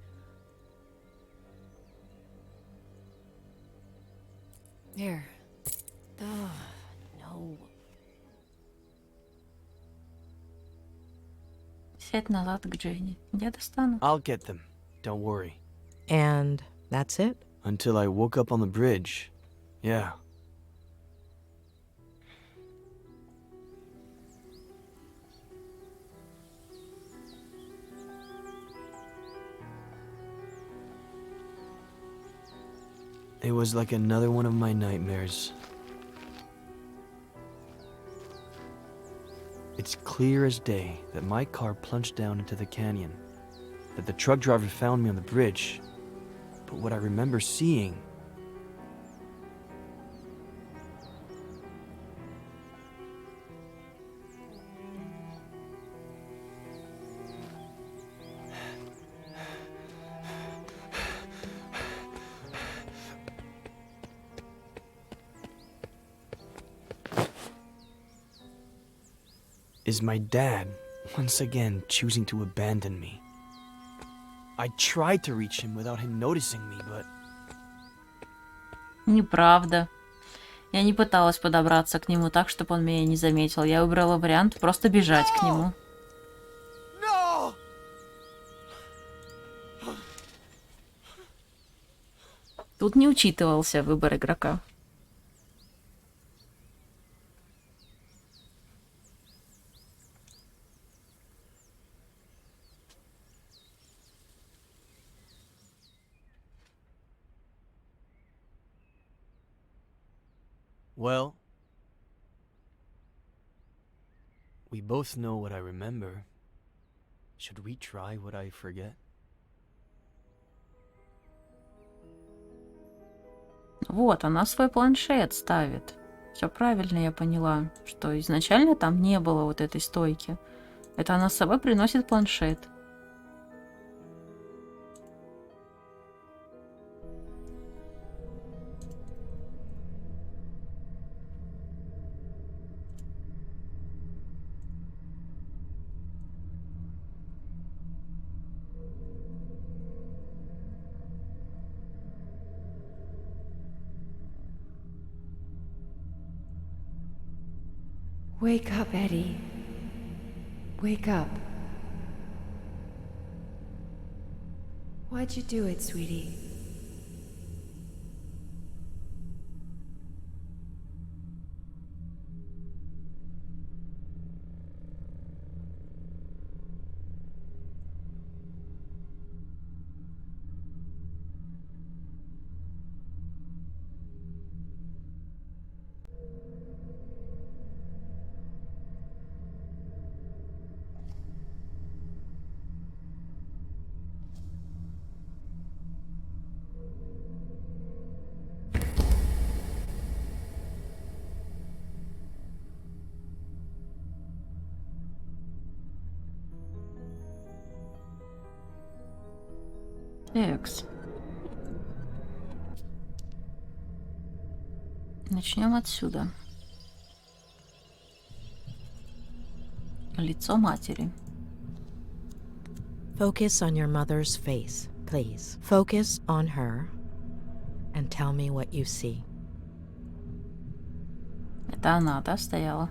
There. Oh, no. Сядь назад к Дженни. Я достану. I'll get them. Don't worry. And that's it? Until I woke up on the bridge. Yeah. It was like another one of my nightmares. It's clear as day that my car plunged down into the canyon, that the truck driver found me on the bridge, but what I remember seeing... is my dad once again choosing to abandon me. I tried to reach him without him noticing me, but... Неправда. Я не пыталась подобраться к нему так, чтобы он меня не заметил. Я выбрала вариант просто бежать к нему. No! Тут не учитывался выбор игрока. Well, we both know what I remember. Should we try what I forget? Вот, она свой планшет ставит. Все правильно я поняла, что изначально там не было вот этой стойки. Это она с собой приносит планшет. Wake up, Eddie. Wake up. Why'd you do it, sweetie? Экс. Начнем отсюда. Лицо матери. Focus on your mother's face, please. Focus on her and tell me what you see. Это она, да, стояла?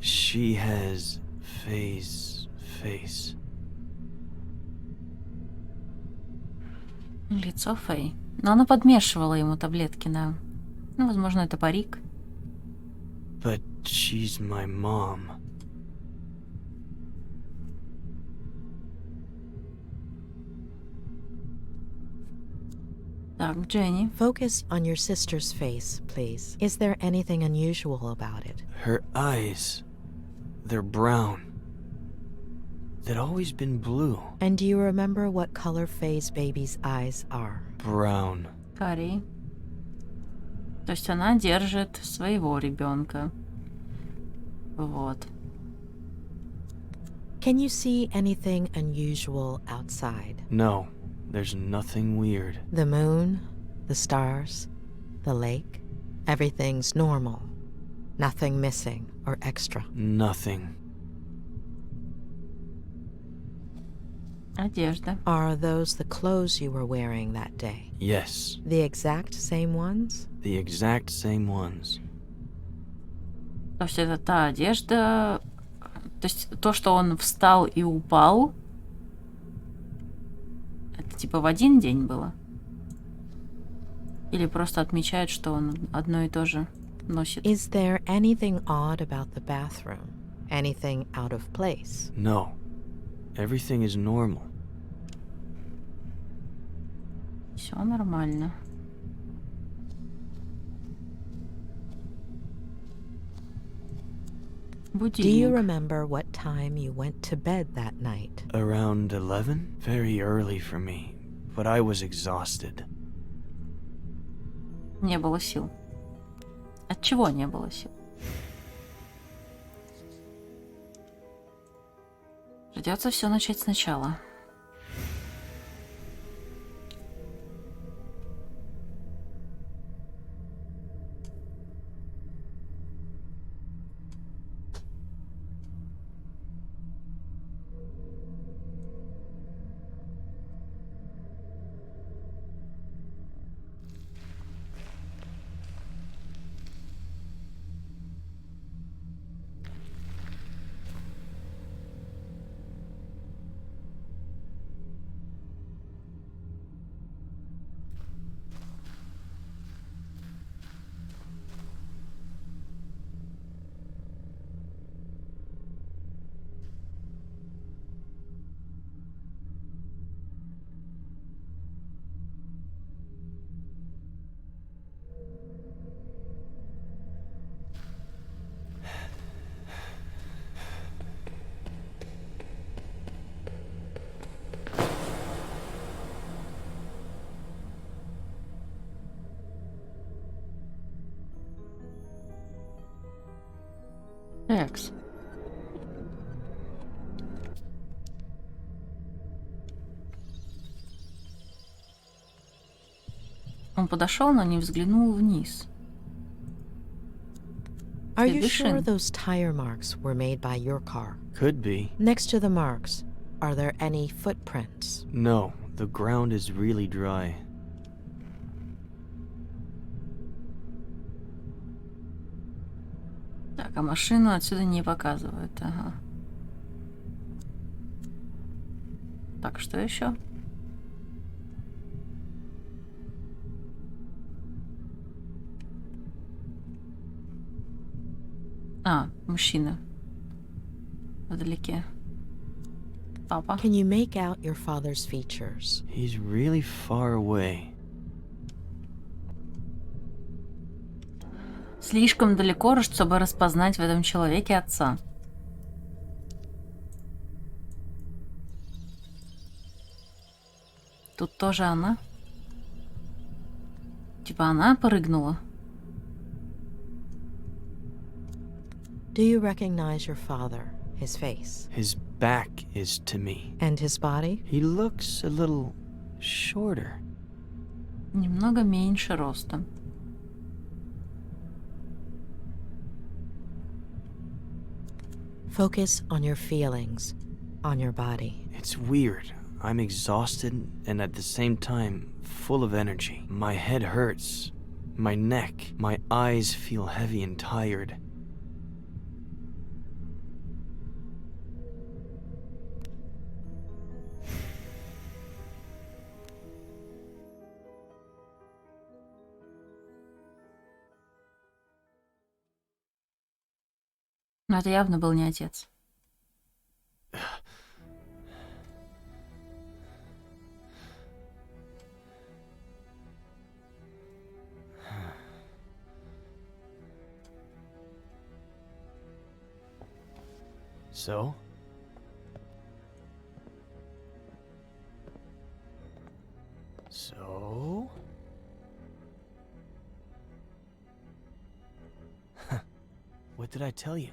She has face. Лицо Фэй. Но она подмешивала ему таблетки на... Ну, возможно, это парик. But she's my mom. Так, Дженни. Focus on your sister's face, please. Is there anything unusual about it? Her eyes, they're brown. They'd always been blue. And do you remember what color Faye's baby's eyes are? Brown. Карий. То есть она держит своего ребенка. Вот. Can you see anything unusual outside? No, there's nothing weird. The moon, the stars, the lake, everything's normal. Nothing missing or extra. Nothing. Одежда. Are those the clothes you were wearing that day? Yes. The exact same ones? The exact same ones. То есть это та одежда... То есть то, что он встал и упал, это типа в один день было? Или просто отмечают, что он одно и то же носит? Is there anything odd about the bathroom? Anything out of place? No. Everything is normal. Все нормально. Do you Будильник. remember what time you went to bed that night? Around 11? Very early for me, but I was exhausted. Не было сил. От чего не было сил? Придется все начать сначала. Экс. Он подошел, но не взглянул вниз. Are you Следы sure шин. those tire marks were made by your car? Could be. Next to the marks, are there any footprints? No, the ground is really dry. Так, а машину отсюда не показывают. Ага. Так, что еще? А, мужчина. Вдалеке. Папа. Can you make out your father's features? He's really far away. Слишком далеко, чтобы распознать в этом человеке отца. Тут тоже она. Типа она прыгнула. Do you recognize your father, his face? His back is to me. And his body? He looks a little shorter. Немного меньше ростом. Focus on your feelings, on your body. It's weird. I'm exhausted and at the same time full of energy. My head hurts. My neck. My eyes feel heavy and tired. Но это явно был не отец. So? So? What did I tell you?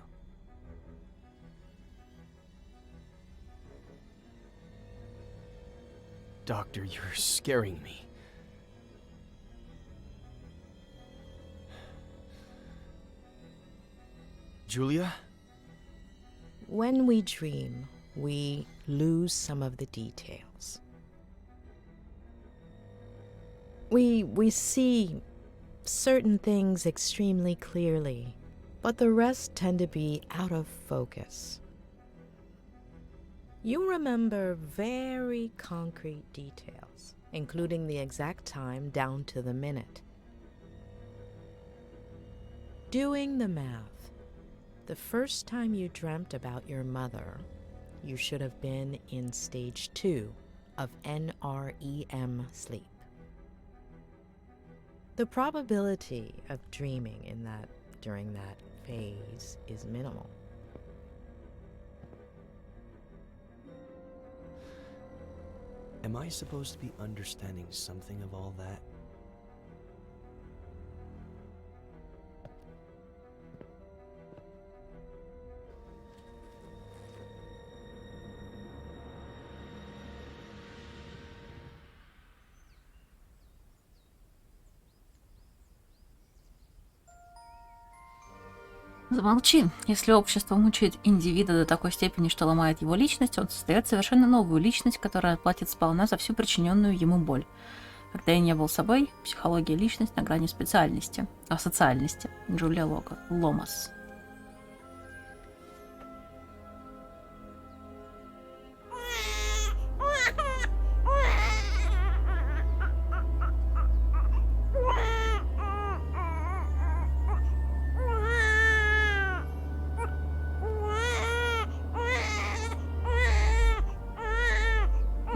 Doctor, you're scaring me. Julia? When we dream, we lose some of the details. We see certain things extremely clearly, but the rest tend to be out of focus. You remember very concrete details, including the exact time down to the minute. Doing the math, the first time you dreamt about your mother, you should have been in stage 2 of NREM sleep. The probability of dreaming during that phase is minimal. Am I supposed to be understanding something of all that? Замолчи. Если общество мучает индивида до такой степени, что ломает его личность, он создает совершенно новую личность, которая отплатит сполна за всю причиненную ему боль. Когда я не был собой, психология личность на грани специальности, социальности. Джулия Ломас.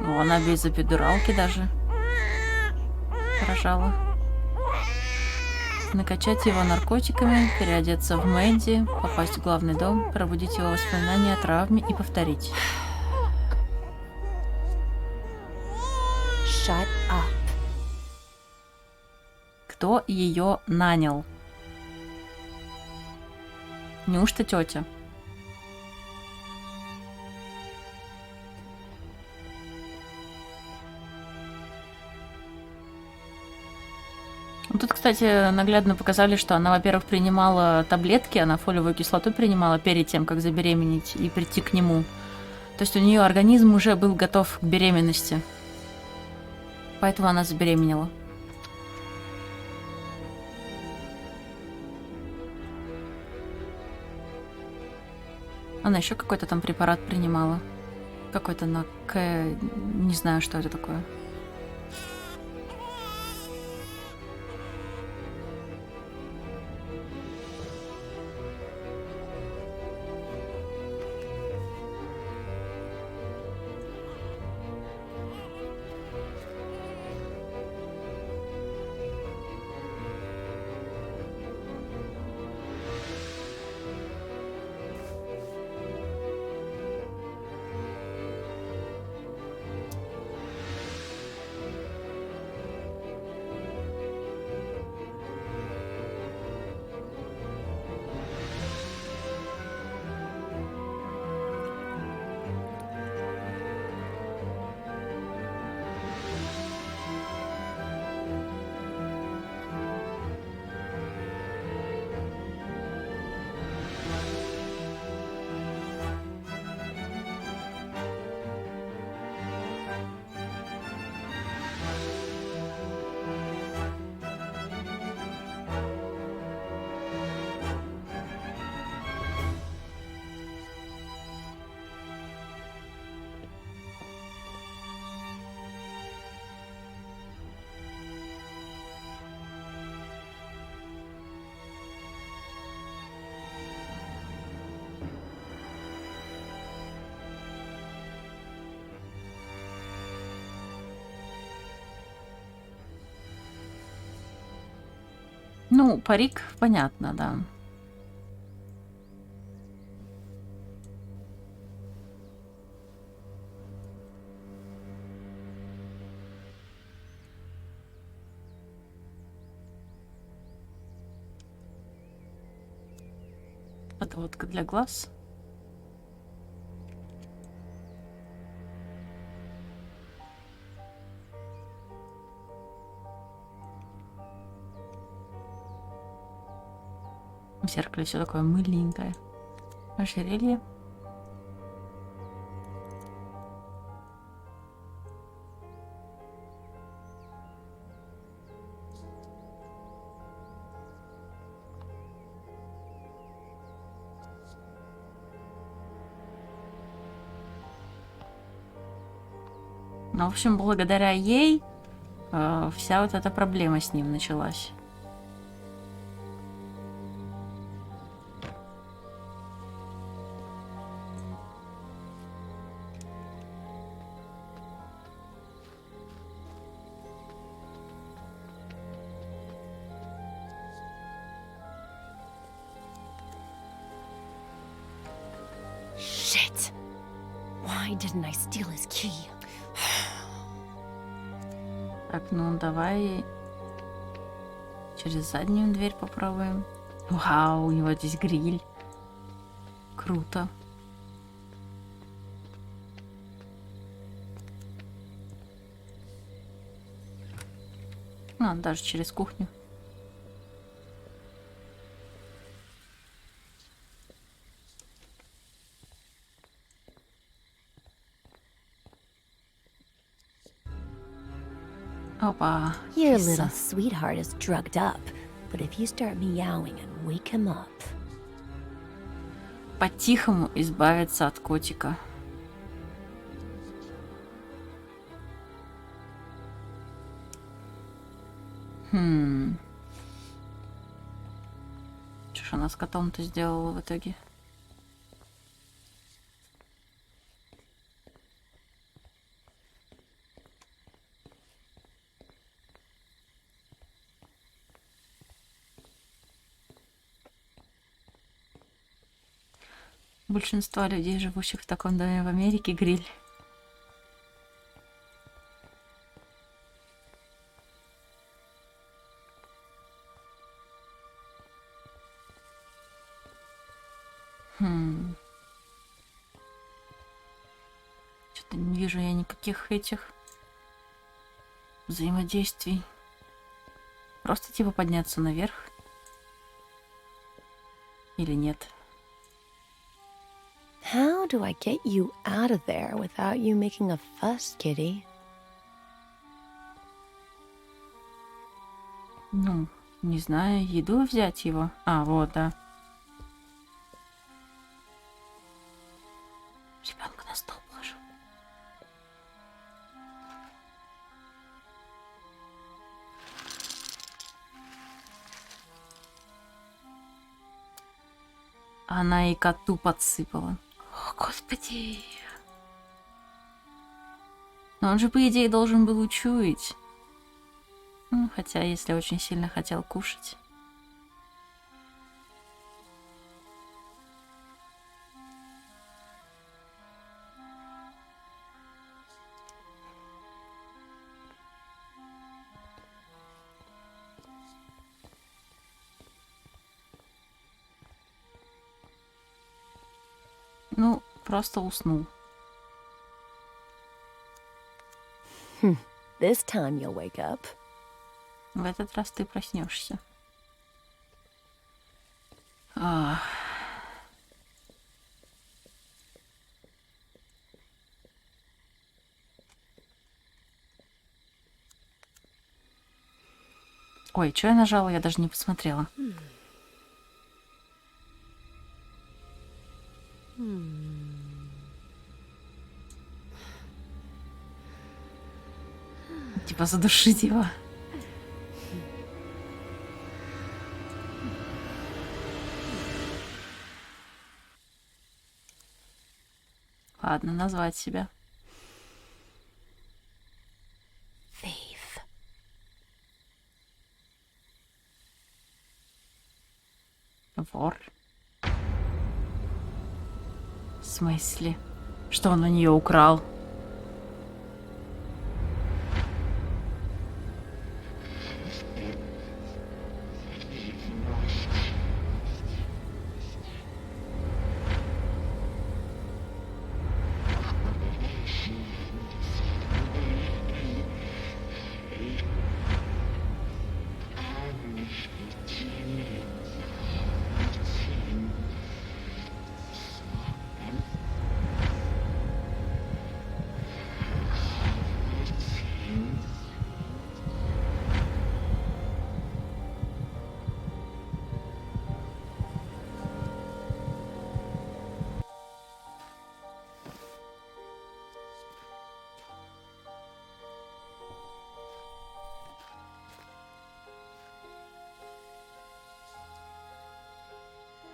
Она без эпидуралки даже рожала. Накачать его наркотиками, переодеться в Мэнди, попасть в главный дом, пробудить его воспоминания о травме и повторить. Shut up. Кто ее нанял? Неужто тетя? Тут, кстати, наглядно показали, что она, во-первых, принимала таблетки, она фолиевую кислоту принимала перед тем, как забеременеть и прийти к нему. То есть у нее организм уже был готов к беременности. Поэтому она забеременела. Она еще какой-то там препарат принимала. Какой-то на не знаю, что это такое. Ну, парик, понятно, да. Отводка для глаз. В зеркале все такое мыленькое. Ожерелье. Ну, в общем, благодаря ей вся вот эта проблема с ним началась. Shit. Why didn't I steal his key? Так, ну давай через заднюю дверь попробуем. Вау, у него здесь гриль. Круто. А, даже через кухню. Опа. Your киса. little sweetheart is drugged up, but if you start meowing and wake him up... По-тихому избавиться от котика. Что ж она с котом-то сделала в итоге? Большинство людей, живущих в таком доме в Америке, гриль. Что-то не вижу я никаких этих взаимодействий. Просто типа подняться наверх. Или нет? How do I get you out of there without you making a fuss, kitty? Ну, не знаю, еду взять его. А, вот, да. Ребенка на стол положу. Она и коту подсыпала. О, господи. Но он же, по идее, должен был учуять. Ну, хотя, если очень сильно хотел кушать. Ну, просто уснул. This time you'll wake up. В этот раз ты проснешься. Ой, что я нажала? Я даже не посмотрела. Типа задушить его. Ладно, назвать себя. Thief. Вор. В смысле? Что он у нее украл?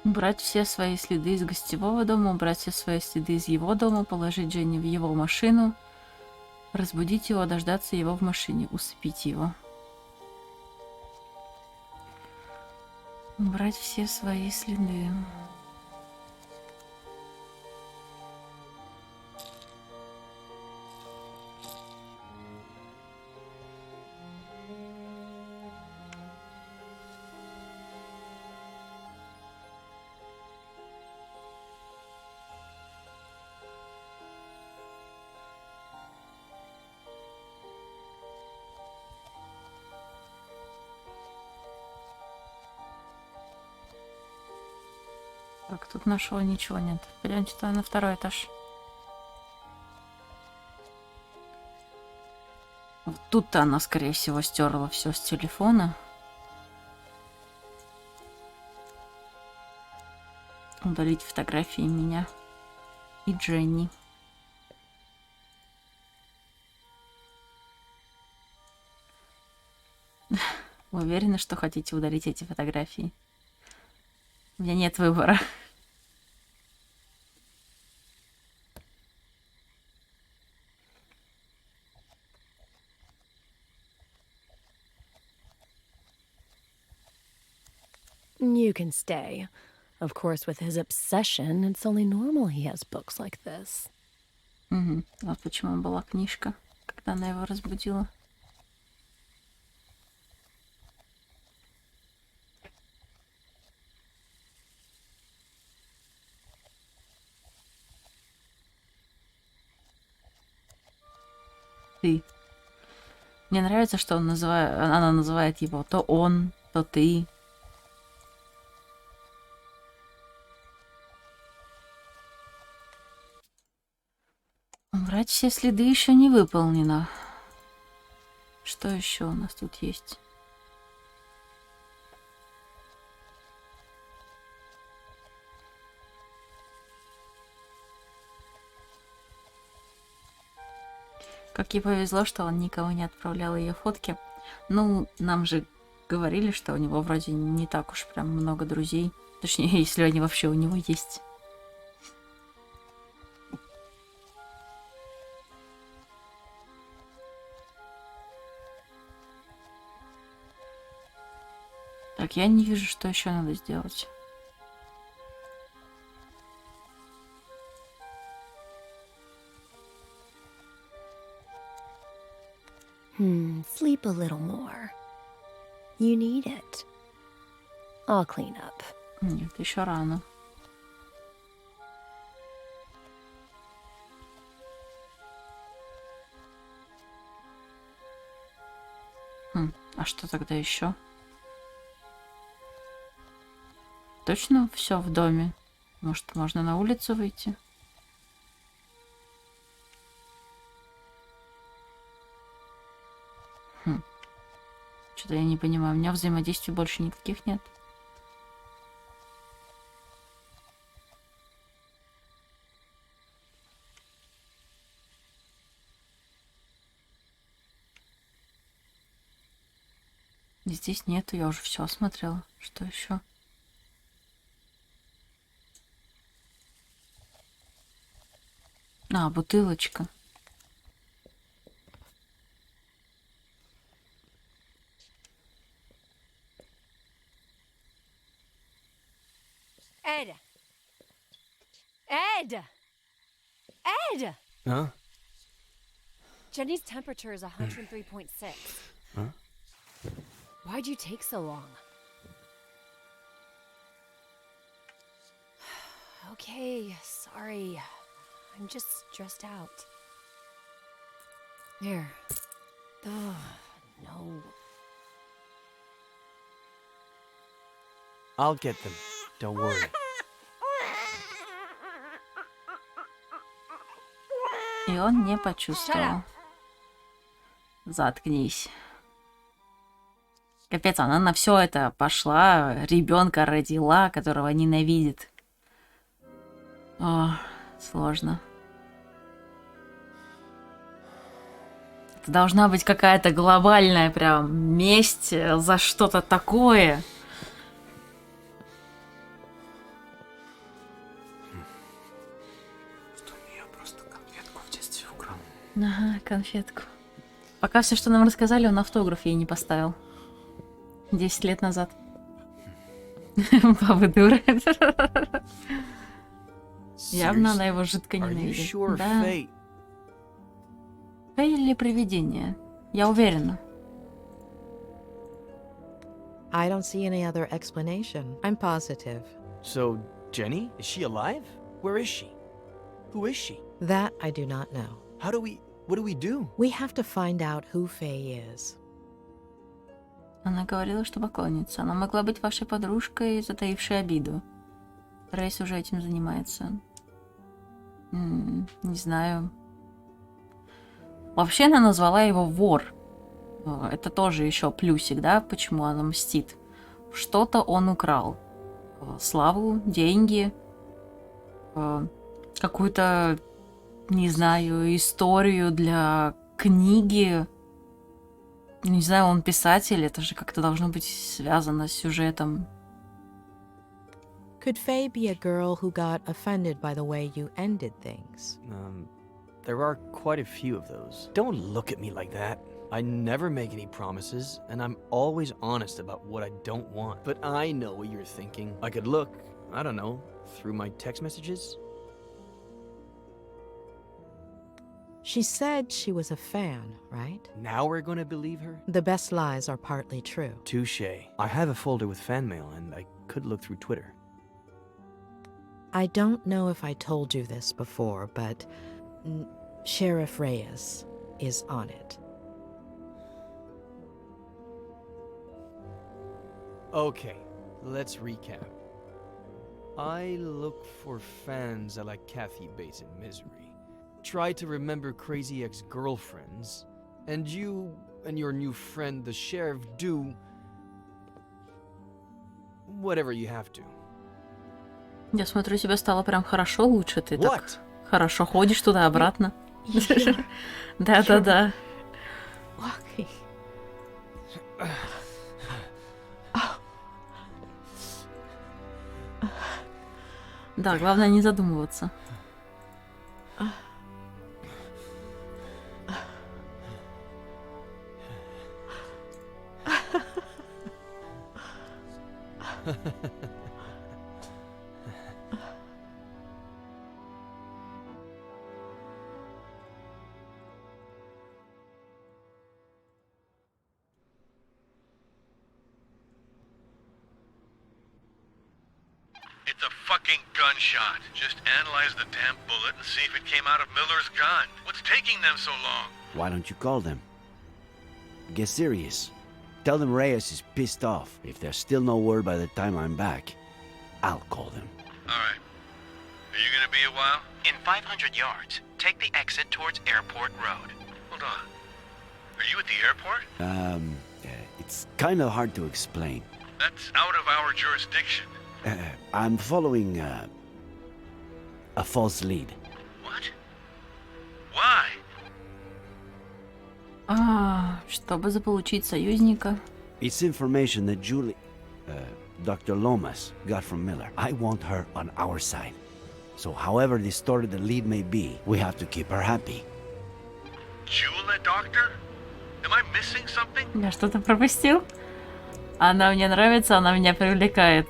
Убрать все свои следы из гостевого дома, убрать все свои следы из его дома, положить Дженни в его машину, разбудить его, дождаться его в машине, усыпить его. Убрать все свои следы. Так, тут нашего ничего нет. Пойдемте туда на второй этаж. Вот тут-то она, скорее всего, стерла все с телефона. Удалить фотографии меня и Дженни. Вы уверены, что хотите удалить эти фотографии? У меня нет выбора. You can stay. Of course, with his obsession, it's only normal he has books like this. Угу. Вот почему была книжка, когда она его разбудила. Ты. Мне нравится, что она называет его то он, то ты. Убрать все следы еще не выполнено. Что еще у нас тут есть? Как ей повезло, что он никого не отправлял ее фотки. Ну, нам же говорили, что у него вроде не так уж прям много друзей. Точнее, если они вообще у него есть. Так, я не вижу, что еще надо сделать. Sleep a little more. You need it. I'll clean up. Нет, еще рано. А что тогда еще? Точно все в доме? Может, можно на улицу выйти? Что-то я не понимаю. У меня взаимодействий больше никаких нет. Здесь нету, я уже все осмотрела. Что еще? А, бутылочка. Ed! Ed! Ed! Huh? Jenny's temperature is 103.6. Huh? Why'd you take so long? Okay, sorry. I'm just stressed out. Here. Oh, no. I'll get them. Don't worry. И он не почувствовал. Заткнись. Капец, она на все это пошла, ребенка родила, которого ненавидит. О, сложно. Это должна быть какая-то глобальная прям месть за что-то такое. Ага, конфетку. Пока все, что нам рассказали, он автограф ей не поставил. 10 лет назад. Баба дура. Явно она его жутко ненавидит. Да. Фей или привидение? Я уверена. I don't see any other explanation. I'm positive. So, Jenny, is she alive? Where is she? Who is she? That I do not know. What do we do? We have to find out who Faye is. Она говорила, что поклонница. Она могла быть вашей подружкой, затаившей обиду. Рейс уже этим занимается. Не знаю. Вообще она назвала его вор. Это тоже еще плюсик, да? Почему она мстит? Что-то он украл. Славу, деньги, какую-то, не знаю, историю для книги. Не знаю, он писатель, это же как-то должно быть связано с сюжетом. Could Faye be a girl who got offended by the way you ended things? There are quite a few of those. Don't look at me like that. I never make any promises, and I'm always honest about what I don't want. But I know what you're thinking. I could look, I don't know, through my text messages. She said she was a fan, right? Now we're gonna believe her? The best lies are partly true. Touché. I have a folder with fan mail, and I could look through Twitter. I don't know if I told you this before, but Sheriff Reyes is on it. Okay, let's recap. I look for fans like Kathy Bates in Misery. Try to remember crazy ex-girlfriends. And you and your new friend, the sheriff, do whatever you have to. Я смотрю, тебе стало прям хорошо лучше. Ты так хорошо ходишь туда-обратно. Да-да-да. Да, главное не задумываться. It's a fucking gunshot. Just analyze the damn bullet and see if it came out of Miller's gun. What's taking them so long? Why don't you call them? Get serious. Tell them Reyes is pissed off. If there's still no word by the time I'm back, I'll call them. All right. Are you gonna be a while? In 500 yards, take the exit towards Airport Road. Hold on. Are you at the airport? It's kind of hard to explain. That's out of our jurisdiction. I'm following a false lead. What? Why? Чтобы заполучить союзника. It's information that Dr. Lomas got from Miller. I want her on our side. So however distorted the lead may be, we have to keep her happy. Jewel, doctor? Am I missing something? Я что-то пропустил? Она мне нравится, она меня привлекает.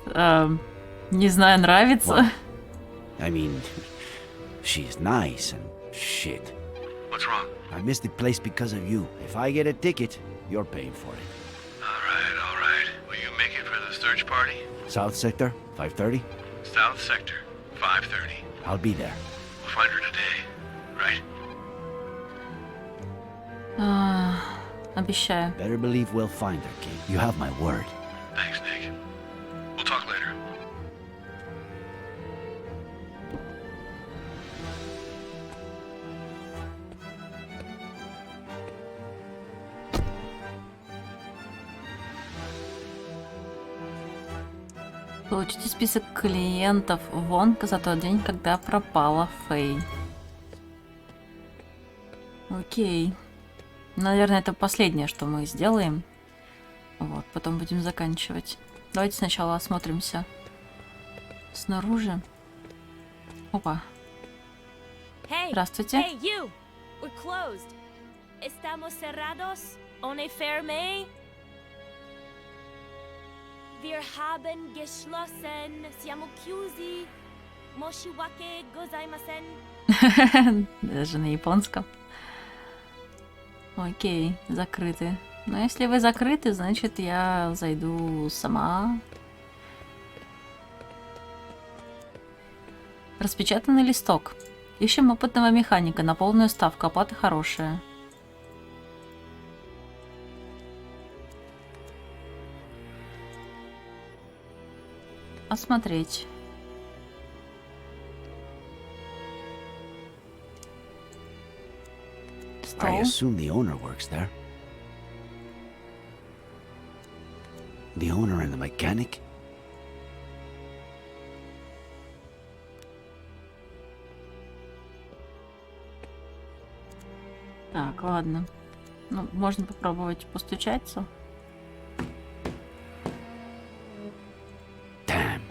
Не знаю, нравится. I mean, she's nice and shit. What's wrong? I missed the place because of you. If I get a ticket, you're paying for it. All right. Will you make it for the search party? South Sector, 5:30? South Sector, 5:30. I'll be there. We'll find her today, right? Обещаю. Better believe we'll find her, kid. You have my word. Thanks, Nick. We'll talk later. Получите список клиентов Вонка за тот день, когда пропала Фэй. Окей. Наверное, это последнее, что мы сделаем. Вот, потом будем заканчивать. Давайте сначала осмотримся снаружи. Опа. Здравствуйте. Hey, you! We're closed. Estamos cerrados. On est fermé. Wir haben geschlossen. Siamo chiusi. Moshiwake gozaimasen. Даже на японском. Окей, закрыты. Но если вы закрыты, значит я зайду сама. Распечатанный листок. Ищем опытного механика на полную ставку. Оплата хорошая. Осмотреть. I assume the owner works there. The owner and the mechanic? Так, ладно. Ну, можно попробовать постучаться. Damn.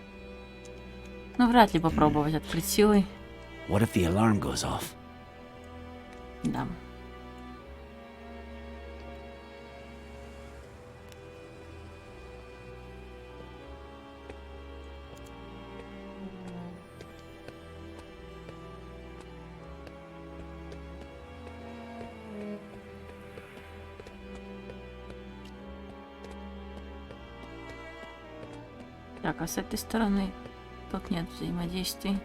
Ну, вряд ли попробовать открыть силой. What if the alarm goes off? Да. Так, а с этой стороны тут нет взаимодействий.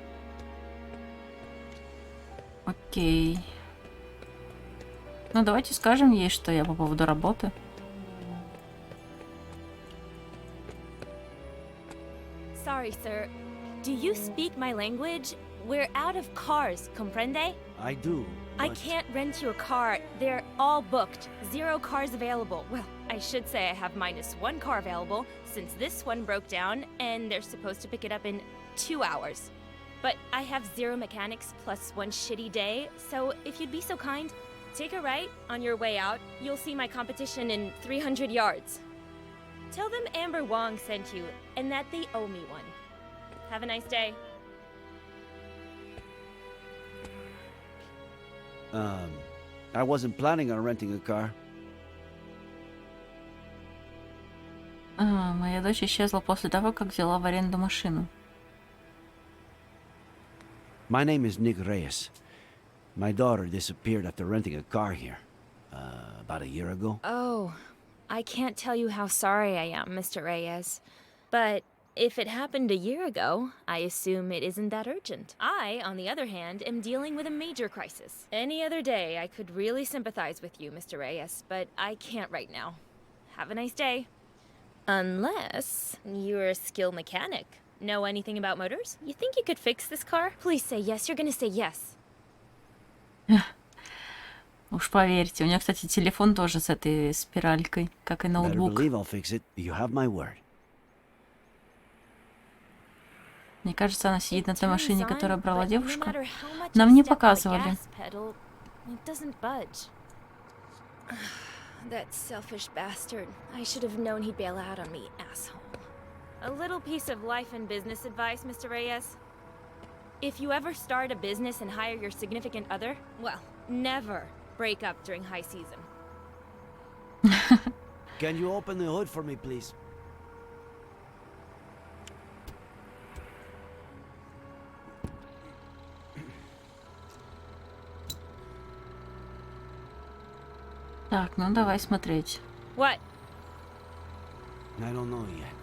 Окей. Ну, давайте скажем ей, что я по поводу работы. Sorry, sir. Do you speak my language? We're out of cars, comprende? I do. I can't rent you a car. They're all booked. 0 cars available. Well, I should say I have -1 car available, since this one broke down, and they're supposed to pick it up in 2 hours. But I have 0 mechanics plus 1 shitty day, so if you'd be so kind, take a right on your way out. You'll see my competition in 300 yards. Tell them Amber Wong sent you, and that they owe me one. Have a nice day. I wasn't planning on renting a car. Моя дочь исчезла после того, как взяла в аренду машину. My name is Nick Reyes. My daughter disappeared after renting a car here. About a year ago. Oh, I can't tell you how sorry I am, Mr. Reyes. But if it happened a year ago, I assume it isn't that urgent. I, on the other hand, am dealing with a major crisis. Any other day, I could really sympathize with you, Mr. Reyes, but I can't right now. Have a nice day. Unless you're a skilled mechanic. Know anything about motors? You think you could fix this car? Please say yes. You're gonna say yes. Уж поверьте, у меня, кстати, телефон тоже с этой спиралькой, как и ноутбук. Мне кажется, она сидит на той машине, которую брала девушка. Нам не показывали. That selfish bastard. I should have known he'd bail out on me, asshole. A little piece of life and business advice, Mr. Reyes. If you ever start a business and hire your significant other, well, never break up during high season. Can you open the hood for me, please? Так, ну давай смотреть. What? I don't know yet.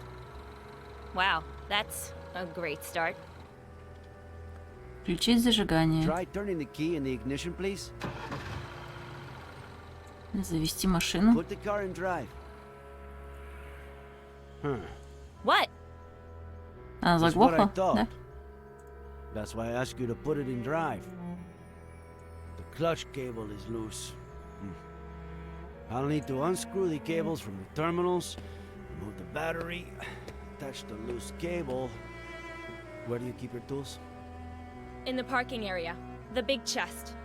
Wow, that's a great start. Включить зажигание. Try turning the key in the ignition, please. Завести машину. Put the car in drive. What? Она заглохла, да? That's why I asked you to put it in drive. The clutch cable is loose. I'll need to unscrew the cables from the terminals, remove the battery, attach the loose cable. Where do you keep your tools? In the parking area. The big chest.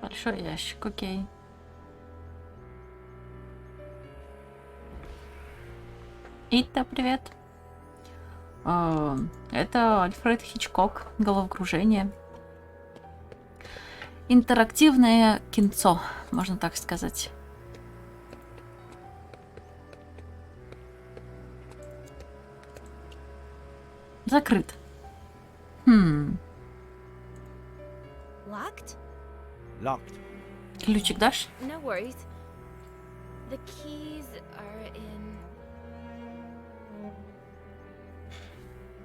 Большой ящик, окей. Ита, привет. Это Альфред Хичкок, головокружение. Интерактивное кинцо, можно так сказать. Закрыт. Locked? Locked. Ключик дашь? No worries. The keys are in...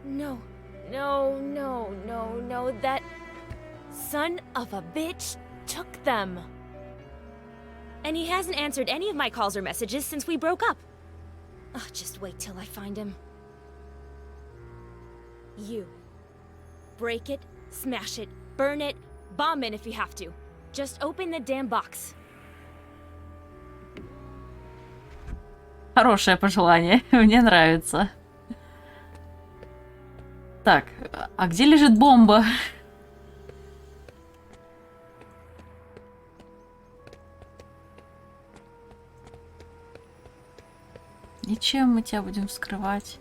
No. No. That son of a bitch took them. And he hasn't answered any of my calls or messages since we broke up. Oh, just wait till I find him. You. Break it, smash it, burn it, bomb it if you have to. Just open the damn box. Хорошее пожелание. Мне нравится. Так, а где лежит бомба? И чем мы тебя будем вскрывать?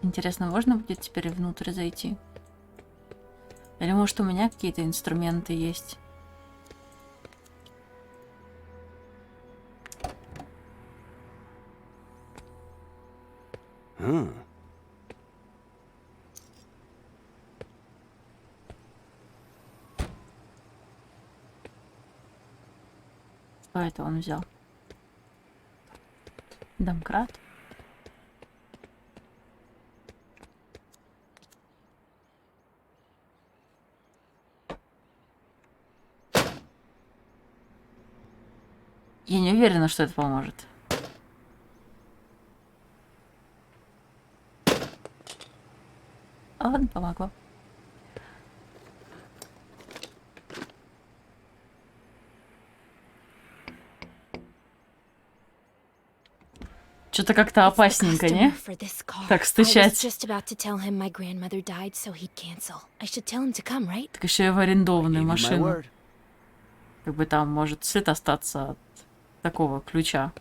Интересно, можно будет теперь внутрь зайти? Или может у меня какие-то инструменты есть? Что это он взял? Домкрат? Я не уверена, что это поможет. А ладно, помогло. Что-то как-то опасненько, не? Так стучать. Так еще и в арендованную машину. Как бы там может след остаться от такого ключа.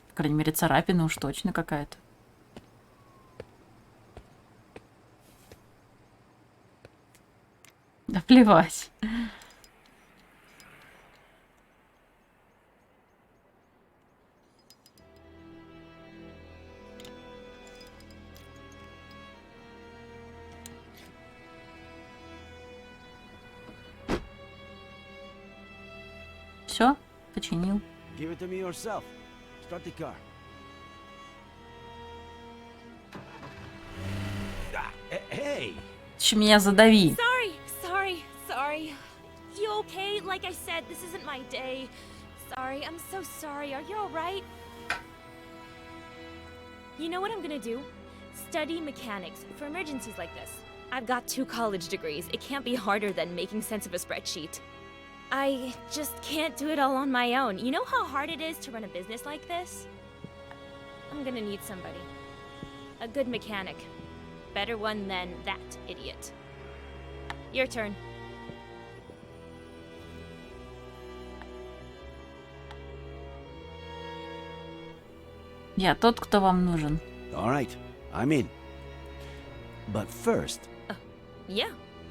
По крайней мере, царапина уж точно какая-то. Да плевать. Все, починил. Give it to me yourself. Start the car. Hey. Че меня задави? Sorry. You okay? Like I said, this isn't my day. Sorry, I'm so sorry. Are you alright? You know what I'm gonna do? Study mechanics for emergencies like this. I've got 2 college degrees. It can't be harder than making sense of a spreadsheet. I just can't do it all on my own. You know how hard it is to run a business like this? I'm gonna need somebody. A good mechanic. Better one than that idiot. Your turn. Я тот, кто вам нужен. All right, I'm in. But first...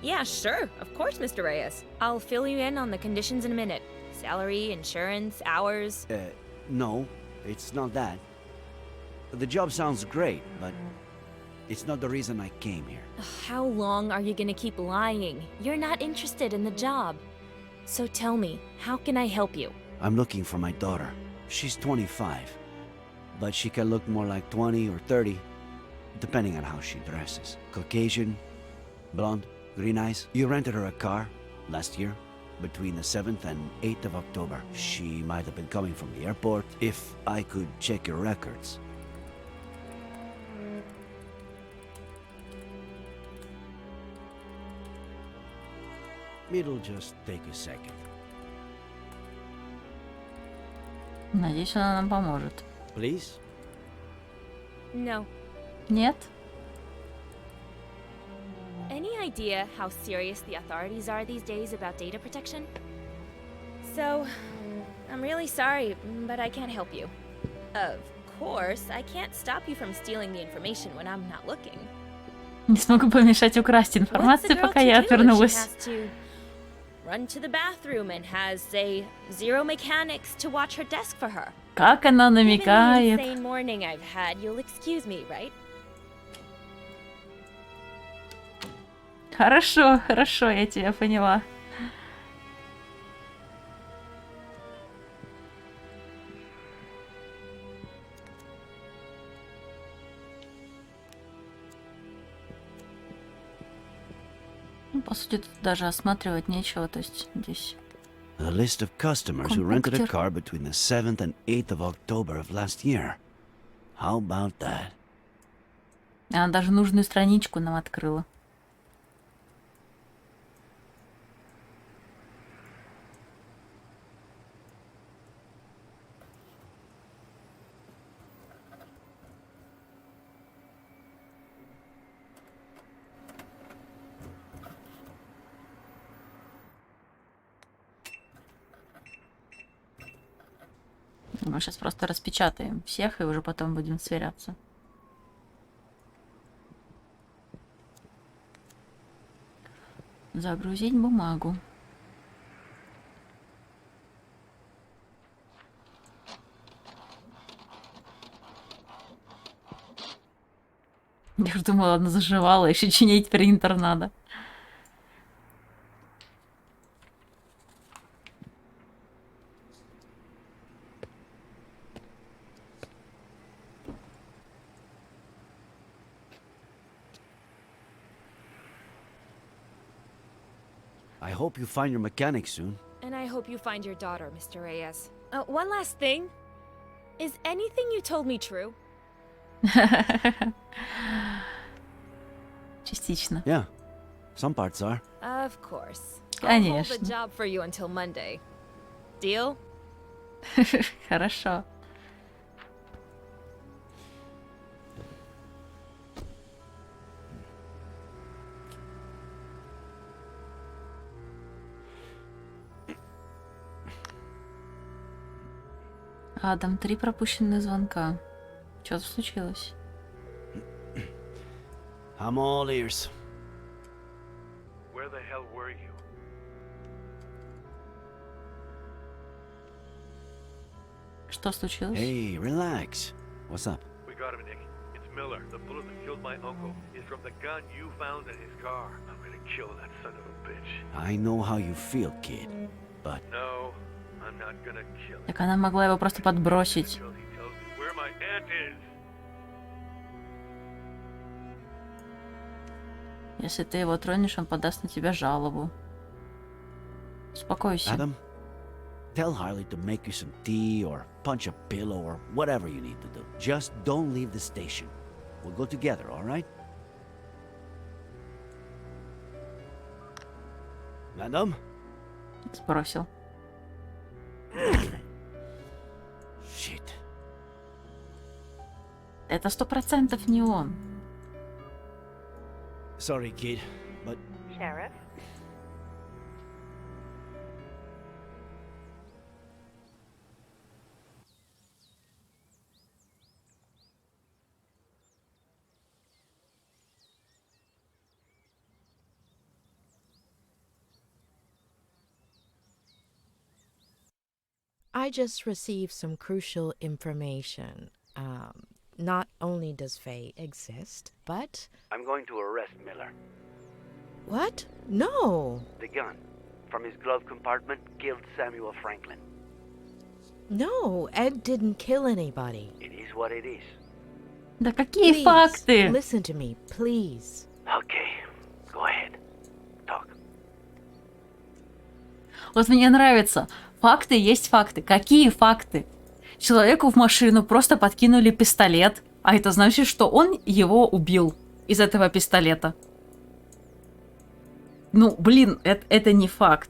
Yeah, sure. Of course, Mr. Reyes. I'll fill you in on the conditions in a minute. Salary, insurance, hours. No, it's not that. The job sounds great, but it's not the reason I came here. How long are you gonna keep lying? You're not interested in the job. So tell me, how can I help you? I'm looking for my daughter. She's 25, but she can look more like 20 or 30, depending on how she dresses. Caucasian, blonde, green eyes. You rented her a car last year, between the 7th and 8th of October. She might have been coming from the airport. If I could check your records. It'll just take a second. Надеюсь, она нам поможет. Please? No. Нет? Any idea how serious the authorities are these days about data protection? So, I'm really sorry, but I can't help you. Of course, I can't stop you from stealing the information when I'm not looking. Не смогу помешать украсть информацию, пока я отвернулась. Run to the bathroom and has, say, 0 mechanics to watch her desk for her. Как она намекает. Given the insane morning I've had, you'll excuse me, right? Хорошо, я тебя поняла. Ну, по сути, тут даже осматривать нечего, то есть здесь... A list of customers who rented a car between the 7th and 8th of October of last year. How about that? Она даже нужную страничку нам открыла. Мы сейчас просто распечатаем всех и уже потом будем сверяться. Загрузить бумагу. Я же думала, она заживала, еще чинить принтер надо. I hope you find your mechanic soon. And I hope you find your daughter, Mr. Reyes. One last thing. Is anything you told me true? Частично. Yeah, some parts are. Of course. I'll hold Конечно. the job for you until Monday. Deal? Хорошо. Адам, 3 пропущенных звонка. Что-то случилось? I'm all ears. Where the hell were you? Что случилось? Hey, relax. What's up? We got him, Nick. It's Miller. The bullet that killed my uncle is from the gun you found in his car. I'm gonna kill that son of a bitch. I know how you feel, kid, but... No, I'm not gonna kill him. Так она могла его просто подбросить. Until he tells me where my aunt is. Если ты его тронешь, он подаст на тебя жалобу. Успокойся. Adam, tell Harley to make you some tea or punch a pillow or whatever you need to do. Just don't leave the station. We'll go together, all right? Madam? Сбросил. Shit. Это 100% не он. Sorry, kid, but... Sheriff? I just received some crucial information. Not only does Faye exist, but... I'm going to arrest Miller. What? No! The gun from his glove compartment killed Samuel Franklin. No, Ed didn't kill anybody. It is what it is. Да какие Please, факты? listen to me, please. Okay, go ahead. Talk. Вот мне нравится. Факты есть факты. Какие факты? Человеку в машину просто подкинули пистолет, а это значит, что он его убил из этого пистолета. Ну, блин, это не факт.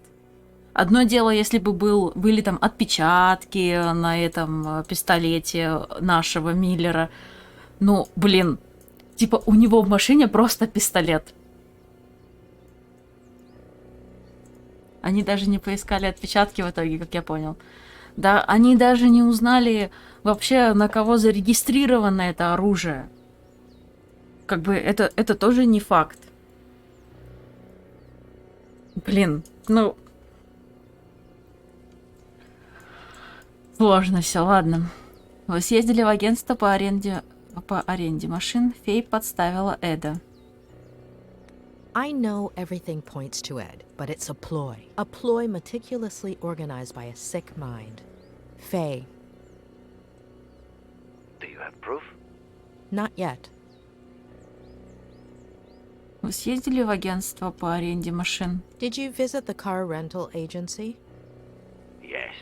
Одно дело, если бы были там отпечатки на этом пистолете нашего Миллера. Ну, блин, типа у него в машине просто пистолет. Они даже не поискали отпечатки в итоге, как я понял. Да, они даже не узнали вообще, на кого зарегистрировано это оружие. Как бы это тоже не факт. Блин, ну... Сложно все, ладно. Вы съездили в агентство по аренде машин. Фей подставила Эда. I know everything points to Ed, but it's a ploy. A ploy meticulously organized by a sick mind. Faye. Do you have proof? Not yet. Вы съездили в агентство по аренде машин? Did you visit the car rental agency? Yes,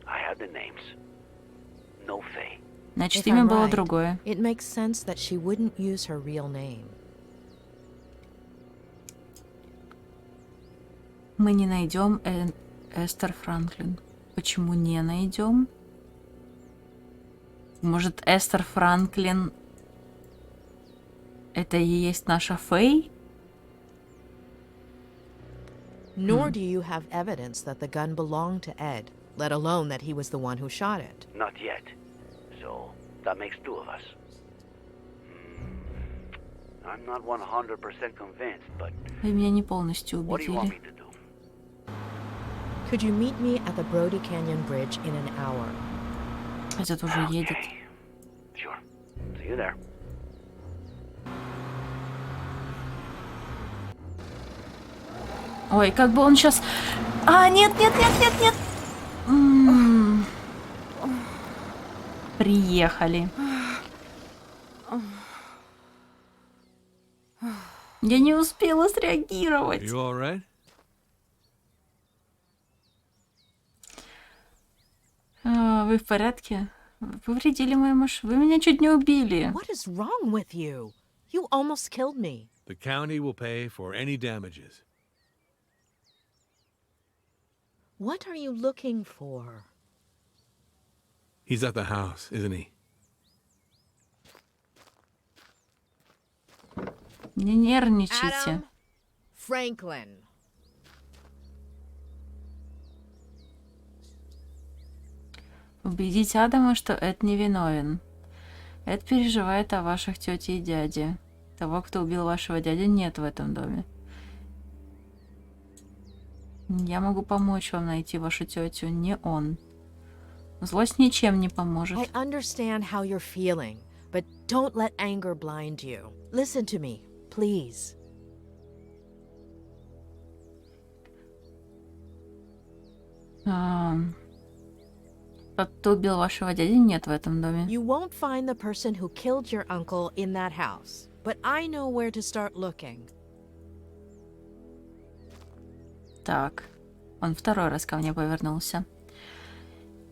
I have the names. No Faye. Значит, If имя I'm было right, другое. it makes sense that she wouldn't use her real name. Мы не найдем Эстер Франклин. Почему не найдем? Может, Эстер Франклин это и есть наша Фэй? Nor do you have evidence that the gun belonged to Ed, let alone that he was the one who shot it. Not yet. So, that makes two of us. I'm not 100% convinced, but Вы меня не полностью what do you want убедили. me to do? Could you meet me at the Brody Canyon Bridge in an hour? Этот уже едет. Sure. See you there. Ой, как бы он сейчас... А, нет. Приехали. Я не успела среагировать. You all right? Вы в порядке? Вы повредили мою машину. Вы меня чуть не убили. What is wrong with you? You almost killed me. The county will pay for any damages. What are you looking for? He's at the house, isn't he? Не нервничайте. Adam Franklin. Убедить Адама, что Эд невиновен. Эд переживает о ваших тете и дяде. Того, кто убил вашего дядю, нет в этом доме. Я могу помочь вам найти вашу тетю, не он. Злость ничем не поможет. I understand how you're feeling, but don't let anger blind you. Listen to me, please. Тот, кто убил вашего дядю, нет в этом доме. You won't find the person who killed your uncle in that house, but I know where to start looking. Так, он второй раз ко мне повернулся.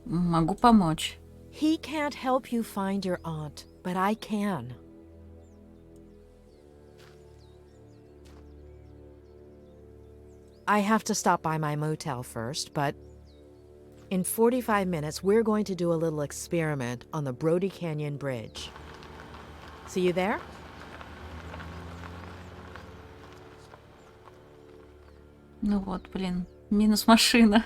Могу помочь. He can't help you find your aunt, but I can. I have to stop by my motel first, but in 45 minutes, we're going to do a little experiment on the Brody Canyon Bridge. See you there? Ну вот, блин, минус машина.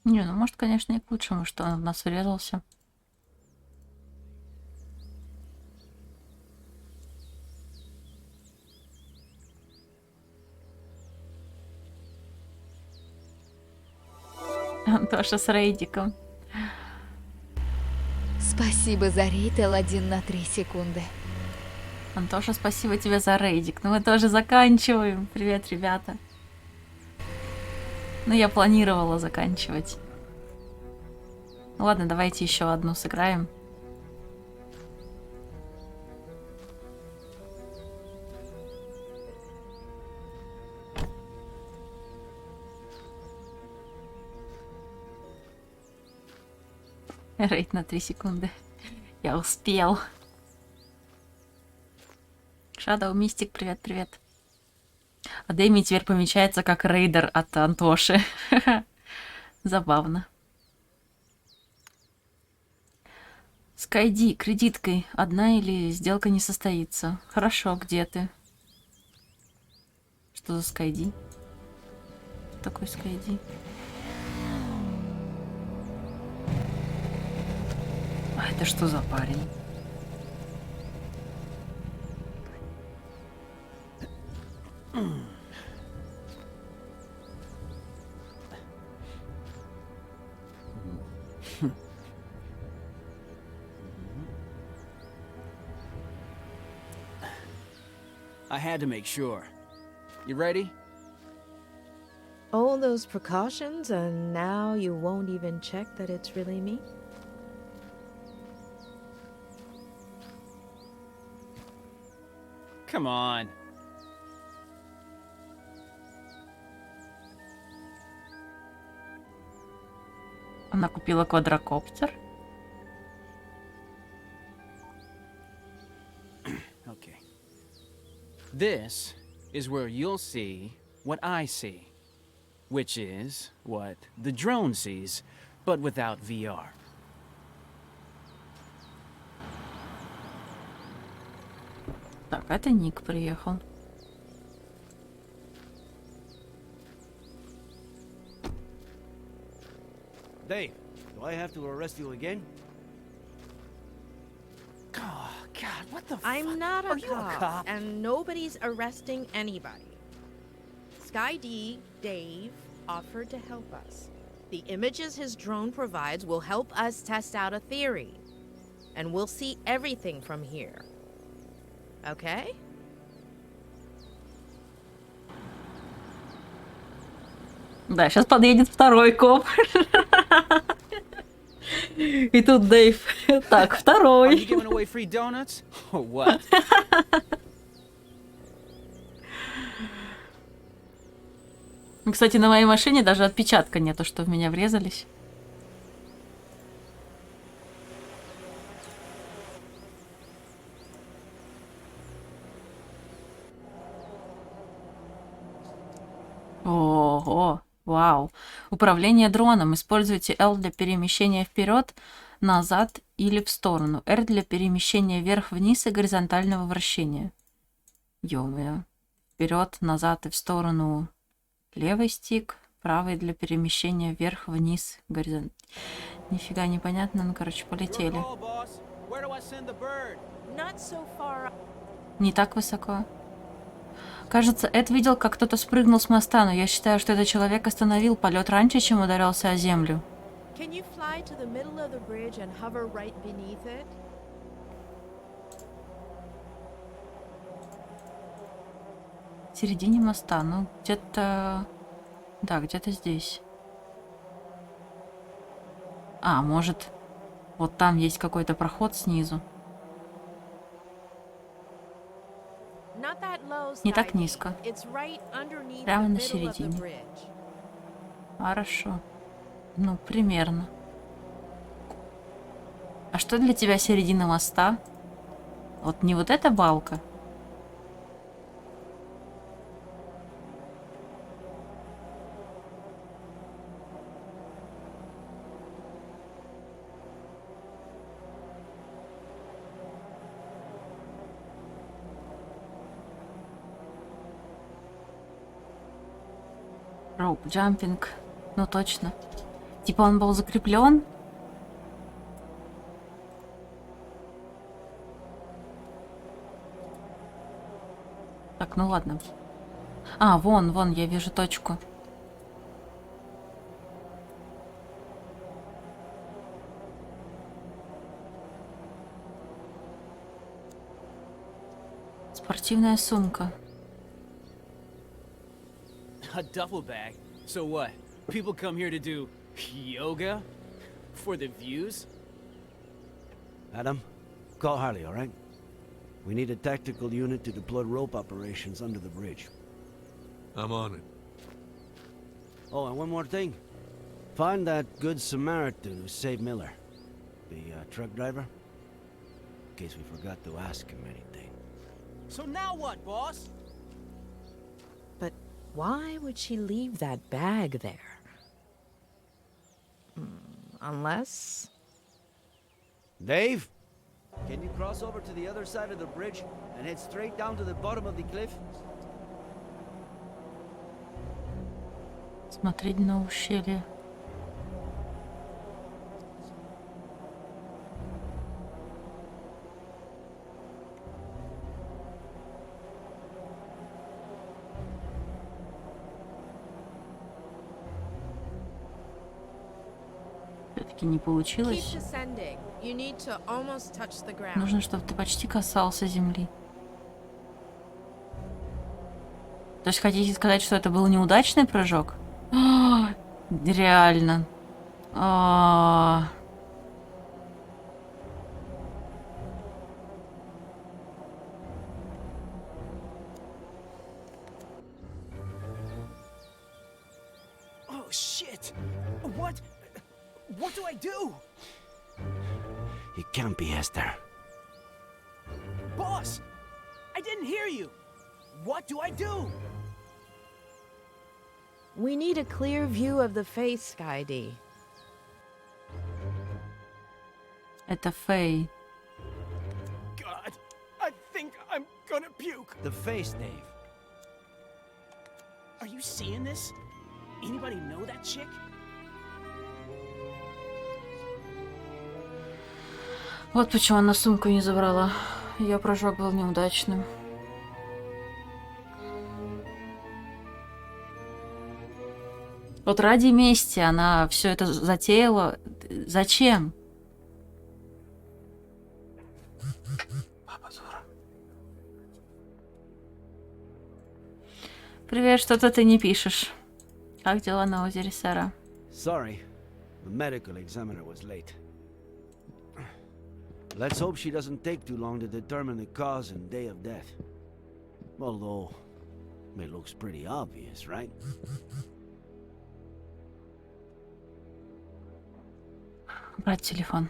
Не, ну может, конечно, и к лучшему, что он в нас врезался. Антоша с рейдиком. Спасибо за ритейл 1 на 3 секунды. Антоша, спасибо тебе за рейдик. Ну мы тоже заканчиваем. Привет, ребята. Ну, я планировала заканчивать. Ладно, давайте еще одну сыграем. Рейд на 3 секунды. Я успел. Shadow Mystic, привет-привет. А Дэми теперь помечается как рейдер от Антоши. Забавно. Скайди, кредиткой. Одна или сделка не состоится. Хорошо, где ты? Что за Скайди? такой Скайди? А это что за парень? I had to make sure. You ready? All those precautions, and now you won't even check that it's really me? Come on. Она купила квадрокоптер. Okay. This is where you'll see what I see, which is what the drone sees, but without VR. Так, это Ник приехал. Dave, do I have to arrest you again? Oh, God, what the I'm not Are a you a cop, cop? and nobody's arresting anybody. Sky D, Dave, offered to help us. The images his drone provides will help us test out a theory. And we'll see everything from here. Okay? Да, сейчас подъедет второй коп. И тут Дэйв. Так, Are you второй. giving away free donuts? Or what? Кстати, на моей машине даже отпечатка нету, что в меня врезались. Ого, вау. Управление дроном. Используйте L для перемещения вперед, назад или в сторону. R для перемещения вверх-вниз и горизонтального вращения. Ё-моё. Вперед, назад и в сторону левый стик, правый для перемещения вверх-вниз, горизонт. Нифига непонятно, ну короче, полетели. Not so far. Не так высоко. Кажется, Эд видел, как кто-то спрыгнул с моста, но я считаю, что этот человек остановил полет раньше, чем ударился о землю. Can you fly to the middle of the bridge and hover right beneath it? В середине моста, ну где-то... Да, где-то здесь. А, может, вот там есть какой-то проход снизу. Not that low, Не так Sky D. низко. It's right underneath Прямо the на middle of the середине. bridge. Хорошо. Ну, примерно. А что для тебя середина моста? Вот не вот эта балка? Роуп джампинг. Ну точно. Типа он был закреплен. Так, ну ладно. А, вон, я вижу точку. Спортивная сумка. A duffel bag? So what? People come here to do yoga? For the views? Adam, call Harley, all right? We need a tactical unit to deploy rope operations under the bridge. I'm on it. Oh, and one more thing. Find that good Samaritan who saved Miller. The truck driver. In case we forgot to ask him anything. So now what, boss? But why would she leave that bag there? Unless... Dave? Can you cross over to the other side of the bridge and head straight down to the bottom of the cliff? Смотреть на ущелье. Все-таки не получилось. Keep descending. You need to almost touch the ground. Нужно, чтобы ты почти касался земли. То есть хотите сказать, что это был неудачный прыжок? Реально. Oh shit! What? What do I do? It can't be Esther. Boss! I didn't hear you! What do I do? We need a clear view of the face, Sky D. Это Фэй. God, I think I'm gonna puke. The face, Dave. Are you seeing this? Anybody know that chick? Вот почему она сумку не забрала. Ее прыжок был неудачным. Вот ради мести она все это затеяла. Зачем? Привет, что-то ты не пишешь. Как дела на озере, Сара? Sorry, the medical examiner was late. Let's hope she doesn't take too long to determine the cause and day of death. Although, it looks pretty obvious, right? Брать телефон.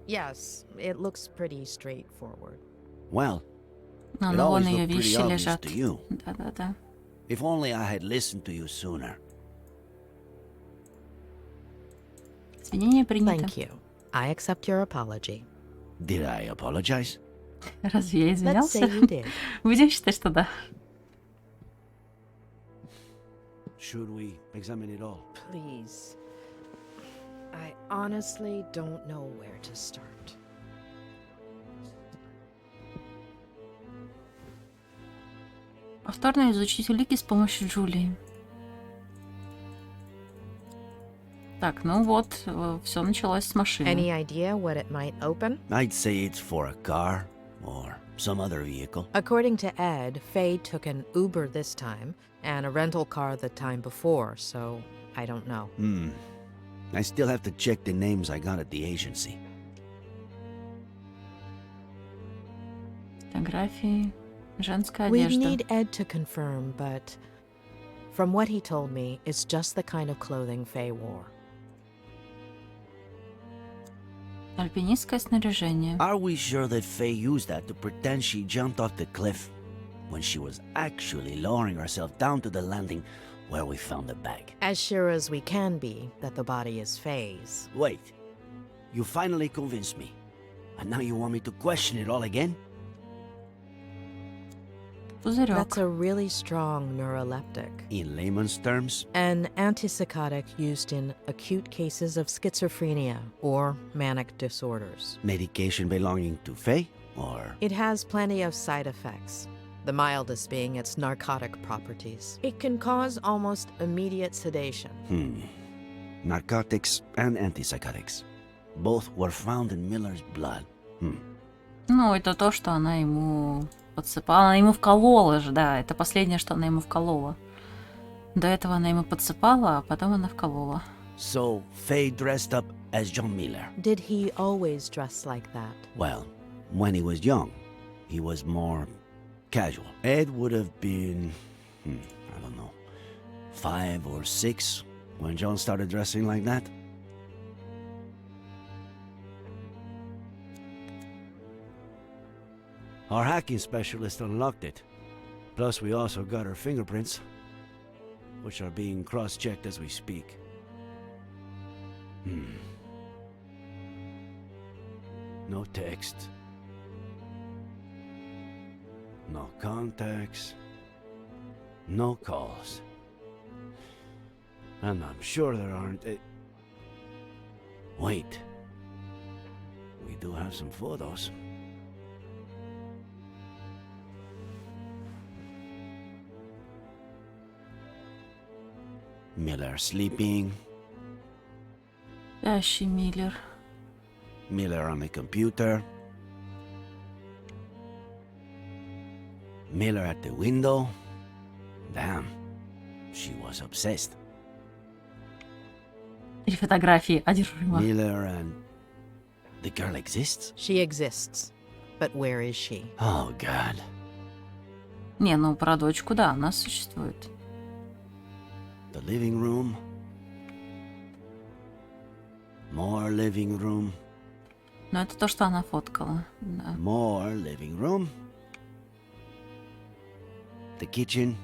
Yes, it looks pretty straightforward. Well, А, it ну вон always ее looked pretty вещи obvious лежат. to you. Да-да-да. If only I had listened to you sooner. Извинения приняты. Thank you. I accept your apology. Did I apologize? Разве я извинялся? Let's say you did. Будем считать, что да. Should we examine it all? Please. I honestly don't know where to start. Повторно изучить улики с помощью Джулии. Так, ну вот, все началось с машины. Any idea what it might open? I'd say it's for a car or some other vehicle. According to Ed, Faye took an Uber this time and a rental car the time before, so I don't know. I still have to check the names I got at the agency. Фотографии, женская We одежда. need Ed to confirm, but from what he told me, it's just the kind of clothing Faye wore. Альпинистское снаряжение. Are we sure that Faye used that to pretend she jumped off the cliff when she was actually lowering herself down to the landing where we found the bag? As sure as we can be that the body is Faye's. Wait, you finally convinced me. And now you want me to question it all again? Пузырек. That's a really strong neuroleptic. In layman's terms? An antipsychotic used in acute cases of schizophrenia or manic disorders. Medication belonging to Faye? Or... It has plenty of side effects, the mildest being its narcotic properties. It can cause almost immediate sedation. Narcotics and antipsychotics. Both were found in Miller's blood. Ну, это то, что она ему подсыпала. Она ему вколола же, да. Это последнее, что она ему вколола. До этого она ему подсыпала, а потом она вколола. So, Faye dressed up as John Miller. Did he always dress like that? Well, when he was young, he was more casual. Ed would have been, I don't know, 5 or 6 when John started dressing like that. Our hacking specialist unlocked it. Plus, we also got her fingerprints, which are being cross-checked as we speak. No text. No contacts. No calls. And I'm sure there aren't... Wait. We do have some photos. Miller sleeping. Спящий Миллер. Miller on the computer. Miller at the window. Damn, she was obsessed. Или фотографии одержима. Miller and... The girl exists? She exists. But where is she? Oh, God. Не, ну про дочку, да, она существует. The living room. More living room. Но это то, что она фоткала. Да. More living room. The kitchen.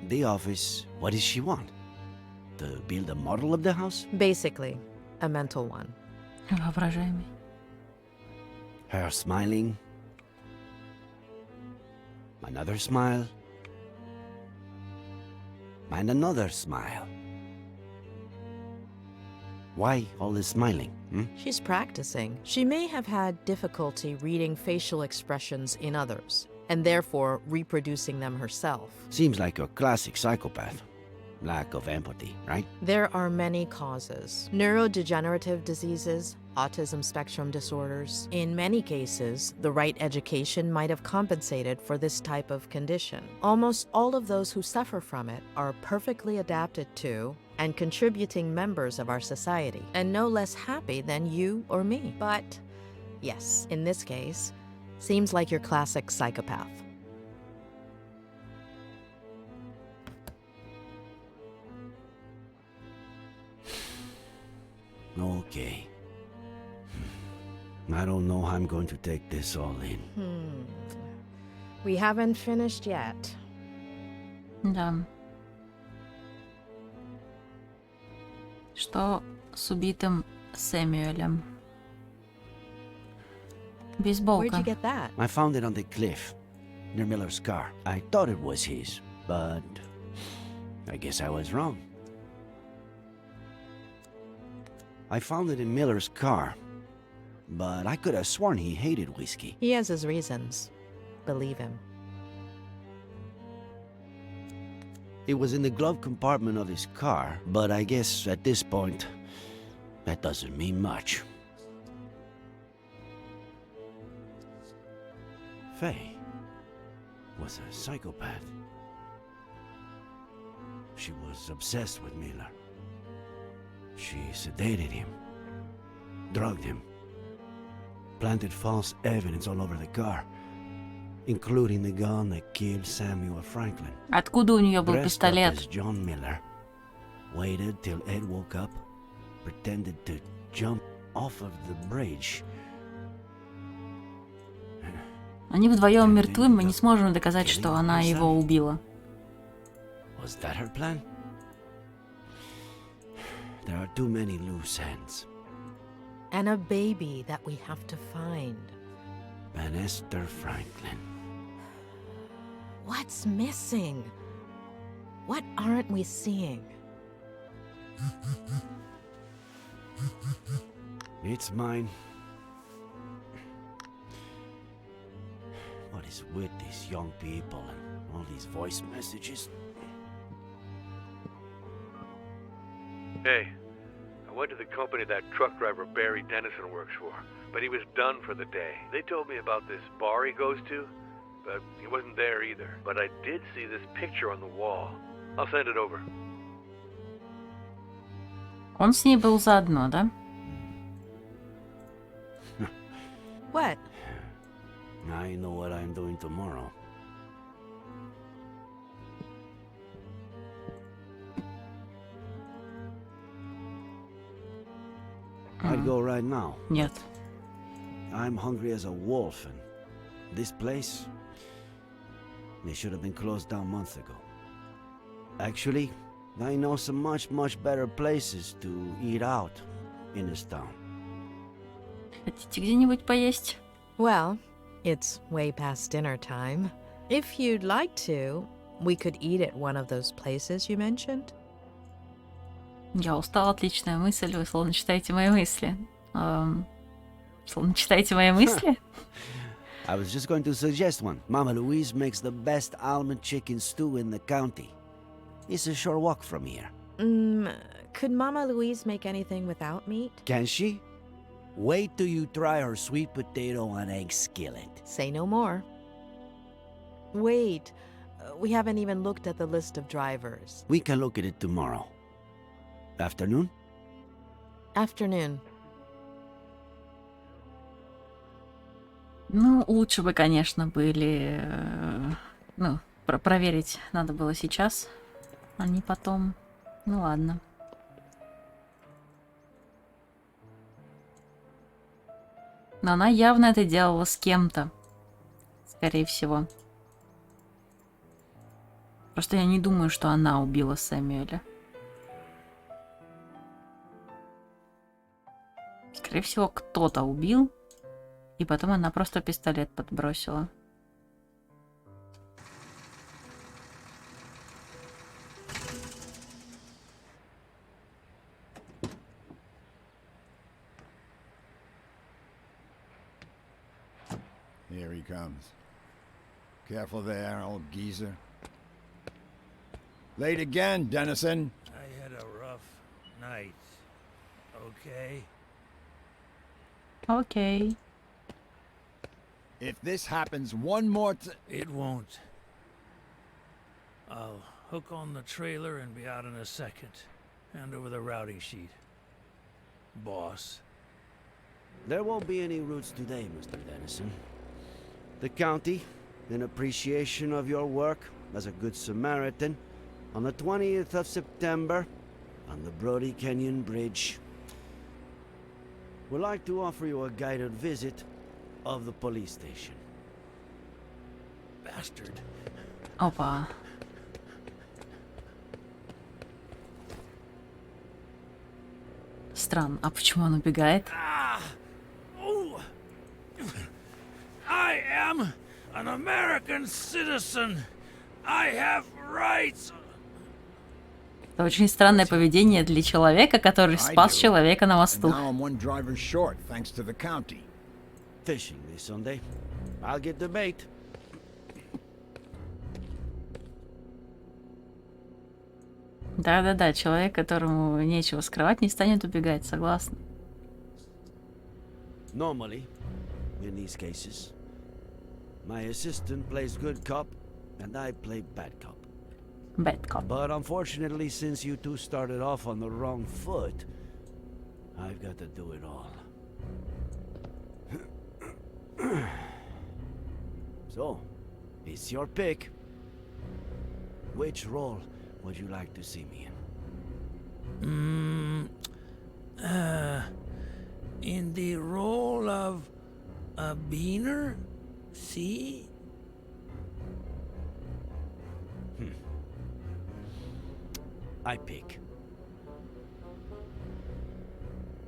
The office. What does she want? To build a model of the house? Basically, a mental one. Воображаемый. Her smiling. Another smile. And another smile. Why all this smiling? She's practicing. She may have had difficulty reading facial expressions in others, and therefore reproducing them herself. Seems like a classic psychopath. Lack of empathy, right? There are many causes. Neurodegenerative diseases, autism spectrum disorders. In many cases, the right education might have compensated for this type of condition. Almost all of those who suffer from it are perfectly adapted to and contributing members of our society, and no less happy than you or me. But, yes, in this case, seems like your classic psychopath. Okay. I don't know how I'm going to take this all in. We haven't finished yet. Да. Что с убитым Сэмюэлем? Бейсболка. Where'd you get that? I found it on the cliff, near Miller's car. I thought it was his, but I guess I was wrong. I found it in Miller's car, but I could have sworn he hated whiskey. He has his reasons. Believe him. It was in the glove compartment of his car, but I guess at this point, that doesn't mean much. Faye was a psychopath. She was obsessed with Miller. She sedated him, drugged him, planted false evidence all over the car, including the gun that killed Samuel Franklin. Откуда у нее был пистолет? Dressed up as John Miller, waited till Ed woke up, pretended to jump off of the bridge. Они вдвоем мертвы, мы не сможем доказать, что она его убила. Was that her plan? There are too many loose ends. And a baby that we have to find. And Esther Franklin. What's missing? What aren't we seeing? It's mine. What is with these young people and all these voice messages? Hey, I went to the company that truck driver Barry Dennison works for, but he was done for the day. They told me about this bar he goes to, but he wasn't there either. But I did see this picture on the wall. I'll send it over. Он с ней был заодно, да? What? I know what I'm doing tomorrow. I'd go right now. Нет. I'm hungry as a wolf, and this place, they should have been closed down months ago. Actually, I know some much better places to eat out in this town. Хотите где-нибудь поесть? Well, it's way past dinner time. If you'd like to, we could eat at one of those places you mentioned. Я устал, отличная мысль. Вы словно читаете мои мысли. Словно читаете мои мысли? I was just going to suggest one. Mama Louise makes the best almond chicken stew in the county. It's a short walk from here. Could Mama Louise make anything without meat? Can she? Wait till you try her sweet potato and egg skillet. Say no more. Wait, we haven't even looked at the list of drivers. We can look at it tomorrow. Afternoon? Afternoon. Ну, лучше бы, конечно, были... Ну, проверить надо было сейчас, а не потом. Ну, ладно. Но она явно это делала с кем-то. Скорее всего. Просто я не думаю, что она убила Сэмюэля. Скорее всего, кто-то убил, и потом она просто пистолет подбросила. Here he comes. Careful there, old geezer. Late again, Dennison. I had a rough night. Okay? Okay. If this happens one more It won't. I'll hook on the trailer and be out in a second. Hand over the routing sheet. Boss. There won't be any routes today, Mr. Dennison. The county, in appreciation of your work as a good Samaritan, on the 20th of September, on the Brody Canyon Bridge, would like to offer you a guided visit of the police station. Bastard. Опа. Странно, а почему он убегает? I am an American citizen. I have rights. Это очень странное поведение для человека, который спас человека на мосту. Now I'm one driver short, thanks to the county. Fishing this Sunday. I'll get the bait. Да-да-да, человек, которому нечего скрывать, не станет убегать, согласна. Normally, in these cases, my assistant plays good cop, and I play bad cop. Bad cop. But unfortunately, since you two started off on the wrong foot, I've got to do it all. So, it's your pick. Which role would you like to see me in? In the role of a beaner? See? I pick.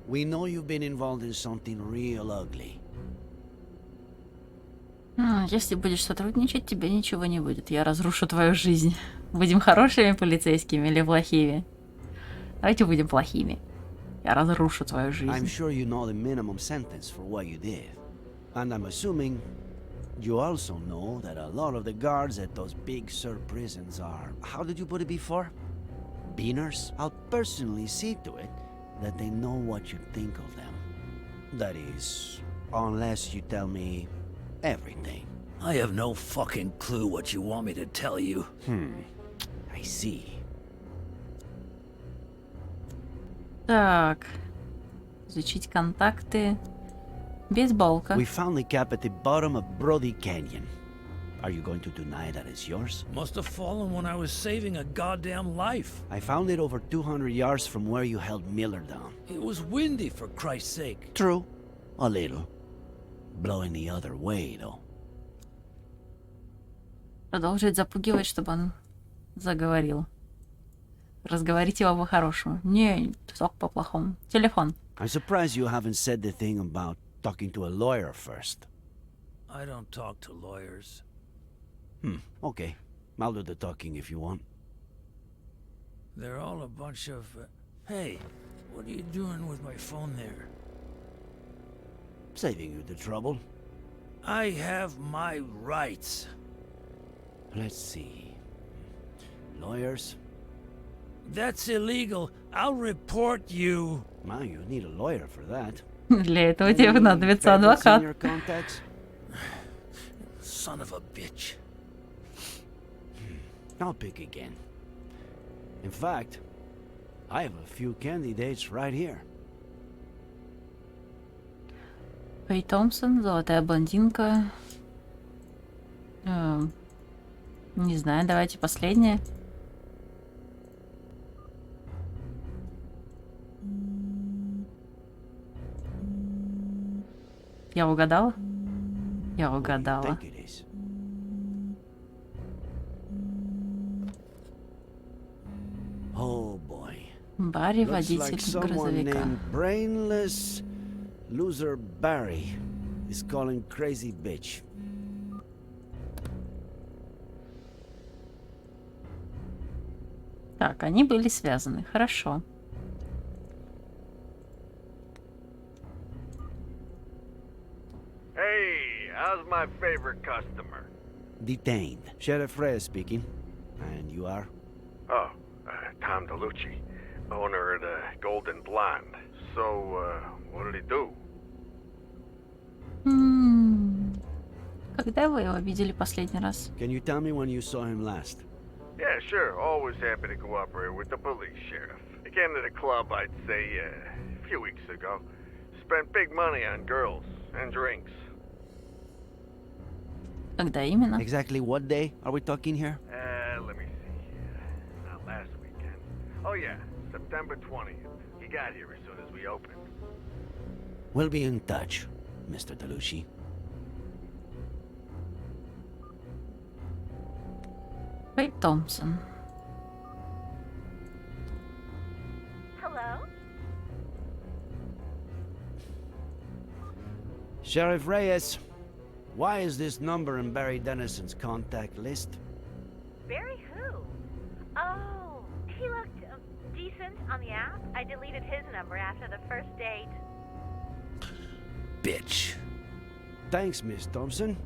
We know you've been involved in something real ugly. Если будешь сотрудничать, тебе ничего не будет. Я разрушу твою жизнь. Будем хорошими полицейскими или плохими? Давайте будем плохими. Я разрушу твою жизнь. I'm sure you know the minimum sentence for what you did. And I'm assuming you also know that a lot of the guards at those big Sur prisons are, how did you put it before? Beaners? I'll personally see to it that they know what you think of them. That is, unless you tell me everything. I have no fucking clue what you want me to tell you. I see. Так. Изучить контакты. Бейсболка. We found the cap at the bottom of Brody Canyon. Are you going to deny that it's yours? Must have fallen when I was saving a goddamn life. I found it over 200 yards from where you held Miller down. It was windy, for Christ's sake. True. A little. Blowing the other way, though. Продолжить запугивать, чтобы он заговорил. Разговорить его по-хорошему. Не, только по-плохому. Телефон. I'm surprised you haven't said the thing about talking to a lawyer first. I don't talk to lawyers. Okay. I'll do the talking if you want. They're all a bunch of... Hey, what are you doing with my phone there? Saving you the trouble. I have my rights. Let's see. Lawyers? That's illegal. I'll report you. Well, you need a lawyer for that. Для этого тебе понадобится Favorites in адвокат. your contacts? Son of a bitch. I'll pick again. In fact, I have a few candidates right here. Фэй Томпсон, золотая блондинка. Не знаю, давайте последнее. Я угадала? Я угадала. Oh boy. Барри, Looks like водитель someone грузовика. named Brainless Loser Barry is calling crazy bitch. Так, они были связаны. Хорошо. Hey, how's my favorite customer? Detained. Sheriff Reyes speaking. And you are? Oh, Tom DeLucci, owner of the Golden Blonde. So, what did he do? Когда вы его видели последний раз? Can you tell me when you saw him last? Yeah, sure. Always happy to cooperate with the police, Sheriff. He came to the club, I'd say, a few weeks ago. Spent big money on girls and drinks. Когда именно? Exactly what day are we talking here? Let me see here. Not last weekend. Oh, yeah, September 20th. He got here as soon as we opened. We'll be in touch, Mr. DeLucci. Фэй Томпсон. Hello? Sheriff Reyes, why is this number in Barry Dennison's contact list? Barry who? Oh, he looked decent on the app. I deleted his number after the first date. Bitch. Thanks, Miss Thompson.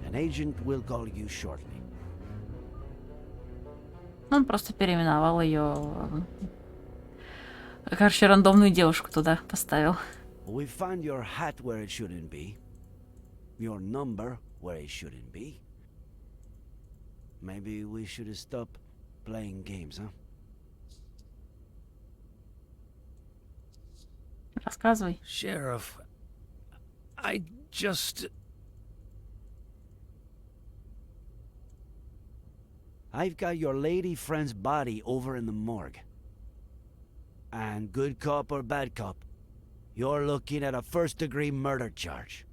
An agent will call you shortly. Он просто переименовал ее. Короче, рандомную девушку туда поставил. We found your hat where it shouldn't be. Your number where it shouldn't be. Maybe we should stop playing games, huh? Рассказывай. Sheriff, I just... I've got your lady friend's body over in the morgue. And good cop or bad cop, you're looking at a first-degree murder charge.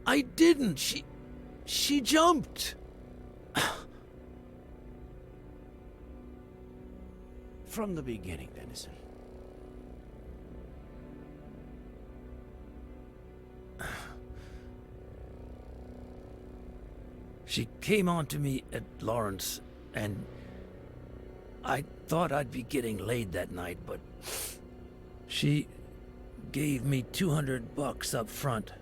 I didn't. She jumped. From the beginning, Dennison. She came on to me at Lawrence, and I thought I'd be getting laid that night, but she gave me $200 up front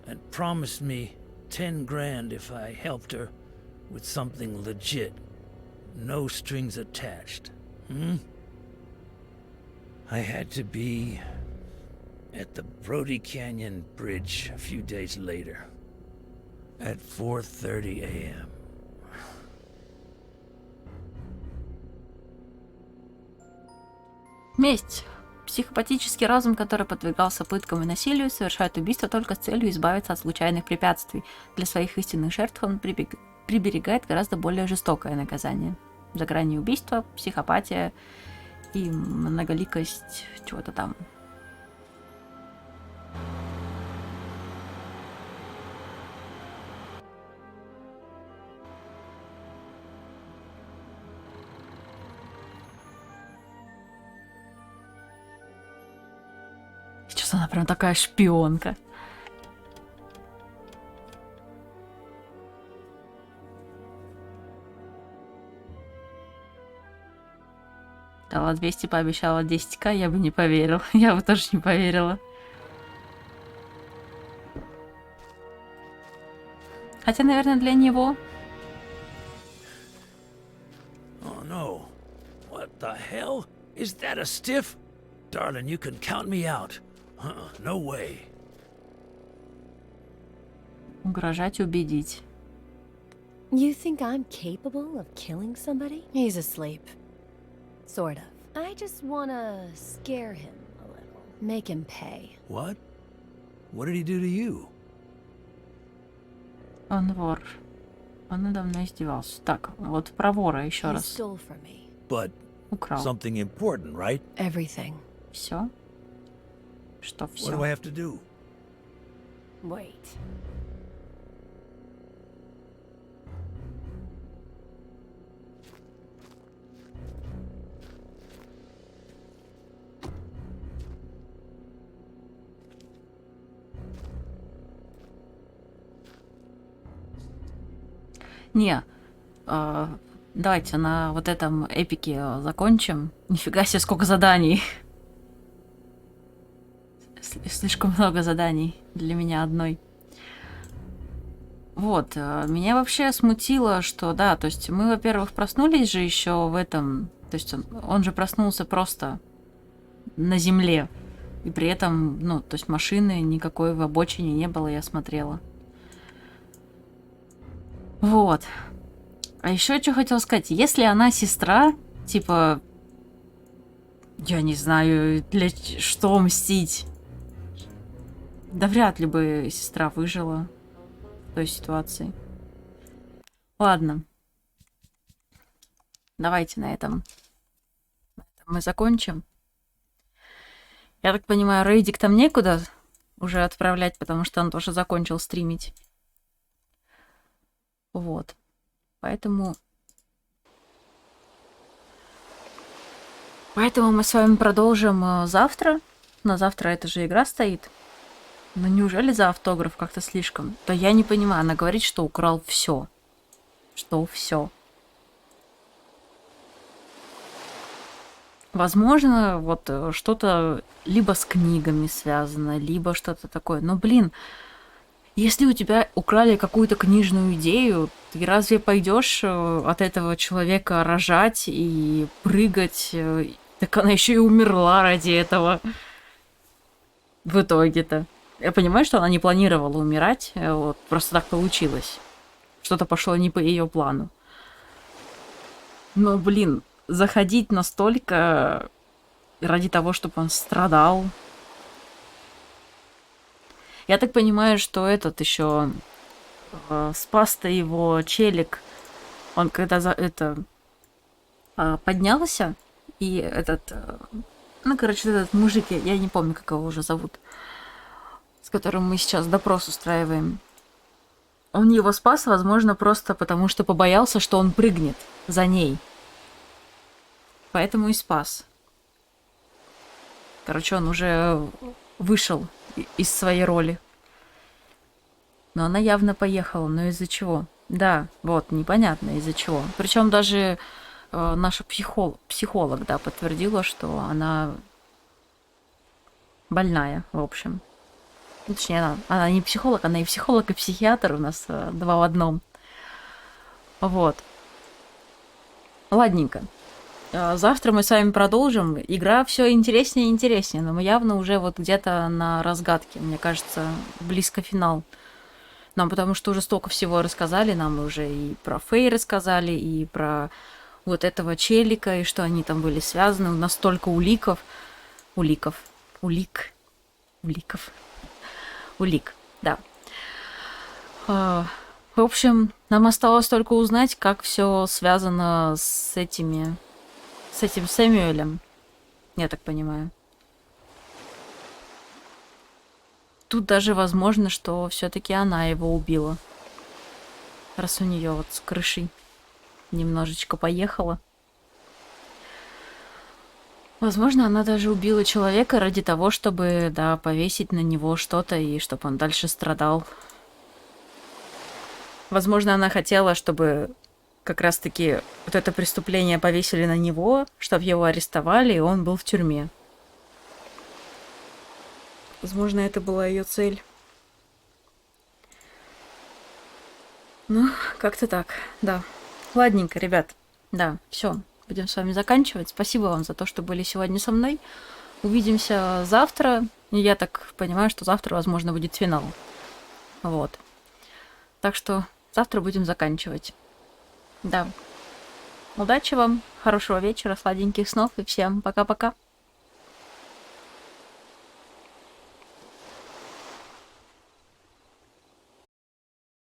and promised me 10 grand if I helped her with something legit. No strings attached. I had to be at the Brody Canyon Bridge a few days later. At 4:30 a.m. Месть. Психопатический разум, который подвергался пыткам и насилию, совершает убийство только с целью избавиться от случайных препятствий. Для своих истинных жертв он приберегает гораздо более жестокое наказание. За гранью убийства, психопатия и многоликость чего-то там. Сейчас она прям такая шпионка. Дала 200, пообещала 10к, я бы не поверил. Я бы тоже не поверила. Хотя, наверное, для него. Oh no. What the hell? Is that a stiff? Darling, you can count me out. No way. Угрожать, убедить. You think I'm capable of killing somebody? He's asleep. Sort of. I just wanna scare him a little. Make him pay. What? What did he do to you? Он вор. Он надо мной издевался. Так, вот про вора еще He раз. stole from me. But Украл. something important, right? Everything. Все? Что What do I все? have to do? Wait. Не, давайте на вот этом эпике закончим. Нифига себе, сколько заданий. Слишком много заданий для меня одной. Вот, меня вообще смутило, что, да, то есть мы, во-первых, проснулись же еще в этом, то есть он же проснулся просто на земле, и при этом, ну, то есть машины никакой в обочине не было, я смотрела. Вот. А еще что хотела сказать, если она сестра, типа, я не знаю, для что мстить. Да вряд ли бы сестра выжила в той ситуации. Ладно. Давайте на этом мы закончим. Я так понимаю, рейдик там некуда уже отправлять, потому что он тоже закончил стримить. Вот. Поэтому мы с вами продолжим завтра. На завтра эта же игра стоит. Но неужели за автограф как-то слишком? Да я не понимаю. Она говорит, что украл все. Что все. Возможно, вот что-то либо с книгами связано, либо что-то такое. Но, блин, если у тебя украли какую-то книжную идею, ты разве пойдешь от этого человека рожать и прыгать? Так она еще и умерла ради этого. В итоге-то. Я понимаю, что она не планировала умирать, вот, просто так получилось. Что-то пошло не по ее плану. Но, блин, заходить настолько ради того, чтобы он страдал. Я так понимаю, что этот еще спас-то его челик. Он когда поднялся, и этот, ну, короче, этот мужик, я не помню, как его уже зовут, с которым мы сейчас допрос устраиваем. Он его спас, возможно, просто потому, что побоялся, что он прыгнет за ней. Поэтому и спас. Короче, он уже вышел из своей роли. Но она явно поехала. Но из-за чего? Да, вот, непонятно из-за чего. Причем даже наша психолог, да, подтвердила, что она больная, в общем. Ну, точнее, она не психолог, она и психолог, и психиатр у нас два в одном. Вот. Ладненько. Завтра мы с вами продолжим. Игра все интереснее и интереснее, но мы явно уже вот где-то на разгадке. Мне кажется, близко финал. Нам потому что уже столько всего рассказали. Нам уже и про Фей рассказали, и про вот этого челика, и что они там были связаны. У нас столько улик, да. В общем, нам осталось только узнать, как все связано с этим Сэмюэлем, я так понимаю. Тут даже возможно, что все-таки она его убила. Раз у нее вот с крыши немножечко поехала. Возможно, она даже убила человека ради того, чтобы, да, повесить на него что-то и чтобы он дальше страдал. Возможно, она хотела, чтобы как раз-таки вот это преступление повесили на него, чтобы его арестовали, и он был в тюрьме. Возможно, это была ее цель. Ну, как-то так, да. Ладненько, ребят. Да, все, будем с вами заканчивать. Спасибо вам за то, что были сегодня со мной. Увидимся завтра. И я так понимаю, что завтра, возможно, будет финал. Вот. Так что завтра будем заканчивать. Да. Удачи вам, хорошего вечера, сладеньких снов и всем пока-пока.